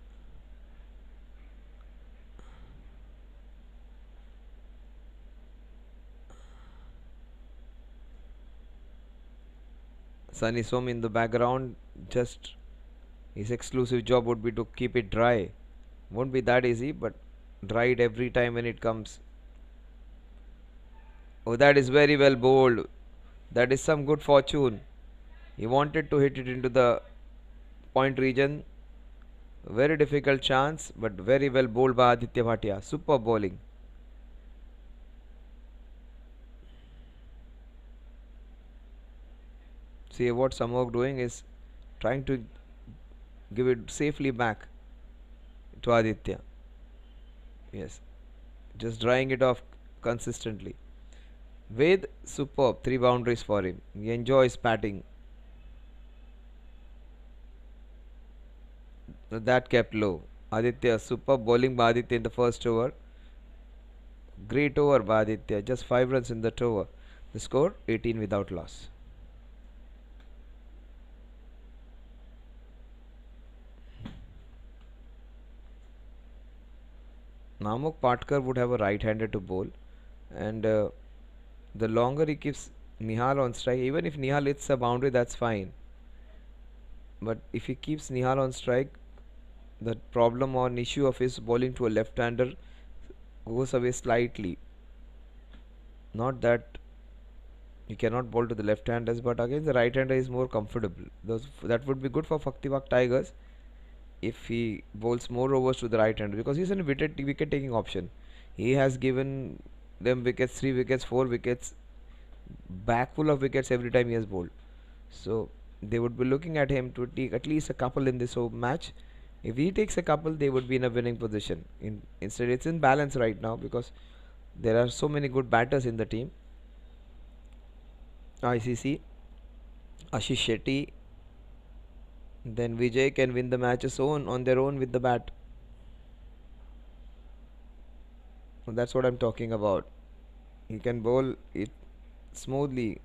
Sunny Som in the background. Just his exclusive job would be to keep it dry. Won't be that easy, but dry it every time when it comes. Oh, that is very well bowled. That is some good fortune. He wanted to hit it into the point region. Very difficult chance, but very well bowled by Aditya Bhatia. Super bowling. See what Samok doing is trying to give it safely back to Aditya. Yes, just drying it off consistently. Ved, superb. 3 boundaries for him. He enjoys batting. That kept low. Aditya, superb bowling by Aditya in the first over. Great over by Aditya. Just 5 runs in that over. The score 18 without loss. Namok Patkar would have a right-hander to bowl, and the longer he keeps Nihal on strike, even if Nihal hits a boundary, that's fine. But if he keeps Nihal on strike, the problem or issue of his bowling to a left-hander goes away slightly. Not that he cannot bowl to the left-handers, but again the right-hander is more comfortable. That would be good for Bhakti Park Tigers if he bowls more overs to the right-hander, because he's a wicket-taking option. He has given them wickets, 3 wickets, 4 wickets, back full of wickets every time he has bowled. So they would be looking at him to take at least a couple in this match, If he takes a couple, they would be in a winning position. Instead, it's in balance right now because there are so many good batters in the team. ICC, Ashish Shetty, then Vijay can win the matches on their own with the bat. That's what I'm talking about. He can bowl it smoothly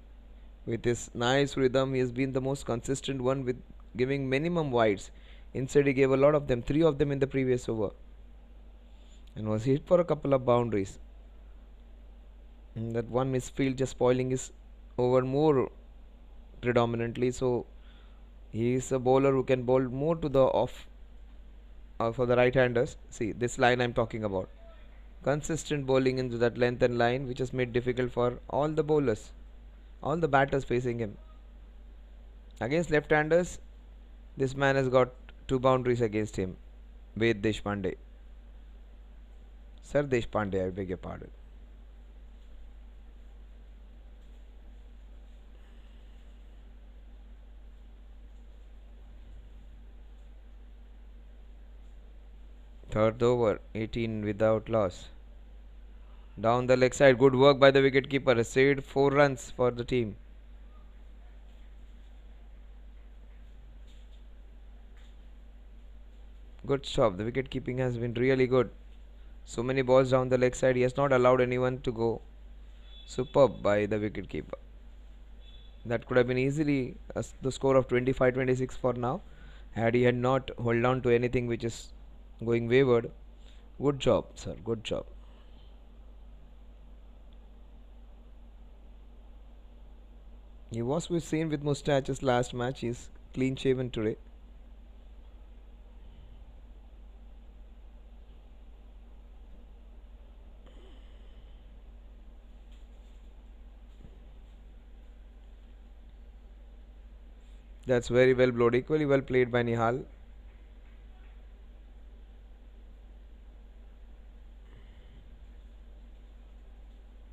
with his nice rhythm. He has been the most consistent one with giving minimum wides. Instead, he gave a lot of them, three of them in the previous over, and was hit for a couple of boundaries. And that one misfield just spoiling his over more predominantly. So he is a bowler who can bowl more to the off for the right-handers. See this line I'm talking about. Consistent bowling into that length and line, which has made difficult for all the bowlers, all the batters facing him. Against left-handers, this man has got two boundaries against him. Ved Deshpande. Sir Deshpande, I beg your pardon. Third over, 18 without loss. Down the leg side, good work by the wicketkeeper. Saved 4 runs for the team. Good stop. The wicket keeping has been really good. So many balls down the leg side. He has not allowed anyone to go. Superb by the wicketkeeper. That could have been easily the score of 25-26 for now, had he had not held on to anything which is going wayward. Good job, sir. Good job. He was seen with moustaches last match. He's clean shaven today. That's very well blowed. Equally well played by Nihal.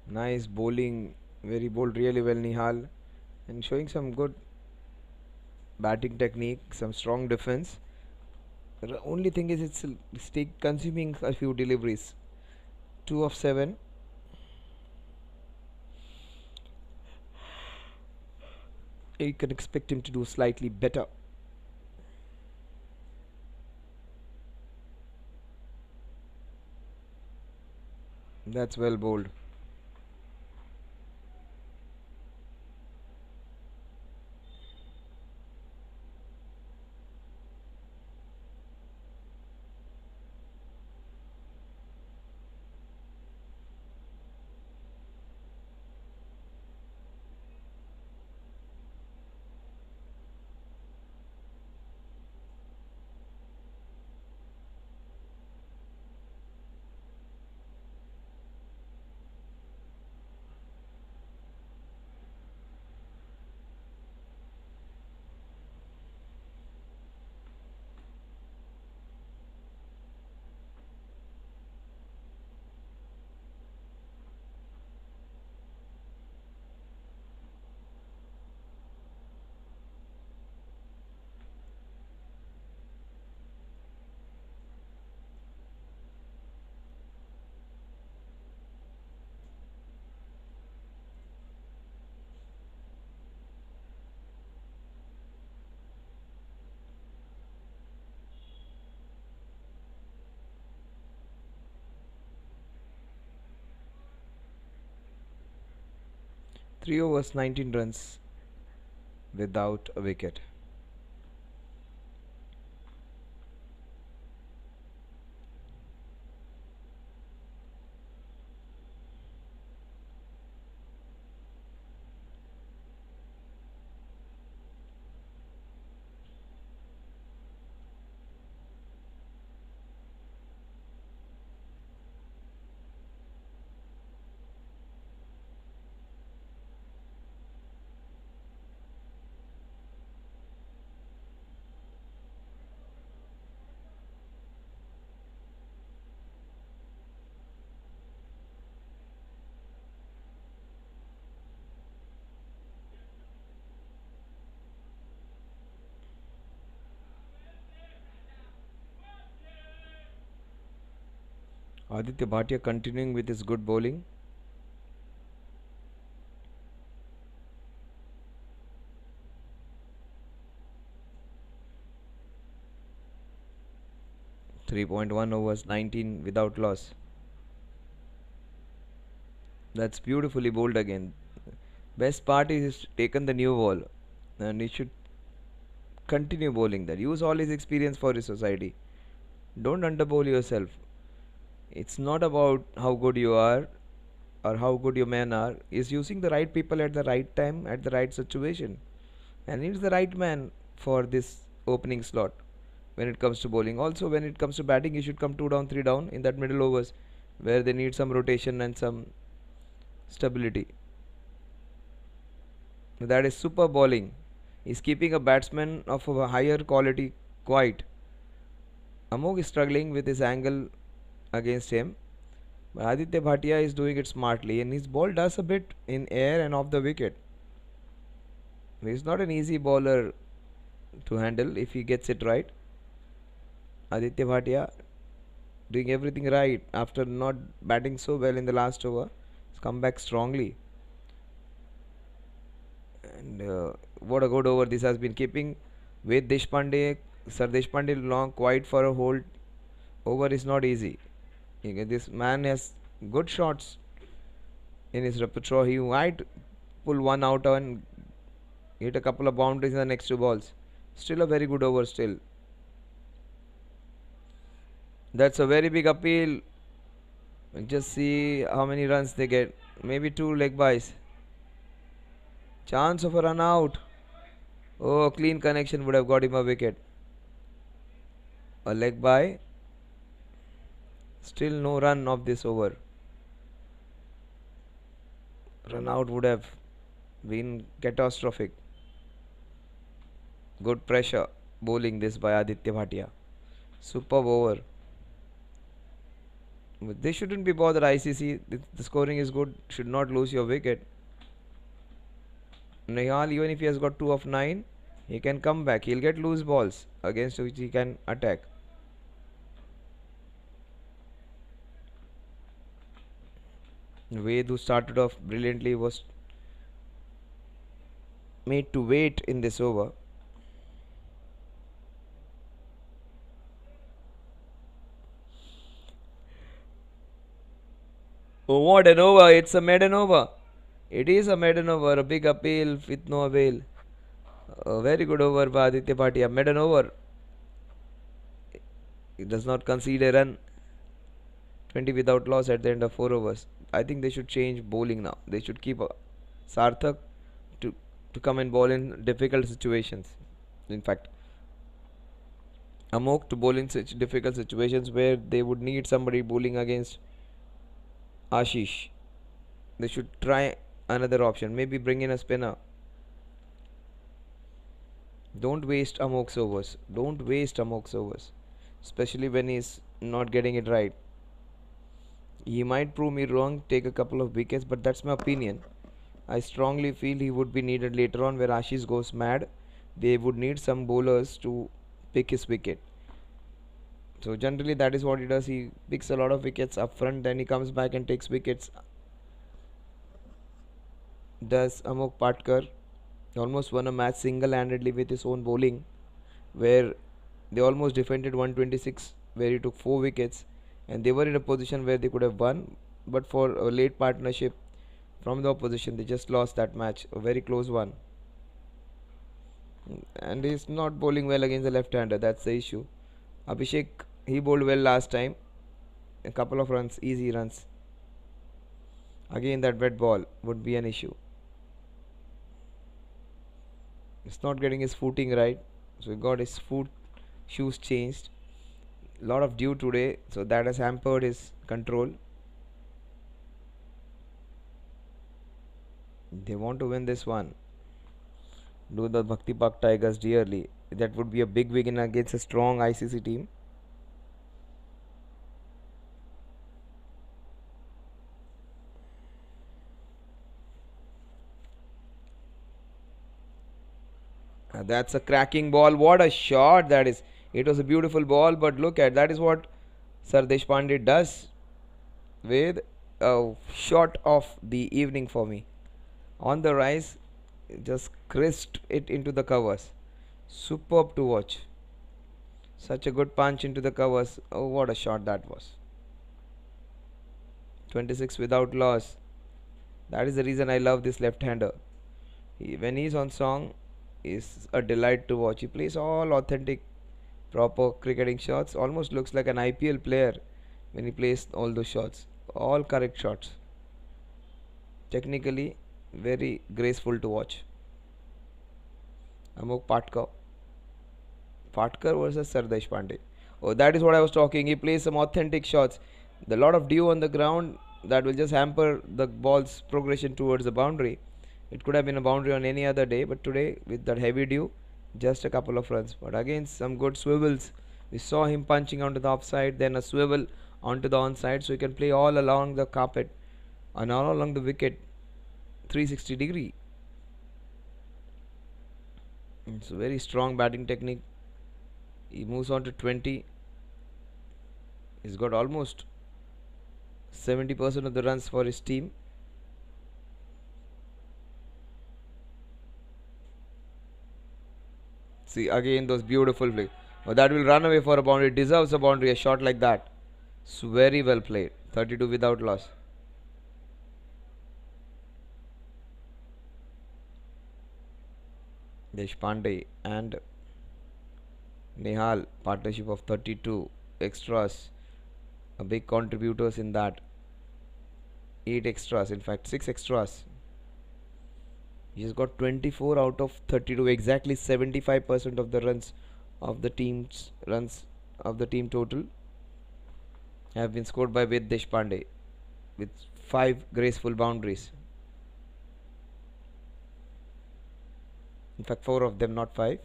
Nice bowling. Very bold, really well, Nihal. And showing some good batting technique, some strong defense. The only thing is it's consuming a few deliveries. 2 of 7. You can expect him to do slightly better. That's well bowled. Three overs, 19 runs without a wicket. Aditya Bhatia continuing with his good bowling. .1 overs, 19 without loss. That's beautifully bowled again. Best part is he's taken the new ball, and he should continue bowling that. Use all his experience for his society. Don't underbowl yourself. It's not about how good you are or how good your men are. It's using the right people at the right time at the right situation. And he's the right man for this opening slot when it comes to bowling. Also, when it comes to batting, he should come 2 down, 3 down in that middle overs where they need some rotation and some stability. That is super bowling. He's keeping a batsman of a higher quality quiet. Amok is struggling with his angle against him. But Aditya Bhatia is doing it smartly, and his ball does a bit in air and off the wicket. He's not an easy bowler to handle if he gets it right. Aditya Bhatia doing everything right after not batting so well in the last over. He's come back strongly. And what a good over this has been, keeping with Deshpande. Sir Deshpande long quiet for a whole over is not easy. This man has good shots in his repertoire. He might pull one out and hit a couple of boundaries in the next 2 balls. Still a very good over still. That's a very big appeal. Just see how many runs they get. Maybe 2 leg byes. Chance of a run out. Oh, clean connection would have got him a wicket. A leg bye. Still no run of this over. Run out would have been catastrophic. Good pressure bowling this by Aditya Bhatia. Superb over. But they shouldn't be bothered. ICC, the scoring is good. Should not lose your wicket. Nihal, even if he has got 2 of 9, he can come back. He'll get loose balls against which he can attack. Ved, who started off brilliantly, was made to wait in this over. Oh, what an over! It's a maiden over. It is a maiden over. A big appeal with no avail. A very good over by Aditya Bhatia. Maiden over. He does not concede a run. 20 without loss at the end of 4 overs. I think they should change bowling now. They should keep Sarthak to come and bowl in difficult situations. In fact, Amok to bowl in such difficult situations where they would need somebody bowling against Ashish. They should try another option. Maybe bring in a spinner. Don't waste Amok's overs. Don't waste Amok's overs. Especially when he's not getting it right. He might prove me wrong, take a couple of wickets, but that's my opinion. I strongly feel he would be needed later on where Ashish goes mad. They would need some bowlers to pick his wicket. So generally that is what he does. He picks a lot of wickets up front, then he comes back and takes wickets. Does Amok Patkar almost won a match single-handedly with his own bowling, where they almost defended 126, where he took 4 wickets, and they were in a position where they could have won, but for a late partnership from the opposition, they just lost that match. A very close one. And he's not bowling well against the left-hander. That's the issue. Abhishek, he bowled well last time. A couple of runs, easy runs. Again, that wet ball would be an issue. He's not getting his footing right, so he got his shoes changed. Lot of dew today, so that has hampered his control. They want to win this one. Do the Bhakti Park Tigers dearly. That would be a big win against a strong ICC team. That's a cracking ball. What a shot that is. It was a beautiful ball, but look at that is what Sir Deshpande does. with a shot of the evening for me. On the rise, just crisped it into the covers. Superb to watch. Such a good punch into the covers. Oh, what a shot that was. 26 without loss. That is the reason I love this left-hander. When he's on song, is a delight to watch. He plays all authentic, proper cricketing shots. Almost looks like an IPL player when he plays all those shots. All correct shots. Technically, very graceful to watch. Amok Patkar. Patkar versus Sardesh Pandey. Oh, that is what I was talking. He plays some authentic shots. The lot of dew on the ground that will just hamper the ball's progression towards the boundary. It could have been a boundary on any other day, but today with that heavy dew, just a couple of runs. But again, some good swivels. We saw him punching onto the offside, then a swivel onto the onside, so he can play all along the carpet and all along the wicket, 360 degree. It's a very strong batting technique. He moves on to 20. He's got almost 70% of the runs for his team. See again those beautiful plays. But that will run away for a boundary. It deserves a boundary. A shot like that. It's very well played. 32 without loss. Deshpande and Nehal, partnership of 32 extras, a big contributors in that. 8 extras, in fact 6 extras. He's got 24 out of 32, exactly 75% of the runs of the team's runs of the team total have been scored by Ved Deshpande with 5 graceful boundaries. In fact 4 of them, not 5.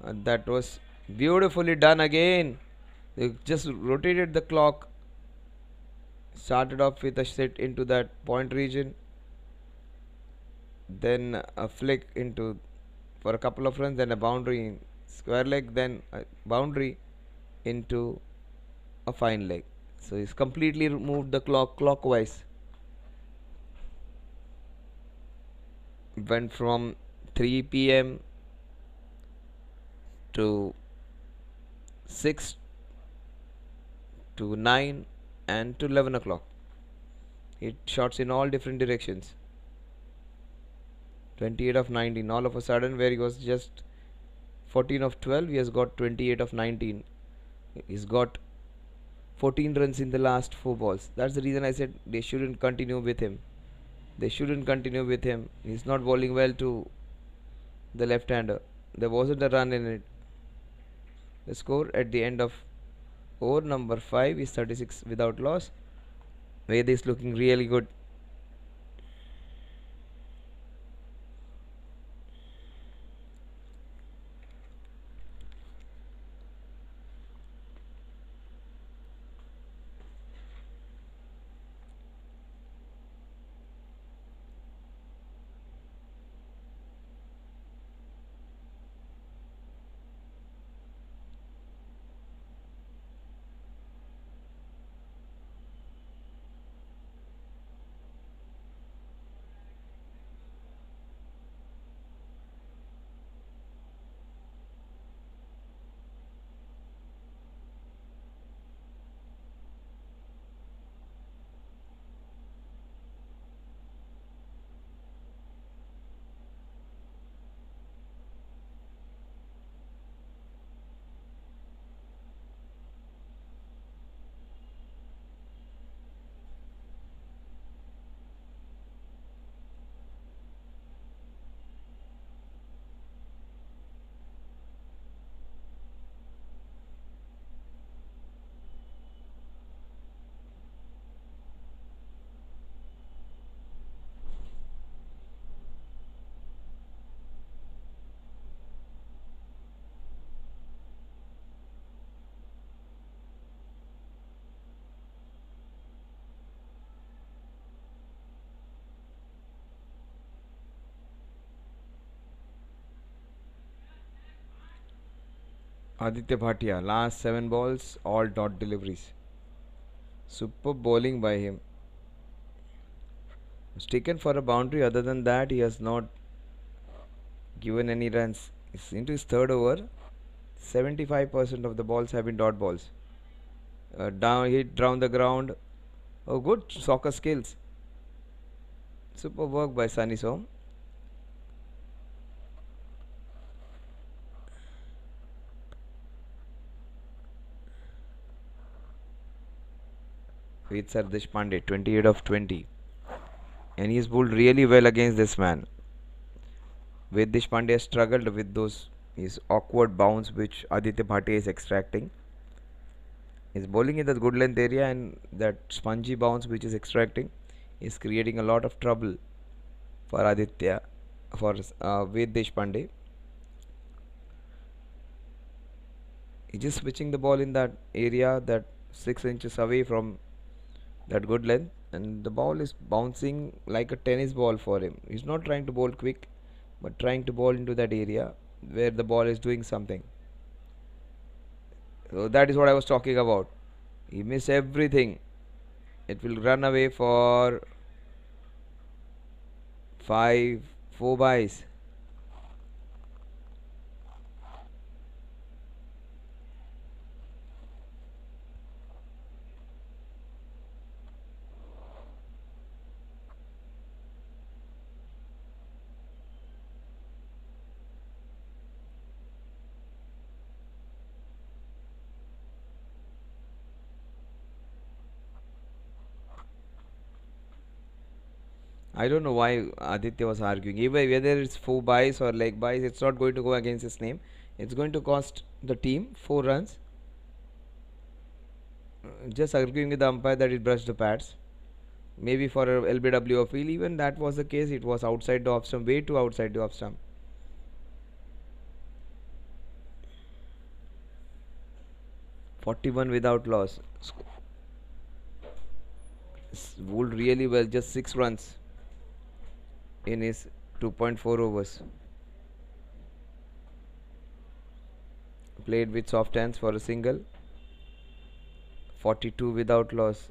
And that was beautifully done again. They just rotated the clock. Started off with a sit into that point region. Then a flick into for a couple of runs. Then a boundary in square leg. Then a boundary into a fine leg. So he's completely moved the clock clockwise. Went from 3 p.m. to 6 to 9 and to 11 o'clock. It shots in all different directions. 28 of 19. All of a sudden, where he was just 14 of 12, he has got 28 of 19. He's got 14 runs in the last 4 balls. That's the reason I said they shouldn't continue with him. They shouldn't continue with him. He's not bowling well to the left-hander. There wasn't a run in it. The score at the end of over number 5 is 36 without loss. Ved is looking really good. Aditya Bhatia, last 7 balls, all dot deliveries. Super bowling by him. Was taken for a boundary. Other than that, he has not given any runs. He's into his third over. 75% of the balls have been dot balls. Down hit down the ground. Oh, good soccer skills. Super work by Sunny Som. With Sardesh Pandey, 28 of 20. And he's bowled really well against this man. Ved Deshpande has struggled with those his awkward bounce which Aditya Bhatia is extracting. He's bowling in the good length area, and that spongy bounce which is extracting is creating a lot of trouble for Aditya, for Ved Deshpande. He's just switching the ball in that area, that 6 inches away from that good length, and the ball is bouncing like a tennis ball for him. He's not trying to bowl quick, but trying to bowl into that area where the ball is doing something. So that is what I was talking about. He missed everything. It will run away for 4 byes. I don't know why Aditya was arguing. Even whether it's 4 byes or leg byes, it's not going to go against his name. It's going to cost the team 4 runs. Just arguing with the umpire that it brushed the pads. Maybe for a LBW appeal, even that was the case. It was outside the off stump, way too outside the off stump. (41) without loss. Bowled really well, just 6 runs in his 2.4 overs. Played with soft hands for a single. 42 without loss.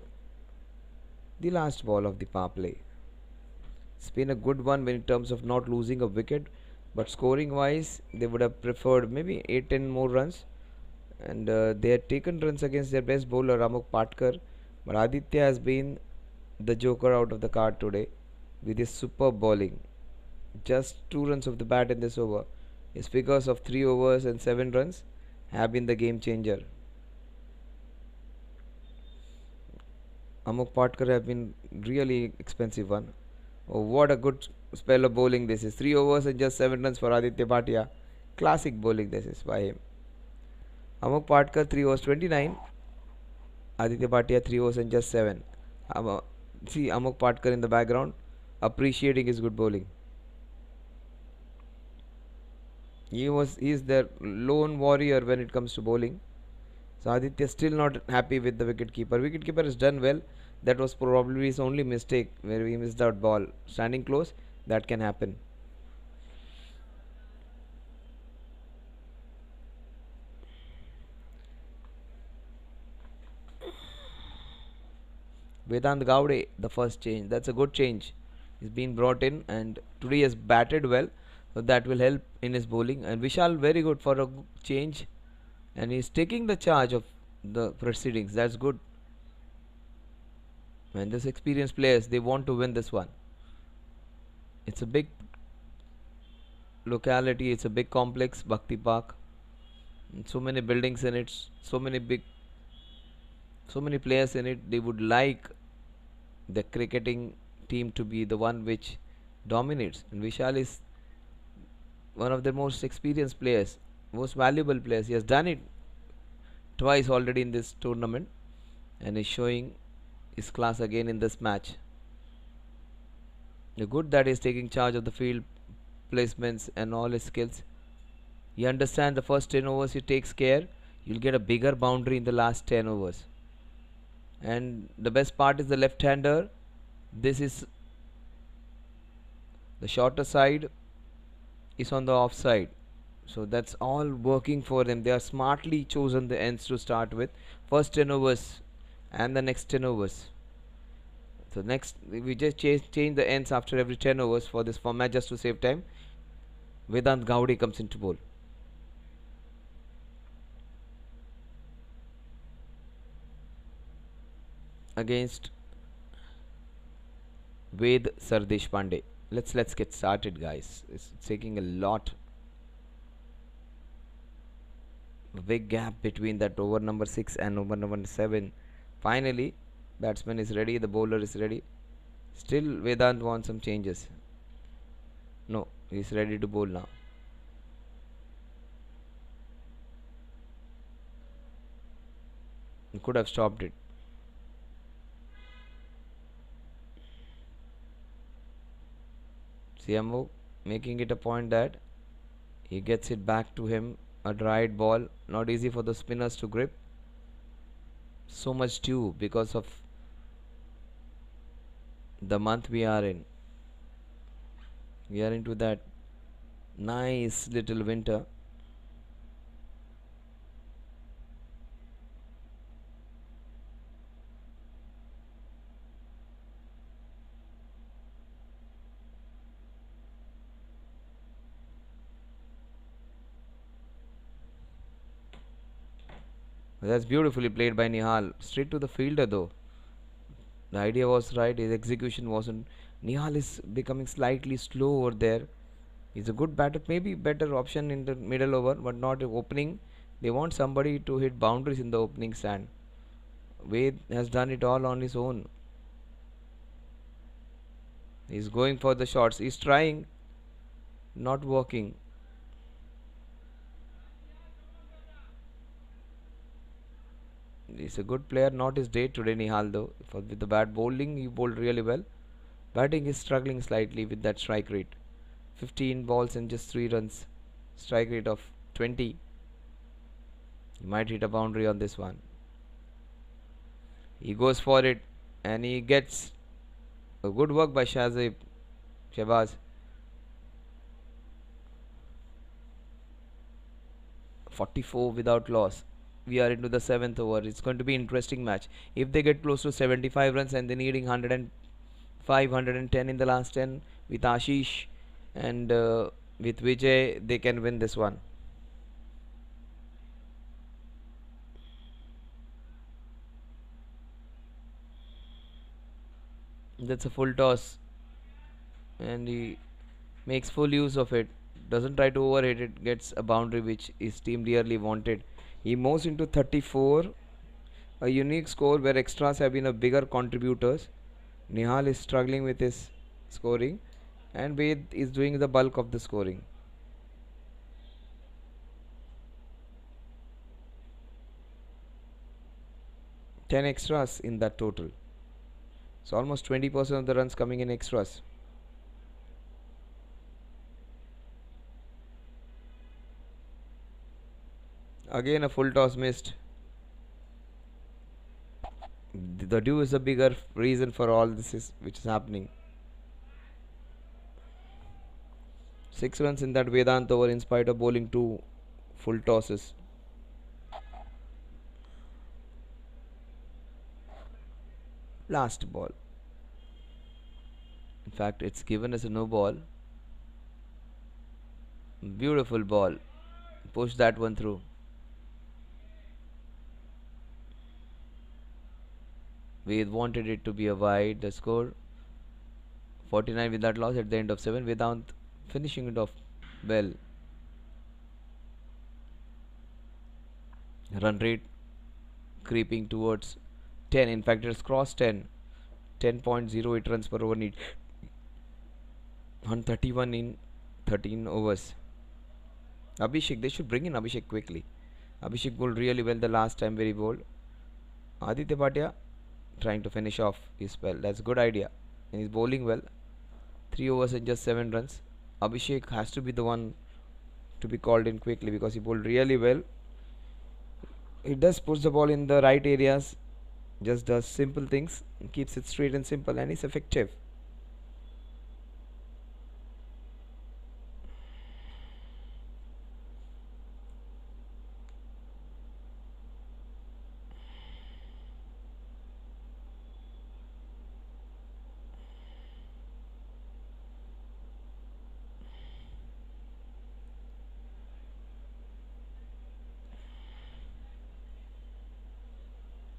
The last ball of the power play. It's been a good one in terms of not losing a wicket, but scoring wise they would have preferred maybe 8-10 more runs, and they had taken runs against their best bowler Amok Patkar, but Aditya has been the joker out of the card today with his superb bowling. Just 2 runs of the bat in this over. His figures of 3 overs and 7 runs have been the game changer. Amok Patkar have been really expensive one. Oh, what a good spell of bowling this is. 3 overs and just 7 runs for Aditya Bhatia. Classic bowling this is by him. Amok Patkar 3 overs 29. Aditya Bhatia 3 overs and just 7. See Amok Patkar in the background appreciating his good bowling. He is their lone warrior when it comes to bowling. So Aditya still not happy with the wicketkeeper. Wicketkeeper has done well. That was probably his only mistake where he missed out ball. Standing close, that can happen. Vedant Gowde, the first change. That's a good change. He's been brought in and today he has batted well. So that will help in his bowling. And Vishal very good for a change. And he's taking the charge of the proceedings. That's good. And this experienced players, they want to win this one. It's a big locality. It's a big complex, Bhakti Park. And so many buildings in it. So many players in it. They would like the cricketing team to be the one which dominates. And Vishal is one of the most experienced players, most valuable players. He has done it twice already in this tournament and is showing his class again in this match. The good that he is taking charge of the field placements and all his skills. He understands the first 10 overs he takes care. You'll get a bigger boundary in the last 10 overs. And the best part is the left-hander. This is the shorter side is on the offside. So that's all working for them. They are smartly chosen the ends to start with. First 10 overs and the next 10 overs. So next we just change the ends after every 10 overs for this format just to save time. Vedant Gowdy comes into bowl. Against Ved Sardesh Pandey. Let's get started, guys. It's taking a lot. Big gap between that over number 6 and over number 7. Finally, batsman is ready, the bowler is ready. Still, Vedant wants some changes. No, he's ready to bowl now. He could have stopped it. CMO making it a point that he gets it back to him. A dried ball, not easy for the spinners to grip. So much dew because of the month we are in. We are into that nice little winter. That's beautifully played by Nihal. Straight to the fielder though. The idea was right, his execution wasn't. Nihal is becoming slightly slow over there. He's a good batter, maybe better option in the middle over, but not opening. They want somebody to hit boundaries in the opening stand. Ved has done it all on his own. He's going for the shots. He's trying, not working. He's a good player, not his day today, Nihal though. With the bat bowling, he bowled really well. Batting is struggling slightly with that strike rate. 15 balls and just 3 runs. Strike rate of 20. He might hit a boundary on this one. He goes for it and he gets a good work by Shahbaz. 44 without loss. We are into the 7th over. It's going to be an interesting match. If they get close to 75 runs and they're needing 105, 110 in the last 10 with Ashish and with Vijay, they can win this one. That's a full toss and he makes full use of it. Doesn't try to overhit it. Gets a boundary which his team dearly wanted. He moves into 34. A unique score where extras have been a bigger contributors. Nihal is struggling with his scoring and Ved is doing the bulk of the scoring. Ten extras in that total. So almost 20% of the runs coming in extras. Again a full toss missed. The dew is a bigger reason for all this which is happening. 6 runs in that Vedant over in spite of bowling 2 full tosses. Last ball. In fact, it's given as a no ball. Beautiful ball. Push that one through. We wanted it to be a wide. The score 49 with that loss at the end of 7 without finishing it off well. Run rate creeping towards 10. In fact, it's crossed 10. 10.08 runs per over need. 131 in 13 overs. Abhishek, they should bring in Abhishek quickly. Abhishek bowled really well the last time where he bowled. Aditya Bhatia trying to finish off his spell. That's a good idea. And he's bowling well. 3 overs and just 7 runs. Abhishek has to be the one to be called in quickly because he bowled really well. He does push the ball in the right areas. Just does simple things. Keeps it straight and simple and is effective.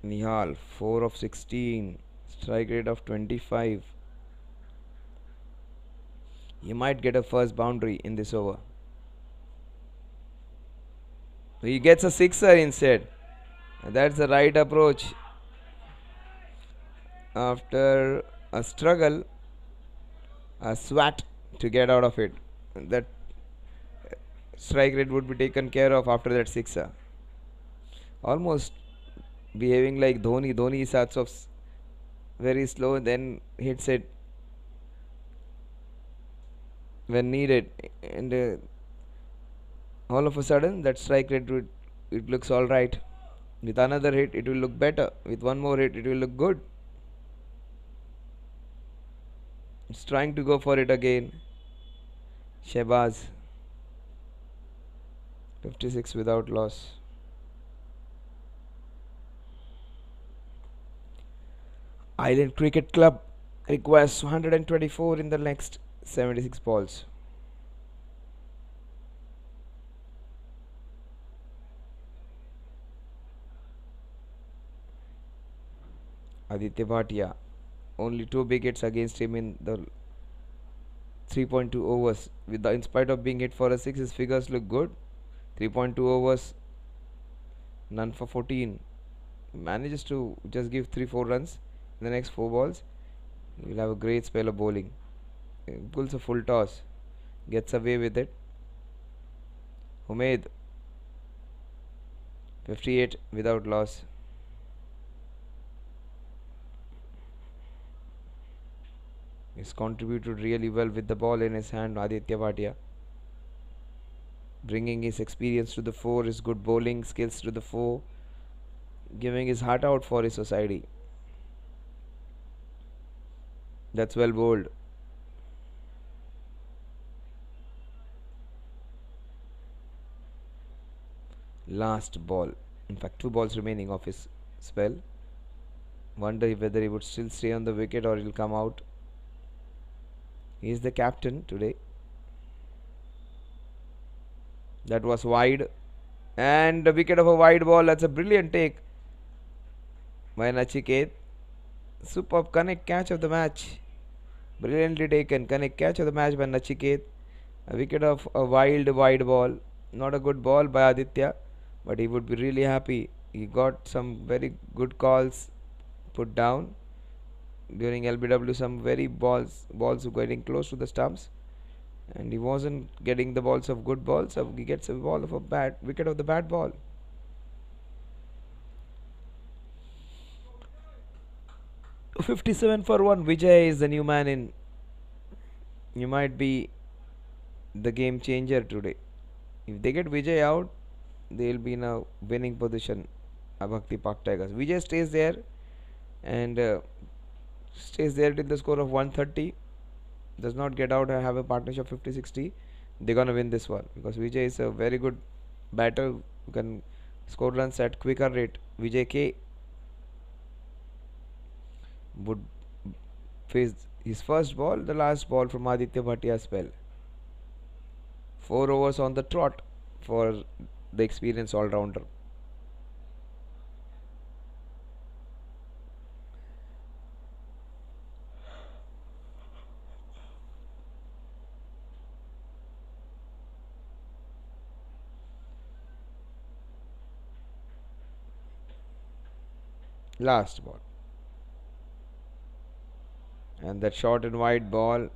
Nihal 4 of 16, strike rate of 25. He might get a first boundary in this over. He gets a sixer instead. That's the right approach. After a struggle, a swat to get out of it. That strike rate would be taken care of after that sixer. Almost behaving like Dhoni. Dhoni starts off very slow, then hits it when needed, and all of a sudden that strike rate it looks all right. With another hit, it will look better. With one more hit, it will look good. It's trying to go for it again. Shehbaz 56 without loss. Island Cricket Club requires 124 in the next 76 balls. Aditya Bhatia, only 2 wickets against him in the 3.2 overs. In spite of being hit for a 6, his figures look good. 3.2 overs, none for 14. Manages to just give 3-4 runs in the next 4 balls. He will have a great spell of bowling. Pulls a full toss, gets away with it. Umaid 58 without loss. He's contributed really well with the ball in his hand, Aditya Bhatia. Bringing his experience to the fore, his good bowling skills to the fore, giving his heart out for his society. That's well bowled. Last ball. In fact, 2 balls remaining of his spell. Wonder whether he would still stay on the wicket or he'll come out. He is the captain today. That was wide. And a wicket of a wide ball. That's a brilliant take by Nachiket. Superb connect catch of the match. Brilliantly taken. Connect catch of the match by Nachiket. A wicket of a wide ball. Not a good ball by Aditya, but he would be really happy. He got some very good calls put down during LBW. Some very balls were getting close to the stumps, and he wasn't getting the balls of good balls. So he gets a ball of a bad wicket of the bad ball. "57 for 1. Vijay is the new man in. You might be the game changer today. If they get Vijay out, they will be in a winning position. Bhakti Park Tigers. Vijay stays there and stays there till the score of 130. Does not get out and have a partnership of 50-60. They're gonna win this one because Vijay is a very good batter who can score runs at quicker rate. Vijay K would face his first ball, the last ball from Aditya Bhatia's spell. 4 overs on the trot for the experienced all-rounder. Last ball. And that short and wide ball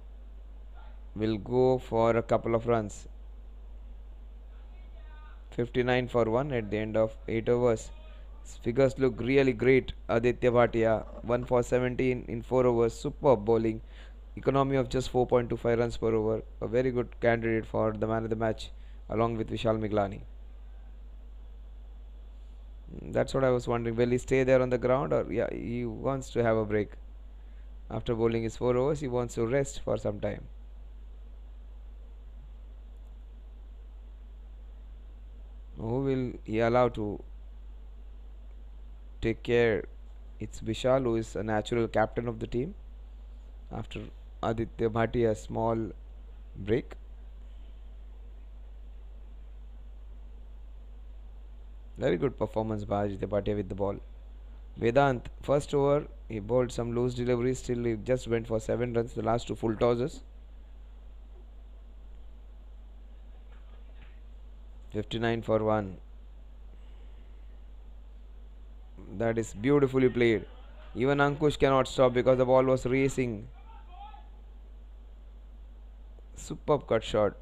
will go for a couple of runs. 59 for 1 at the end of 8 overs. His figures look really great. Aditya Bhatia 1 for 17 in 4 overs. Superb bowling. Economy of just 4.25 runs per over. A very good candidate for the man of the match along with Vishal Miglani. That's what I was wondering. Will he stay there on the ground, or yeah, he wants to have a break? After bowling his 4 overs, he wants to rest for some time. Who will he allow to take care? It's Vishal, who is a natural captain of the team after Aditya Bhatia's small break. Very good performance by Aditya Bhatia with the ball. Vedant, first over, he bowled some loose deliveries, still he just went for 7 runs, the last 2 full tosses. 59 for 1. That is beautifully played. Even Ankush cannot stop because the ball was racing. Superb cut shot.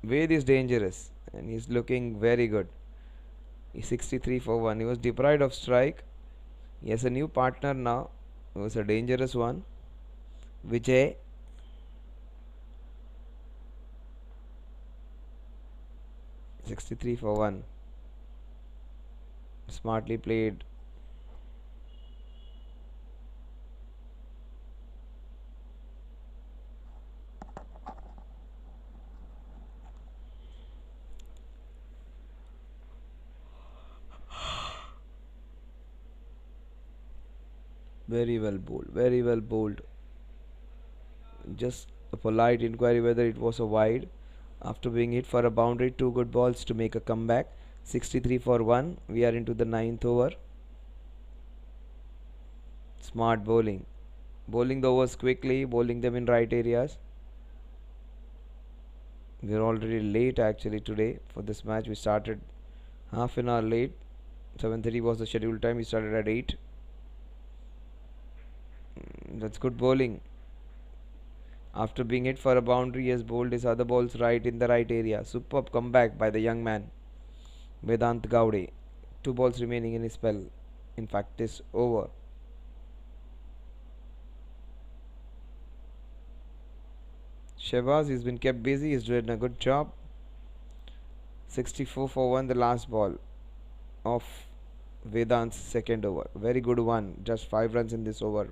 Ved is dangerous and he's looking very good. He's 63 for 1. He was deprived of strike. He has a new partner now. It was a dangerous one. Vijay. .63 for 1. Smartly played. Very well bowled. Very well bowled. Just a polite inquiry whether it was a wide. After being hit for a boundary, 2 good balls to make a comeback. 63 for 1. We are into the 9th over. Smart bowling. Bowling the overs quickly, bowling them in right areas. We are already late actually today for this match. We started half an hour late. 7:30 was the scheduled time. We started at 8. That's good bowling. After being hit for a boundary, he has bowled his other balls right in the right area. Superb comeback by the young man, Vedant Gowde. 2 balls remaining in his spell. In fact, this over. Shehbaz, he's been kept busy. He's doing a good job. 64 for 1, the last ball of Vedant's second over. Very good one. Just 5 runs in this over.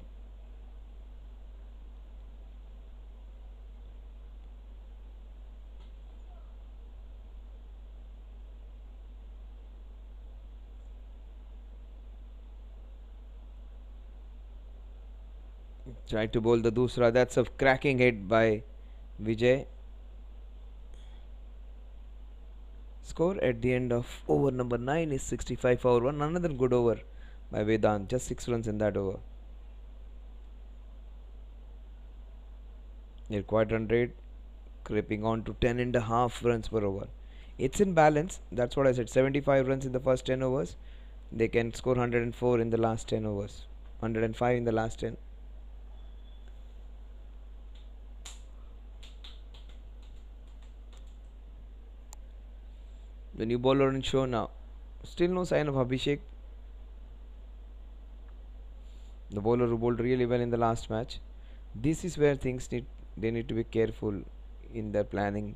Tried to bowl the dusra. That's a cracking hit by Vijay. Score at the end of over number 9 is 65 for 1. Another good over by Vedant. Just 6 runs in that over. Their quite run rate creeping on to 10.5 runs per over. It's in balance. That's what I said. 75 runs in the first 10 overs. They can score 104 in the last 10 overs. 105 in the last 10. The new bowler on show now. Still no sign of Abhishek. The bowler who bowled really well in the last match. This is where they need to be careful in their planning.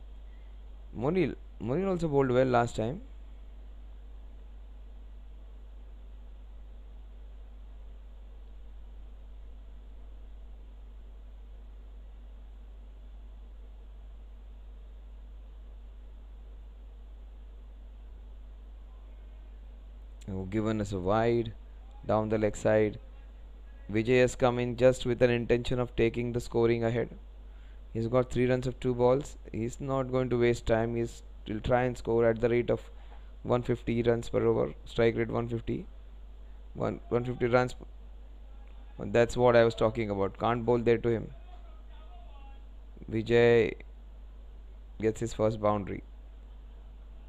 Monil also bowled well last time. Given us a wide down the leg side. Vijay has come in just with an intention of taking the scoring ahead. He's got 3 runs of 2 balls. He's not going to waste time. He'll try and score at the rate of 150 runs per over. Strike rate 150. 150 runs. That's what I was talking about. Can't bowl there to him. Vijay gets his first boundary.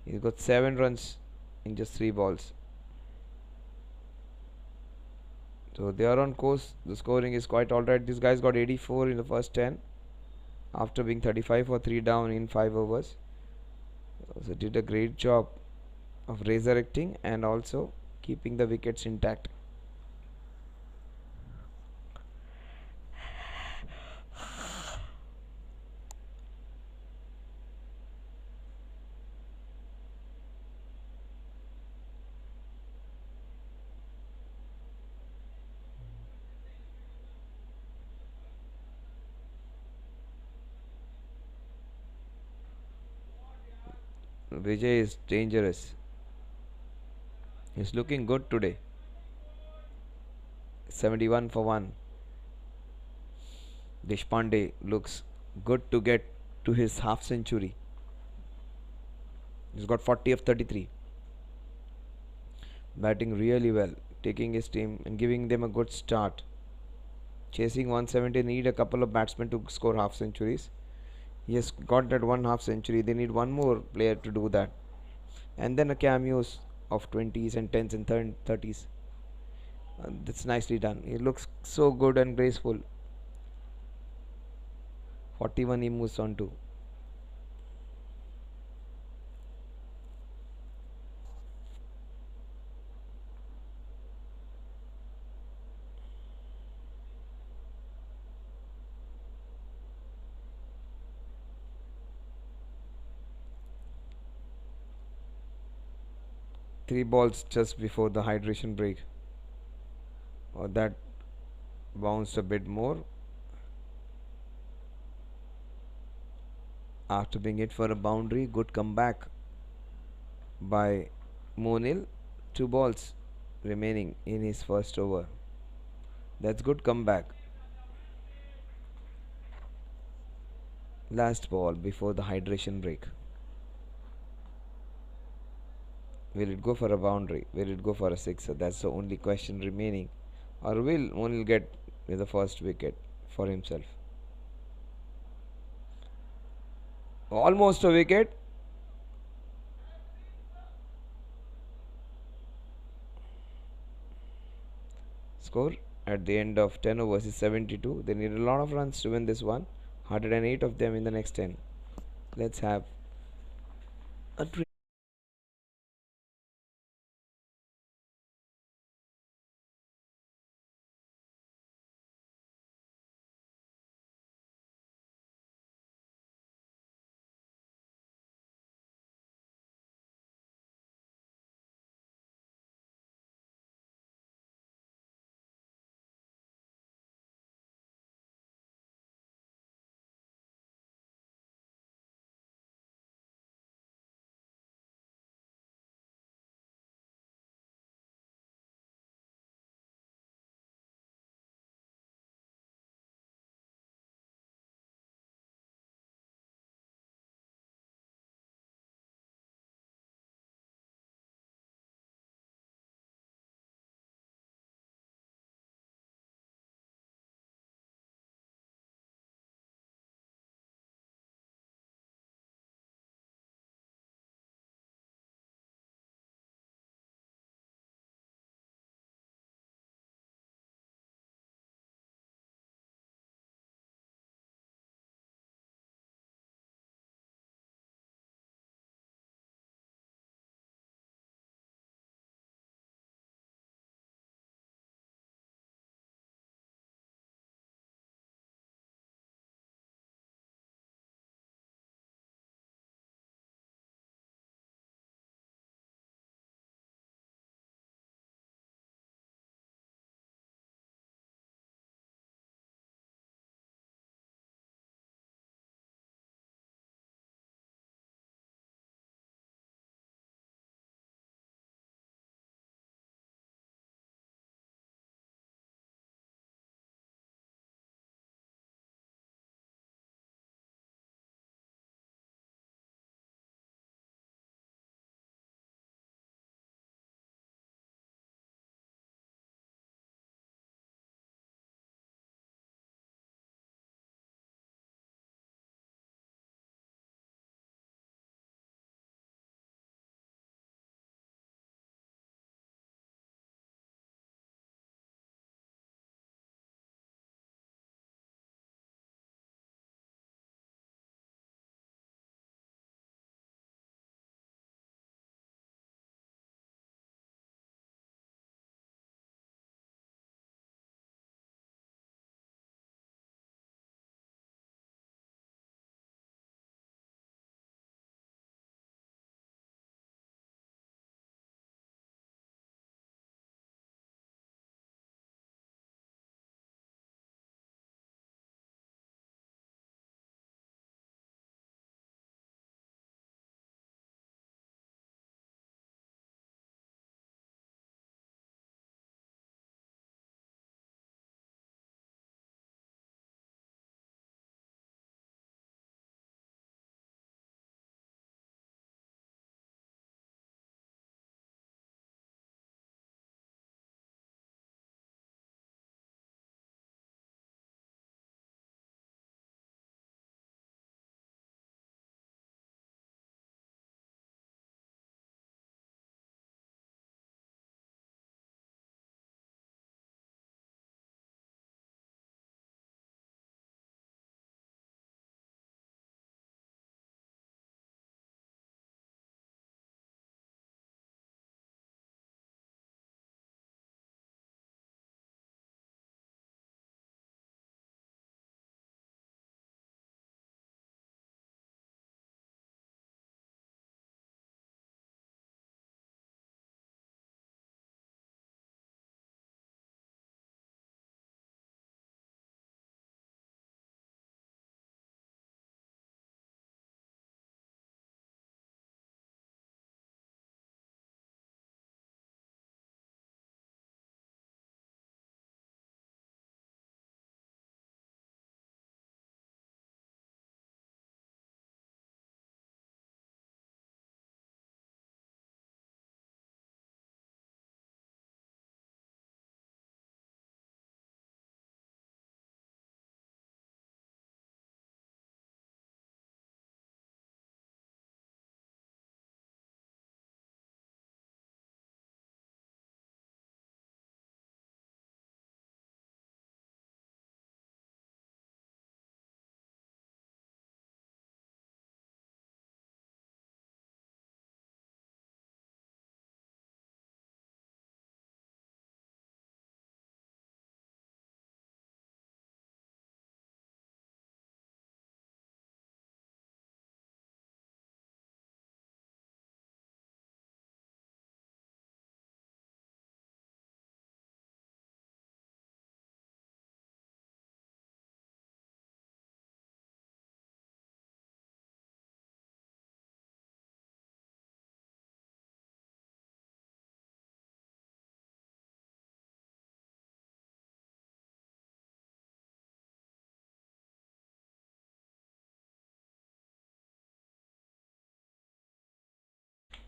He's got 7 runs in just 3 balls. So they are on course. The scoring is quite alright. This guy's got 84 in the first 10 after being 35 for 3 down in 5 overs. So did a great job of resurrecting and also keeping the wickets intact. Vijay is dangerous. He's looking good today. 71 for 1. Deshpande looks good to get to his half century. He's got 40 of 33. Batting really well. taking his team and giving them a good start. Chasing 170, need a couple of batsmen to score half centuries. He has got that one half century. They need one more player to do that, and then a cameos of 20s and 10s and 30s. That's nicely done. He looks so good and graceful. 41 he moves on to. Three balls just before the hydration break. Or that bounced a bit more. After being hit for a boundary, good comeback by Monil. 2 balls remaining in his first over. That's good comeback. Last ball before the hydration break. Will it go for a boundary? Will it go for a sixer? That's the only question remaining. Or will Monil get the first wicket for himself? Almost a wicket. Score at the end of 10 overs is 72. They need a lot of runs to win this one. 108 of them in the next 10. Let's have a drink.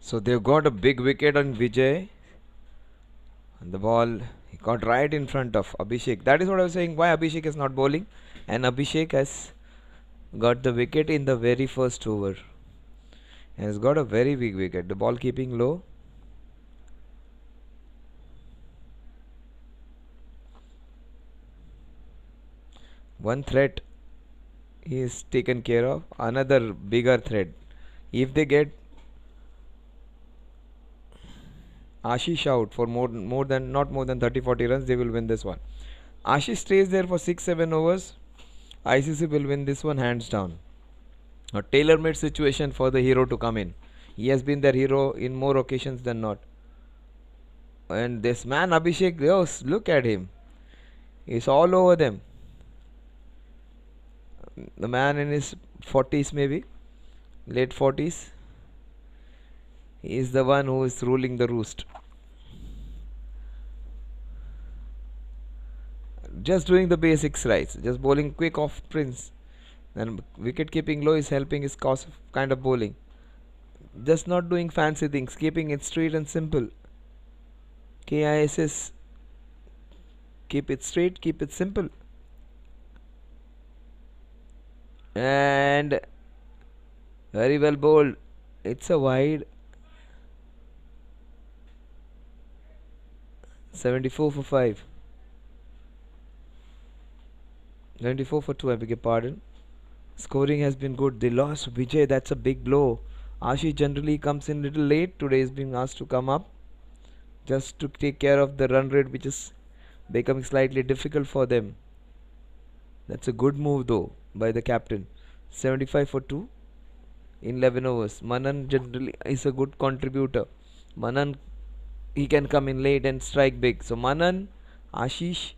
So they've got a big wicket on Vijay. And the ball he got right in front of Abhishek. That is what I was saying, why Abhishek is not bowling. And Abhishek has got the wicket in the very first over. And has got a very big wicket. The ball keeping low. One threat is taken care of. Another bigger threat. If they get Ashish out for not more than 30-40 runs, they will win this one. Ashish stays there for 6-7 overs. ICC will win this one hands down. A tailor-made situation for the hero to come in. He has been their hero in more occasions than not. And this man Abhishek, look at him. He's all over them. The man in his 40s maybe, late 40s. He is the one who is ruling the roost. Just doing the basics right. Just bowling quick off prints. And wicket keeping low is helping his cause of kind of bowling. Just not doing fancy things. Keeping it straight and simple. KISS. Keep it straight, keep it simple. And very well bowled. It's a wide. 74 for 5. 94 for 2, I beg your pardon. Scoring has been good. They lost Vijay, that's a big blow. Ashish generally comes in little late. Today is being asked to come up just to take care of the run rate, which is becoming slightly difficult for them. That's a good move though by the captain. 75 for 2 in 11 overs. Manan generally is a good contributor. Manan, he can come in late and strike big. So Manan, Ashish,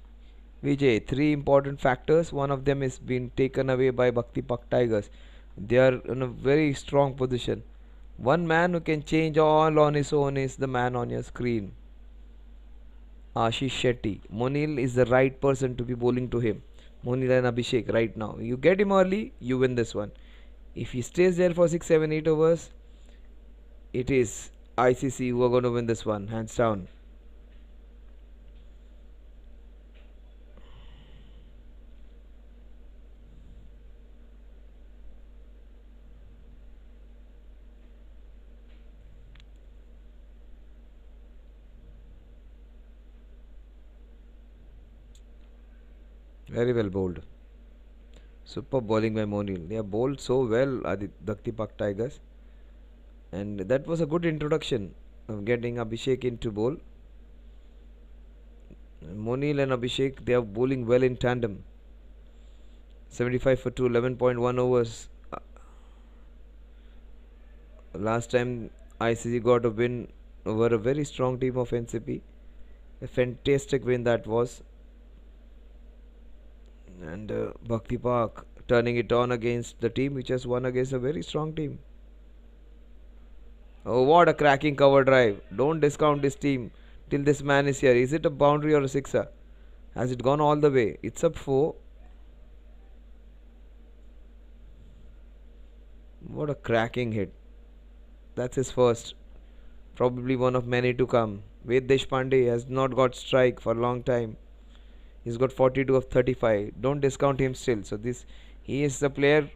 Vijay, 3 important factors. One of them is being taken away by Bhakti Pak Tigers. They are in a very strong position. One man who can change all on his own is the man on your screen, Ashish Shetty. Monil is the right person to be bowling to him. Monil and Abhishek right now. You get him early, you win this one. If he stays there for 6, 7, 8 overs, it is ICC who are going to win this one, hands down. Very well bowled. Super bowling by Monil. They have bowled so well, Bhakti Pak Tigers. And that was a good introduction of getting Abhishek into bowl. Monil and Abhishek, they are bowling well in tandem. 75 for 2, 11.1 overs. Last time ICC got a win over a very strong team of NCP. A fantastic win that was. And Bhakti Park turning it on against the team which has won against a very strong team. Oh, what a cracking cover drive. Don't discount this team till this man is here. Is it a boundary or a sixer? Has it gone all the way? It's up 4. What a cracking hit. That's his first. Probably one of many to come. Ved Deshpande has not got strike for a long time. He's got 42 of 35. Don't discount him still. So he is the player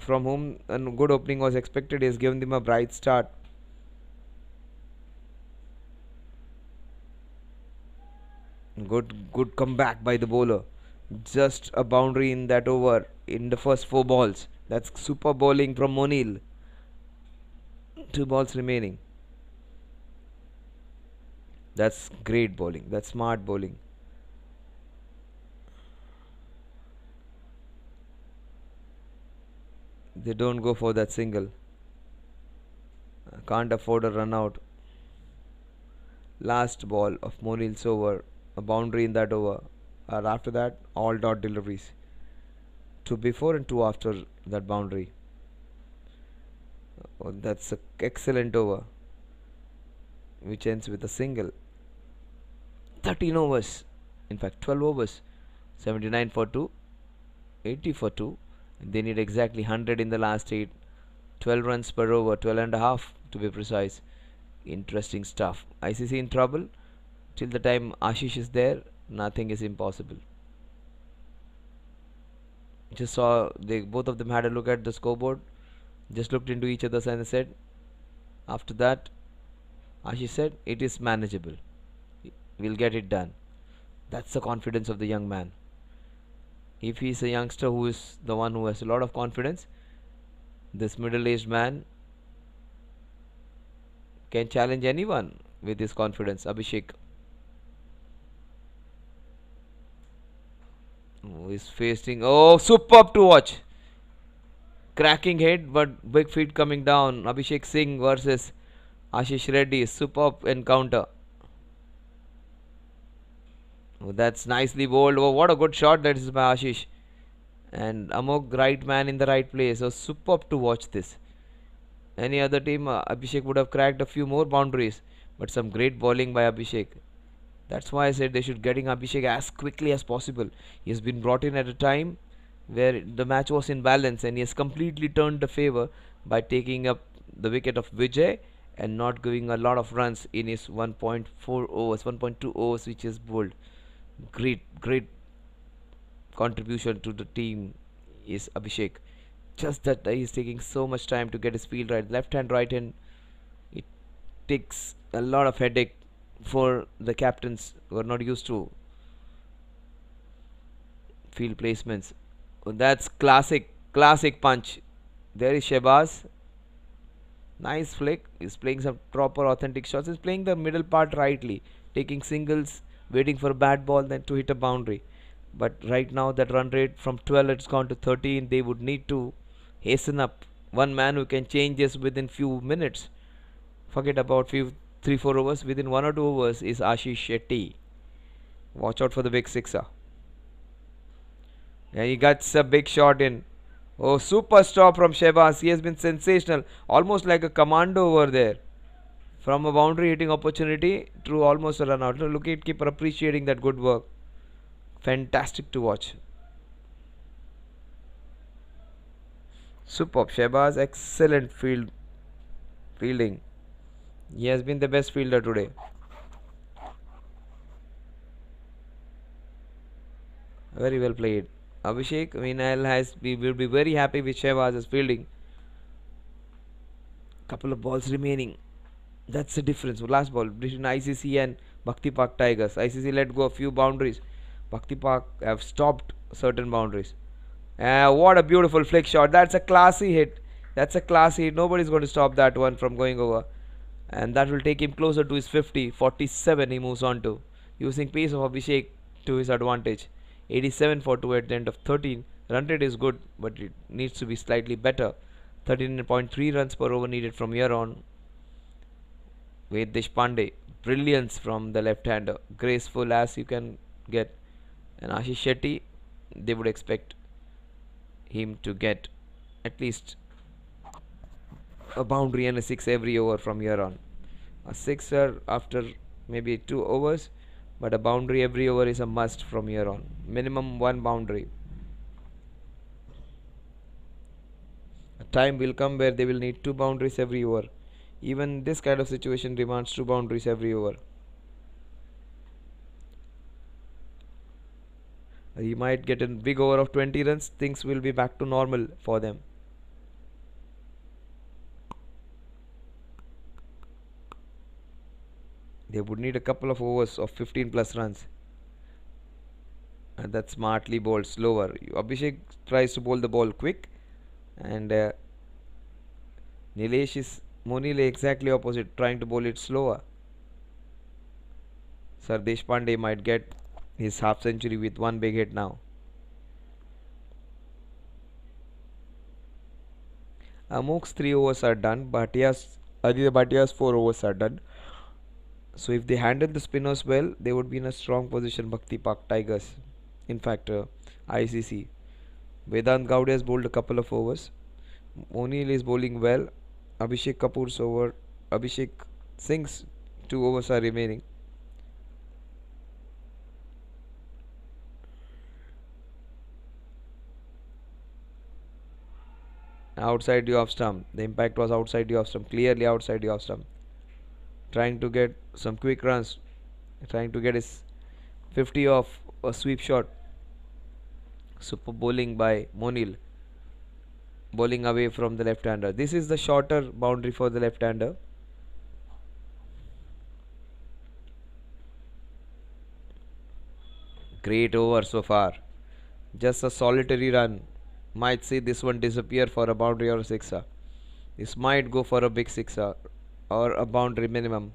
from whom a good opening was expected. He has given them a bright start. Good comeback by the bowler. Just a boundary in that over in the first 4 balls. That's super bowling from Monil. 2 balls remaining. That's great bowling. That's smart bowling. They don't go for that single. Can't afford a run out. Last ball of Monil's over. A boundary in that over. And after that, all dot deliveries. 2 before and 2 after that boundary. Oh, that's an excellent over, which ends with a single. 13 overs. In fact, 12 overs. 79 for 2. 80 for 2. They need exactly 100 in the last 8. 12 runs per over, 12 and a half to be precise. Interesting stuff. ICC in trouble. Till the time Ashish is there, nothing is impossible. Just saw they both of them had a look at the scoreboard, just looked into each other's and said, after that, Ashish said, it is manageable. We'll get it done. That's the confidence of the young man. If he's a youngster who is the one who has a lot of confidence, this middle-aged man can challenge anyone with his confidence. Abhishek, who is facing, oh, superb to watch. Cracking head but big feet coming down. Abhishek Singh versus Ashish Reddy. Superb encounter. Oh, that's nicely bowled. Oh, what a good shot that is by Ashish. And Amok, right man in the right place. So superb to watch this. Any other team, Abhishek would have cracked a few more boundaries. But some great bowling by Abhishek. That's why I said they should getting Abhishek as quickly as possible. He has been brought in at a time where the match was in balance, and he has completely turned the favor by taking up the wicket of Vijay and not giving a lot of runs in his 1.4 overs, 1.2 overs which is bowled. Great contribution to the team is Abhishek. Just that he is taking so much time to get his field right. Left hand, right hand, it takes a lot of headache for the captains who are not used to field placements. Oh, that's classic punch. There is Shehbaz. Nice flick. He's playing some proper authentic shots. He's playing the middle part rightly, taking singles, waiting for a bad ball, then to hit a boundary. But right now that run rate from 12 it's gone to 13. They would need to hasten up. One man who can change this within few minutes. Forget about 3-4 overs. Within 1 or 2 overs is Ashish Shetty. Watch out for the big sixer. And he gets a big shot in. Oh, super stop from Shehbaz. He has been sensational. Almost like a commando over there. From a boundary hitting opportunity to almost a run out. Look at keeper appreciating that good work. Fantastic to watch. Superb. Shehbaz, excellent fielding. He has been the best fielder today. Very well played. Abhishek, meanwhile, will be very happy with Shehbaz's fielding. Couple of balls remaining. That's the difference. Last ball between ICC and Bhakti Park Tigers. ICC let go a few boundaries. Bhakti Park have stopped certain boundaries. What a beautiful flick shot. That's a classy hit. Nobody's going to stop that one from going over. And that will take him closer to his 50. 47 he moves on to. Using pace of Abhishek to his advantage. 87 for 2 at the end of 13. Run rate is good, but it needs to be slightly better. 13.3 runs per over needed from here on. Ved Deshpande, brilliance from the left-hander. Graceful as you can get. And Ashish Shetty, they would expect him to get at least a boundary and a 6 every over from here on. A sixer after maybe 2 overs, but a boundary every over is a must from here on. Minimum 1 boundary. A time will come where they will need 2 boundaries every over. Even this kind of situation demands 2 boundaries every over. He might get a big over of 20 runs. Things will be back to normal for them. They would need a couple of overs of 15 plus runs. And that's smartly bowled slower. Abhishek tries to bowl the ball quick. And Nilesh is Monile exactly opposite, trying to bowl it slower. Sir Deshpande might get his half century with 1 big hit now. Amok's 3 overs are done. Aditya Bhatia's 4 overs are done. So if they handle the spinners well, they would be in a strong position. Bhakti Park Tigers. In fact, ICC. Vedant Gowda has bowled a couple of overs. O'Neill is bowling well. Abhishek Singh's 2 overs are remaining. Outside the off stump. The impact was outside the off stump. Clearly outside the off stump. Trying to get some quick runs. Trying to get his 50 off a sweep shot. Super bowling by Monil. Bowling away from the left-hander. This is the shorter boundary for the left-hander. Great over so far. Just a solitary run. Might see this one disappear for a boundary or a sixer. This might go for a big sixer or a boundary minimum.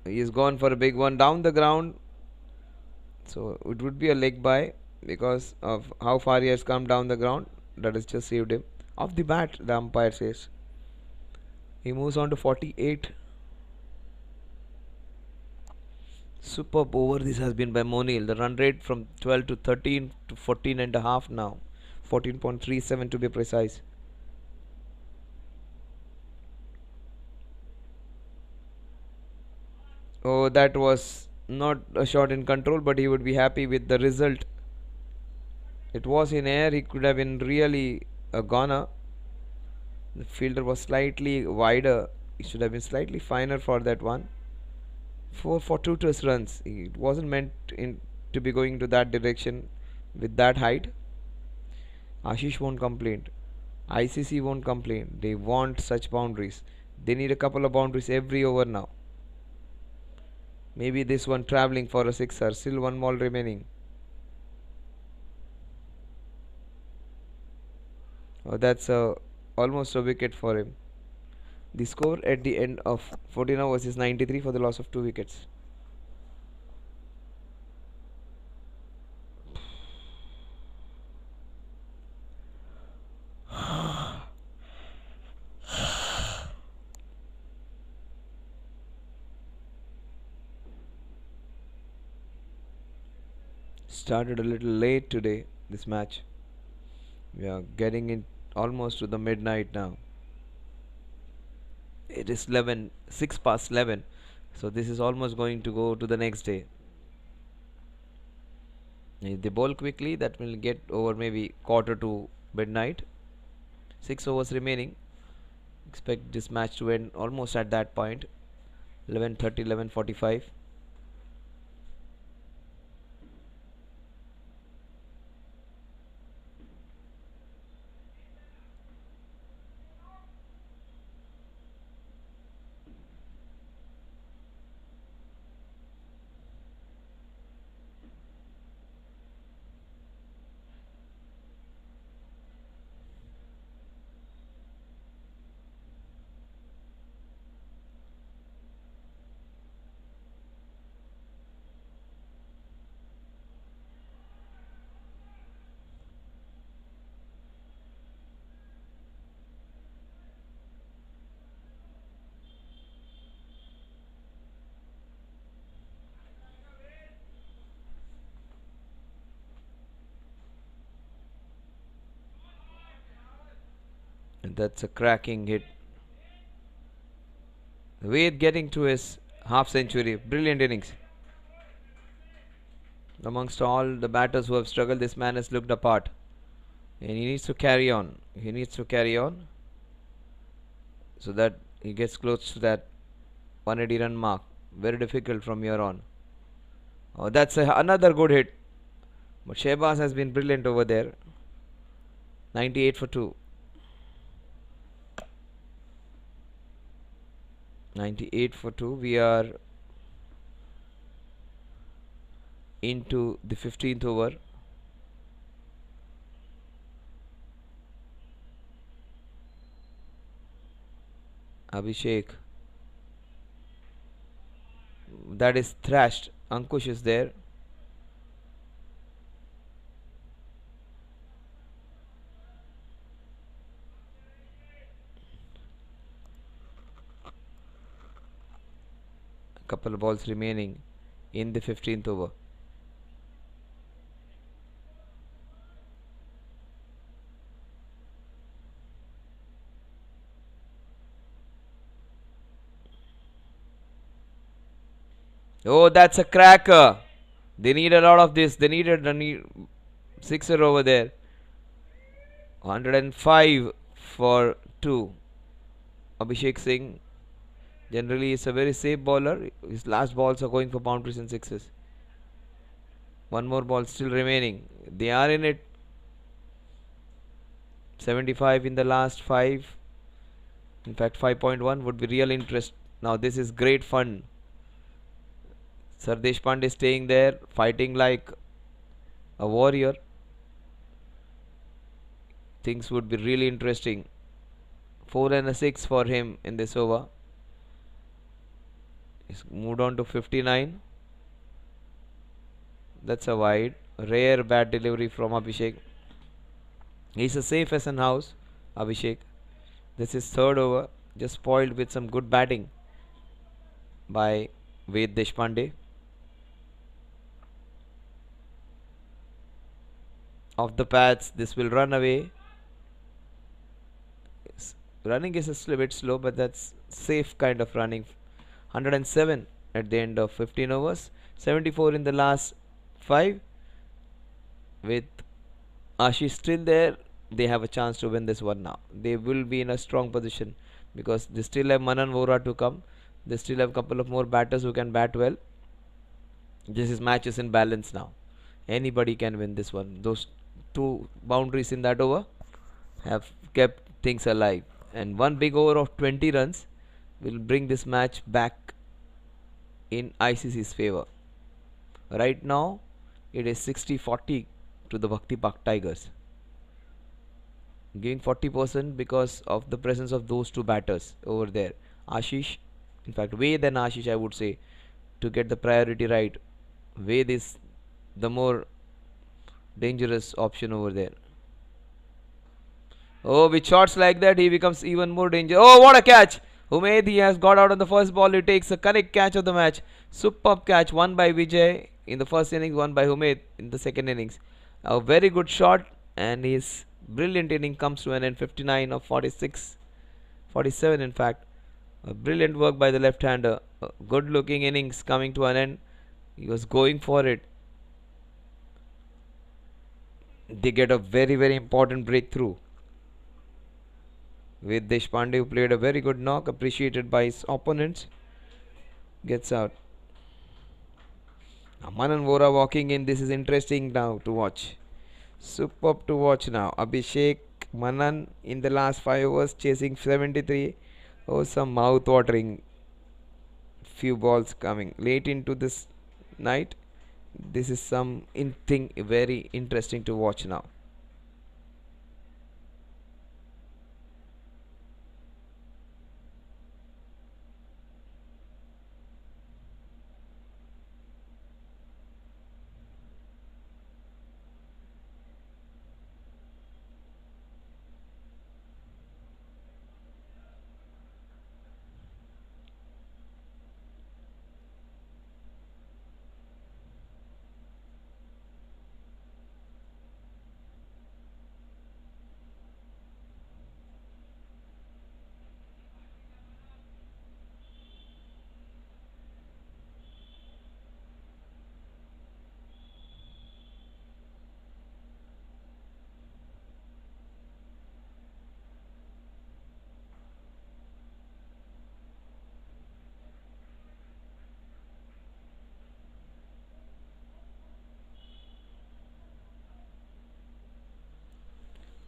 He is gone for a big one down the ground. So it would be a leg by because of how far he has come down the ground. That has just saved him. Off the bat, the umpire says. He moves on to 48. Superb over this has been by Monil. The run rate from 12 to 13 to 14 and a half now. 14.37 to be precise. Oh, that was not a shot in control, but he would be happy with the result. It was in air. He could have been really a goner. The fielder was slightly wider. He should have been slightly finer for that one. 4 fortuitous runs. It wasn't meant to be going to that direction with that height. Ashish won't complain. ICC won't complain. They want such boundaries. They need a couple of boundaries every over now. Maybe this one travelling for a sixer. Still one ball remaining. Oh, that's almost a wicket for him. The score at the end of 14 overs is 93 for the loss of 2 wickets. Started a little late today, this match. We are getting in almost to the midnight now. It is 6 past 11. So this is almost going to go to the next day. If they bowl quickly, that will get over maybe quarter to midnight. 6 overs remaining. Expect this match to end almost at that point. 11:30, 11:45. And that's a cracking hit. Wade getting to his half century. Brilliant innings. Amongst all the batters who have struggled, this man has looked apart. And he needs to carry on. He needs to carry on so that he gets close to that 180 run mark. Very difficult from here on. Oh, that's another good hit. But Shehbaz has been brilliant over there. 98 for 2. 98 for 2. We are into the 15th over. Abhishek. That is thrashed. Ankush is there. Couple of balls remaining in the 15th over. Oh, that's a cracker. They need a lot of this. They needed a sixer over there. 105 for 2. Abhishek Singh generally is a very safe bowler. His last balls are going for boundaries and sixes. One more ball still remaining. They are in it. 75 in the last 5. In fact, 5.1 would be real interest. Now this is great fun. Sir Deshpande is staying there, fighting like a warrior. Things would be really interesting. 4 and a 6 for him in this over. He's moved on to 59. That's a wide. Rare bad delivery from Abhishek. He's as safe as an house, Abhishek. This is third over. Just spoiled with some good batting by Ved Deshpande. Off the pads, this will run away. Running is a bit slow, but that's safe kind of running. 107 at the end of 15 overs. 74 in the last 5. With Ashish still there, they have a chance to win this one now. They will be in a strong position because they still have Manan Vora to come. They still have a couple of more batters who can bat well. This is matches in balance now. Anybody can win this one. Those 2 boundaries in that over have kept things alive. And one big over of 20 runs will bring this match back in ICC's favor. Right now, it is 60-40 to the Bhakti Park Tigers. Giving 40% because of the presence of those 2 batters over there. Ashish, in fact, Ved and Ashish, I would say, to get the priority right. Ved is the more dangerous option over there. Oh, with shots like that, he becomes even more dangerous. Oh, what a catch! Umaid, he has got out on the first ball. He takes a correct catch of the match. Superb catch, one by Vijay in the first innings, one by Umaid in the second innings. A very good shot, and his brilliant inning comes to an end. 59 of 46, 47 in fact. A brilliant work by the left-hander. A good-looking innings coming to an end. He was going for it. They get a very, very important breakthrough with Deshpande, who played a very good knock, appreciated by his opponents. Gets out. Manan Vora walking in. This is interesting now to watch. Superb to watch now. Abhishek, Manan in the last 5 overs chasing 73. Oh, some mouth watering. Few balls coming late into this night. This is something very interesting to watch now.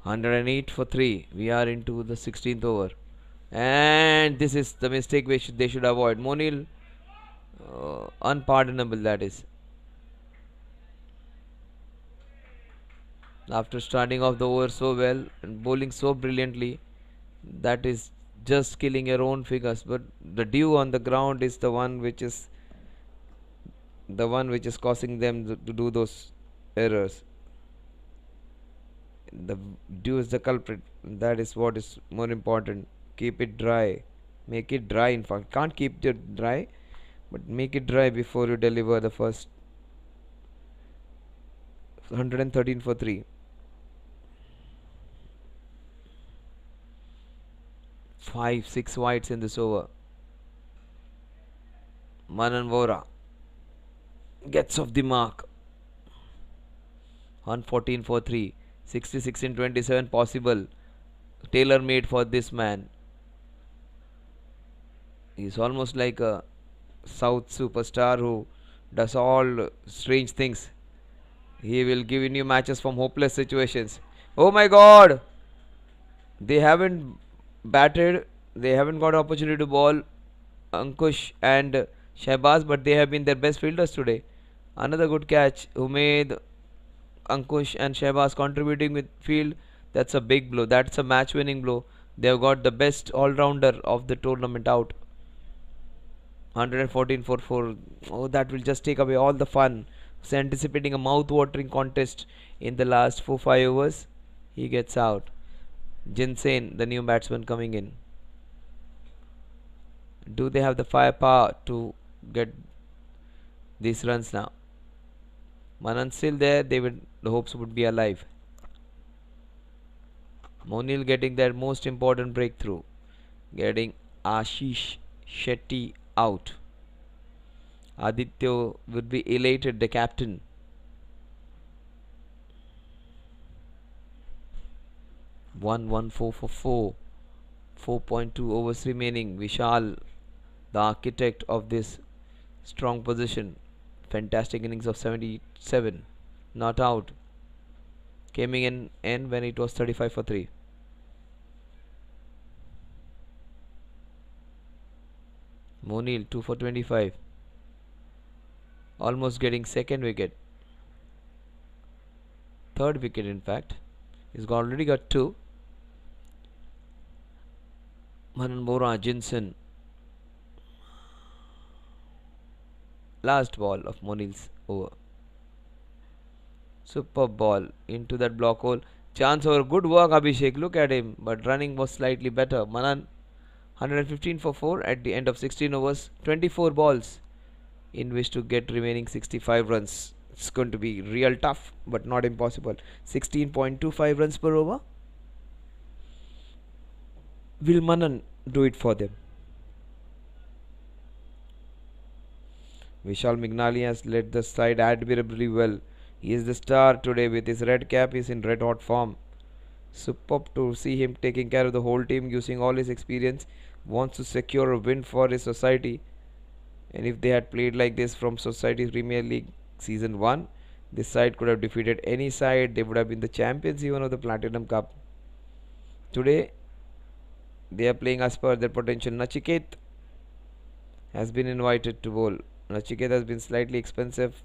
(108 for 3). We are into the 16th over. And this is the mistake they should avoid. Monil, unpardonable that is. After starting off the over so well and bowling so brilliantly, that is just killing your own figures. But the dew on the ground is the one which is causing them to do those errors. The dew is the culprit. That is what is more important. Keep it dry. Make it dry. In fact, can't keep it dry, but make it dry before you deliver the first. 113 for 3. 5-6 wides in this over. Manan Vora gets off the mark. 114 for 3. 66 in 27 possible. Tailor made for this man. He's almost like a South superstar who does all strange things. He will give you matches from hopeless situations. Oh my god! They haven't batted, they haven't got opportunity to bowl Ankush and Shahbaz, but they have been their best fielders today. Another good catch who made Ankush and Shahbaz contributing with field. That's a big blow. That's a match winning blow. They have got the best all rounder of the tournament out. 114 for 4. Oh, that will just take away all the fun. So anticipating a mouth watering contest in the last 4-5 overs. He gets out. Jinsen, the new batsman coming in. Do they have the firepower to get these runs now? Manan still there, the hopes would be alive. Monil getting their most important breakthrough. Getting Ashish Shetty out. Aditya would be elated, the captain. One 4 for 4. 4.2 overs remaining. Vishal, the architect of this strong position. Fantastic innings of 77. Not out. Came in when it was 35 for 3. Monil 2 for 25. Almost getting second wicket. Third wicket in fact. He's already got 2. Manan Bora, Jinsen. Last ball of Monil's over. Superb ball into that block hole. Chance over. Good work, Abhishek. Look at him. But running was slightly better. Manan 115 for 4 at the end of 16 overs. 24 balls in which to get remaining 65 runs. It's going to be real tough, but not impossible. 16.25 runs per over. Will Manan do it for them? Vishal Mignani has led the side admirably well. He is the star today with his red cap. He is in red hot form. Superb to see him taking care of the whole team, using all his experience. Wants to secure a win for his society. And if they had played like this from Society Premier League Season 1, this side could have defeated any side. They would have been the champions even of the Platinum Cup. Today, they are playing as per their potential. Nachiket has been invited to bowl. Nachiket has been slightly expensive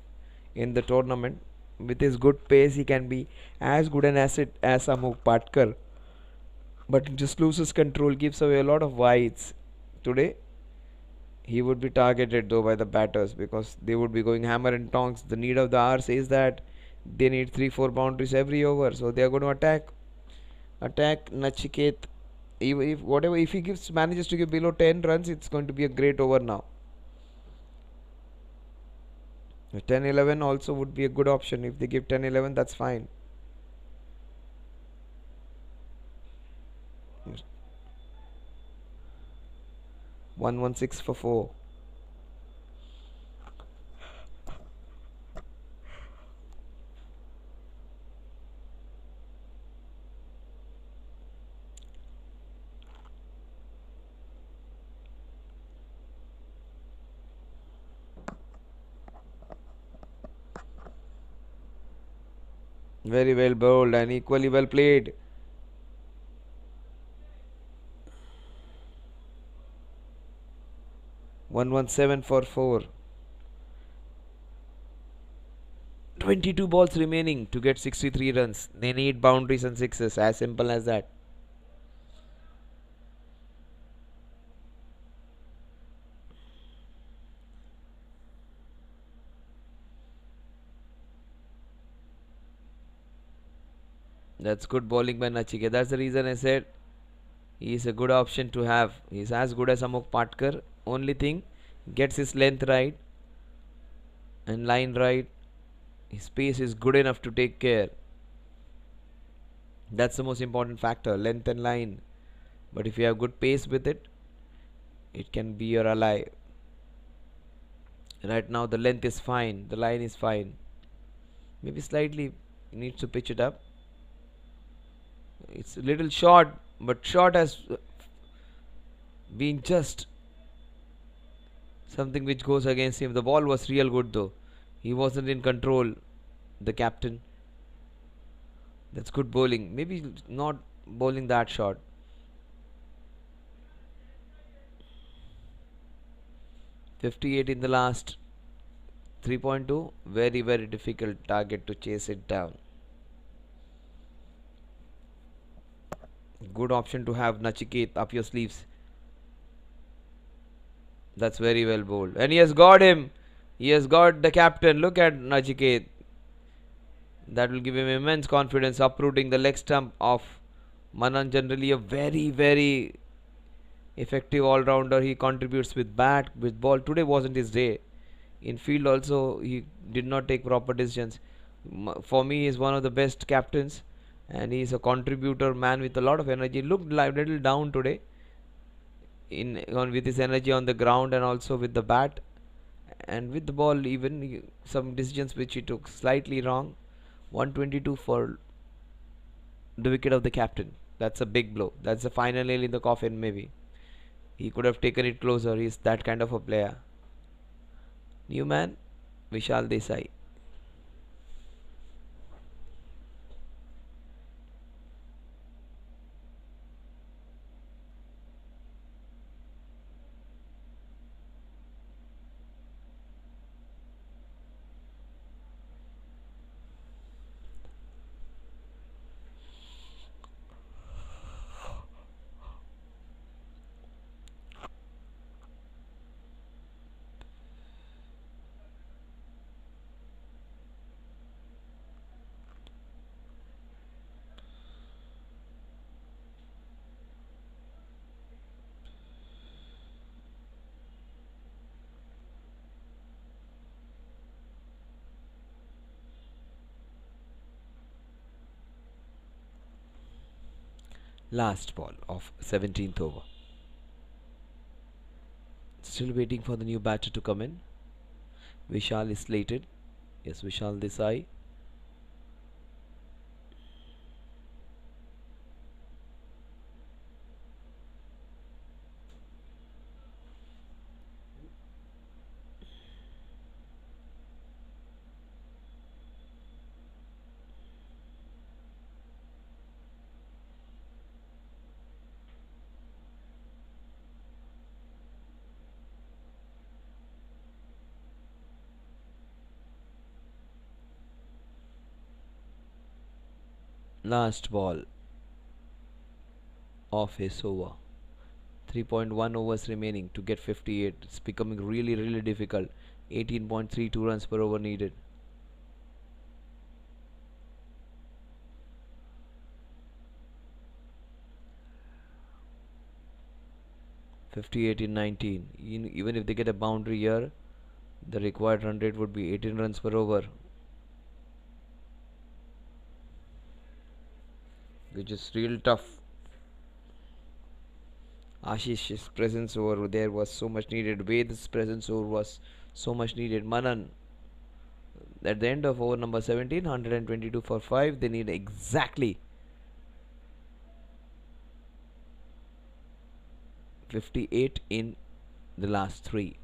in the tournament. With his good pace, he can be as good an asset as Amuk Patkar. But just loses control, gives away a lot of wides. Today, he would be targeted though by the batters because they would be going hammer and tongs. The need of the hour says that they need 3-4 boundaries every over. So they are going to attack Nachiket. If he manages to give below 10 runs, it's going to be a great over now. 10-11 also would be a good option. If they give 10-11, that's fine. One 6 for 4. Very well bowled and equally well played. One 7 for 4. 22 balls remaining to get 63 runs. They need boundaries and sixes. As simple as that. That's good bowling by Nachiket. That's the reason I said he is a good option to have. He is as good as Amok Patkar. Only thing, gets his length right and line right. His pace is good enough to take care. That's the most important factor, length and line. But if you have good pace with it, it can be your ally. Right now the length is fine, the line is fine. Maybe slightly needs to pitch it up. It's a little short, but short has been just something which goes against him. The ball was real good though. He wasn't in control, the captain. That's good bowling. Maybe not bowling that short. .58 in the last 3.2. Very, very difficult target to chase it down. Good option to have Nachiket up your sleeves. That's very well bowled. And he has got him. He has got the captain. Look at Nachiket. That will give him immense confidence, uprooting the leg stump of Manan. Generally a very, very effective all-rounder. He contributes with bat, with ball. Today wasn't his day. In field also, he did not take proper decisions. For me, he is one of the best captains. And he is a contributor, man with a lot of energy. Looked like a little down today. With his energy on the ground and also with the bat. And with the ball even, some decisions which he took slightly wrong. 122 for the wicket of the captain. That's a big blow. That's the final nail in the coffin maybe. He could have taken it closer. He's that kind of a player. New man, Vishal Desai. Last ball of 17th over. Still waiting for the new batter to come in. Vishal is slated. Yes, Vishal Desai. Last ball of his over. 3.1 overs remaining to get 58. It's becoming really, really difficult. 18.32 runs per over needed. .58 in 19. Even if they get a boundary here, the required run rate would be 18 runs per over, which is real tough. Ashish's presence over there was so much needed. Ved's presence over was so much needed. Manan, at the end of over number 17, 122 for 5. They need exactly 58 in the last 3.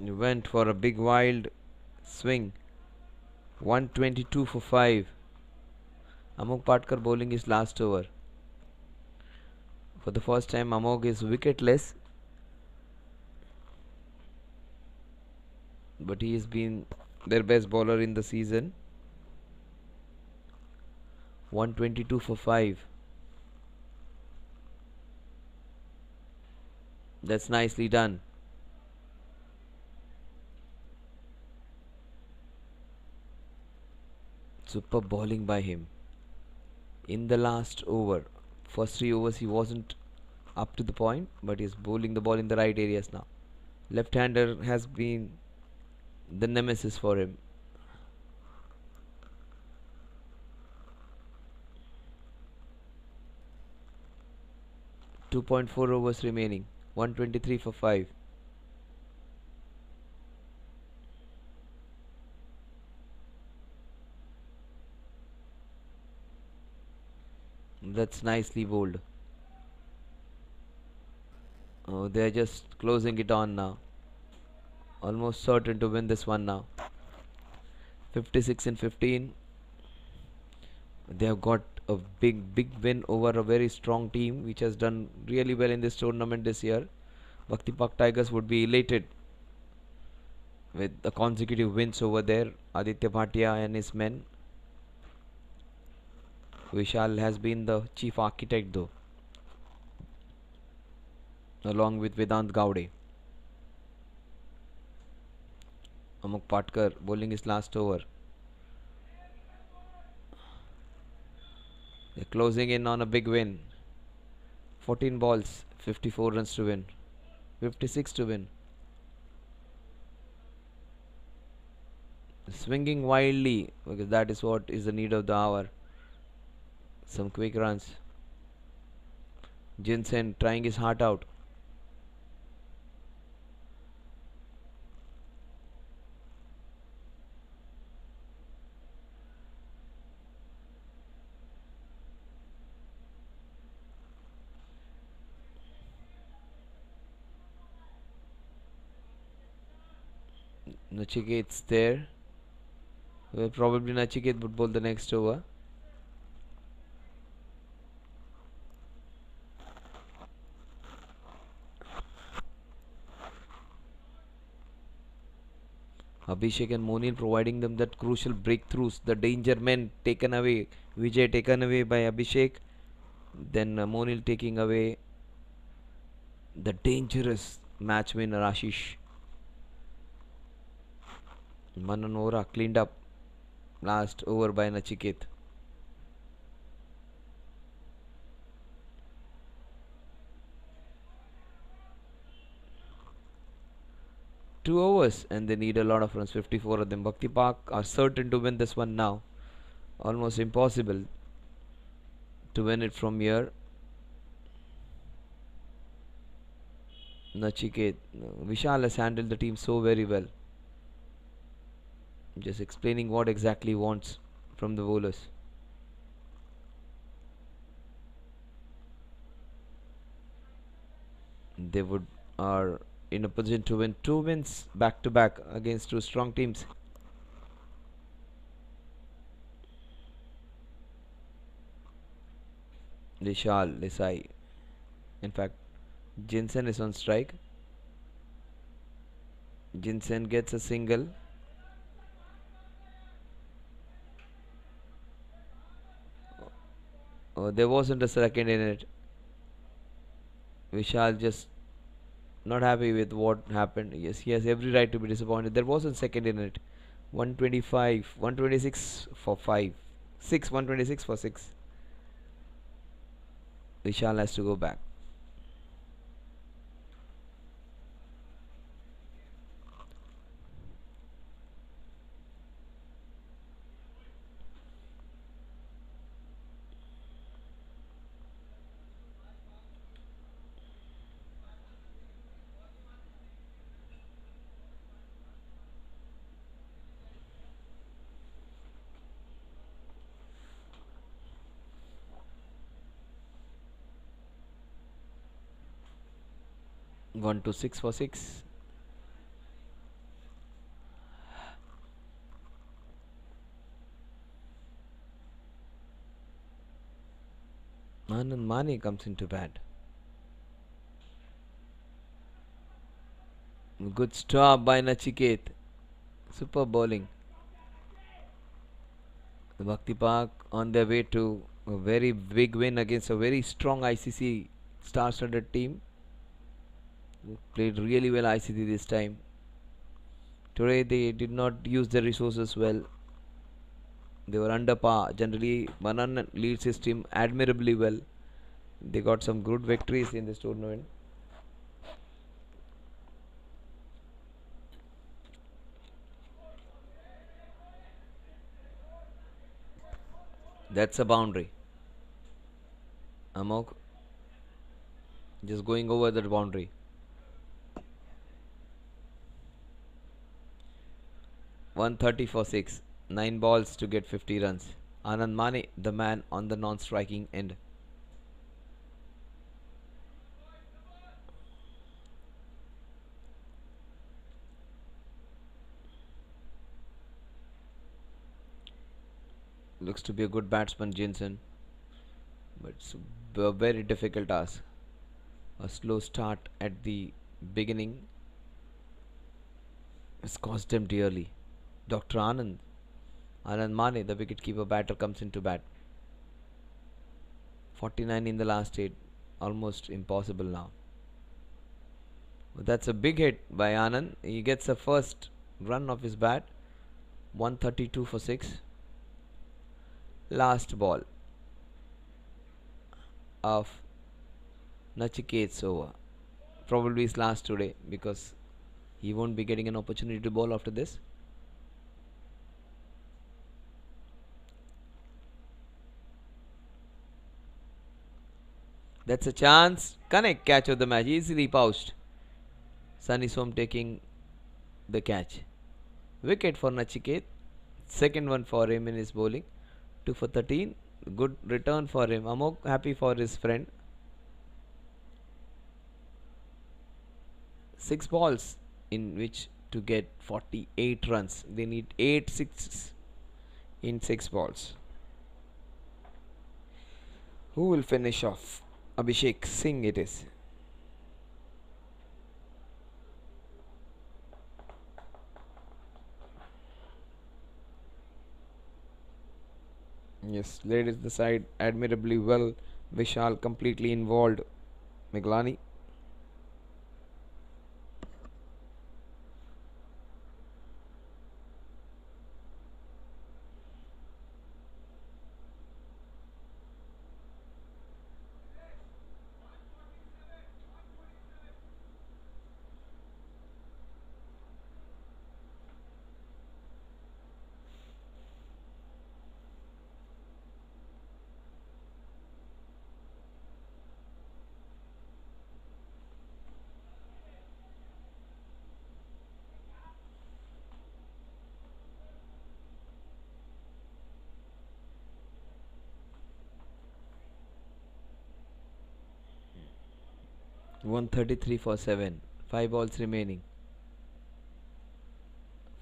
Went for a big wild Swing. 122 for 5. Amog Patkar bowling his last over. For the first time, Amog is wicketless. But he has been their best bowler in the season. 122 for 5. That's nicely done. Superb bowling by him. In the last over, first 3 overs he wasn't up to the point, but he's bowling the ball in the right areas now. Left-hander has been the nemesis for him. .4 overs remaining. 123 for 5. That's nicely bowled. Oh, they're just closing it on now. Almost certain to win this one now. 56 and 15. They have got a big win over a very strong team which has done really well in this tournament this year. Bhakti Park Tigers would be elated with the consecutive wins over there. Aditya Bhatia and his men. Vishal has been the chief architect though, along with Vedant Gowde. Amok Patkar bowling his last over. They're closing in on a big win. 14 balls, 54 runs to win. 56 to win. Swinging wildly, because that is what is the need of the hour. Some quick runs. Jensen trying his heart out. Nachiket's there. Well, probably Nachiket would bowl the next over. Abhishek and Monil providing them that crucial breakthroughs. The danger men taken away. Vijay taken away by Abhishek. Then Monil taking away the dangerous match winner Ashish. Manan Ora cleaned up last over by Nachiket. Two overs and they need a lot of runs, 54 of them. Bhakti Park are certain to win this one now. Almost impossible to win it from here. Nachiket, Vishal has handled the team so very well. Just explaining what exactly he wants from the bowlers. They are in a position to win 2 wins back to back against 2 strong teams. Vishal Desai. In fact, Jensen is on strike. Jensen gets a single. Oh, there wasn't a second in it. Vishal just not happy with what happened. Yes, he has every right to be disappointed. There wasn't second in it. 125, 126 for 5. 6, 126 for 6. Vishal has to go back. One to 6 for 6. Anand Mane comes into bat. Good stop by Nachiket. Super bowling. The Bhakti Park on their way to a very big win against a very strong ICC star-studded team. They played really well ICC this time. Today they did not use their resources well. They were under par. Generally, Manan leads his team admirably well. They got some good victories in this tournament. That's a boundary. Amok just going over that boundary. .130 for 6. 9 balls to get 50 runs. Anand Mane, the man on the non-striking end. Looks to be a good batsman, Jensen. But it's a very difficult task. A slow start at the beginning has cost them dearly. Dr. Anand Mane, the wicketkeeper batter, comes into bat. 49 in the last 8. Almost impossible now. But that's a big hit by Anand. He gets the first run of his bat. 132 for 6. Last ball of Nachiket's over. Probably his last today, because he won't be getting an opportunity to bowl after this. That's a chance. Connect, catch of the match. Easily pouched. Sunny Som taking the catch. Wicket for Nachiket. Second one for him in his bowling. 2 for 13. Good return for him. Amok happy for his friend. 6 balls in which to get 48 runs. They need 8 sixes in 6 balls. Who will finish off? Abhishek Singh it is. Yes, led the side admirably well. Vishal completely involved. Meglani. .133 for 7. 5 balls remaining.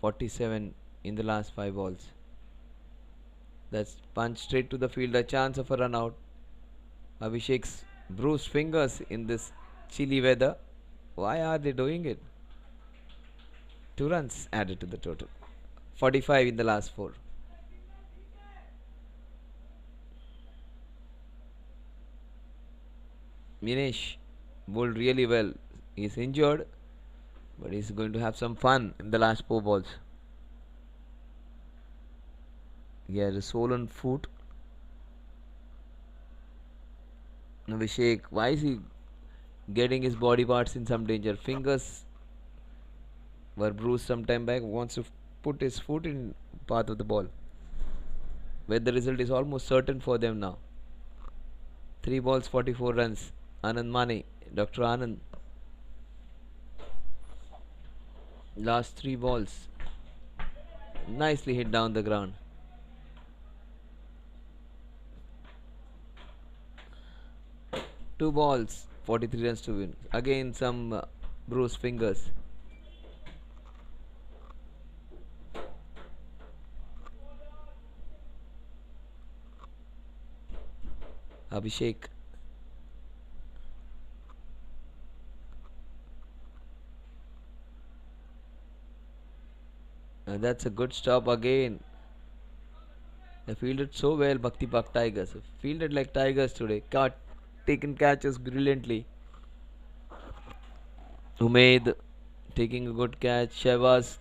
47 in the last 5 balls. That's punch straight to the field. A chance of a run out. Abhishek's bruised fingers in this chilly weather. Why are they doing it? 2 runs added to the total. 45 in the last 4. Minesh bowled really well. He's injured, but he's going to have some fun in the last 4 balls. He had a swollen foot. Abhishek, why is he getting his body parts in some danger? Fingers were bruised some time back. Wants to put his foot in path of the ball, where the result is almost certain for them now. 3 balls, 44 runs. Anand Mane, Dr. Anand. Last 3 balls. Nicely hit down the ground. Two balls, 43 runs to win. Again some bruised fingers. Abhishek And that's a good stop again. They fielded so well, Bhakti Park Tigers. Fielded like Tigers today. Caught, taken catches brilliantly. Umaid taking a good catch. Shehbaz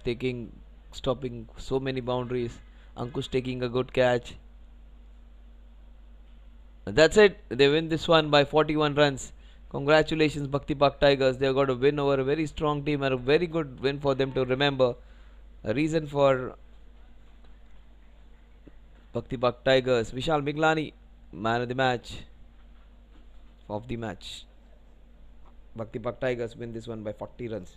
stopping so many boundaries. Ankush taking a good catch. That's it. They win this one by 41 runs. Congratulations, Bhakti Park Tigers. They have got a win over a very strong team and a very good win for them to remember. A reason for Bhakti Park Tigers. Vishal Miglani, man of the match. Bhakti Park Tigers win this one by 40 runs.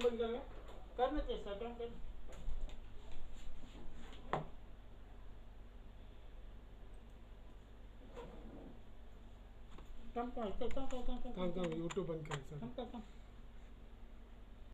बंद कर करना ते Sutton कर काम YouTube बंद कर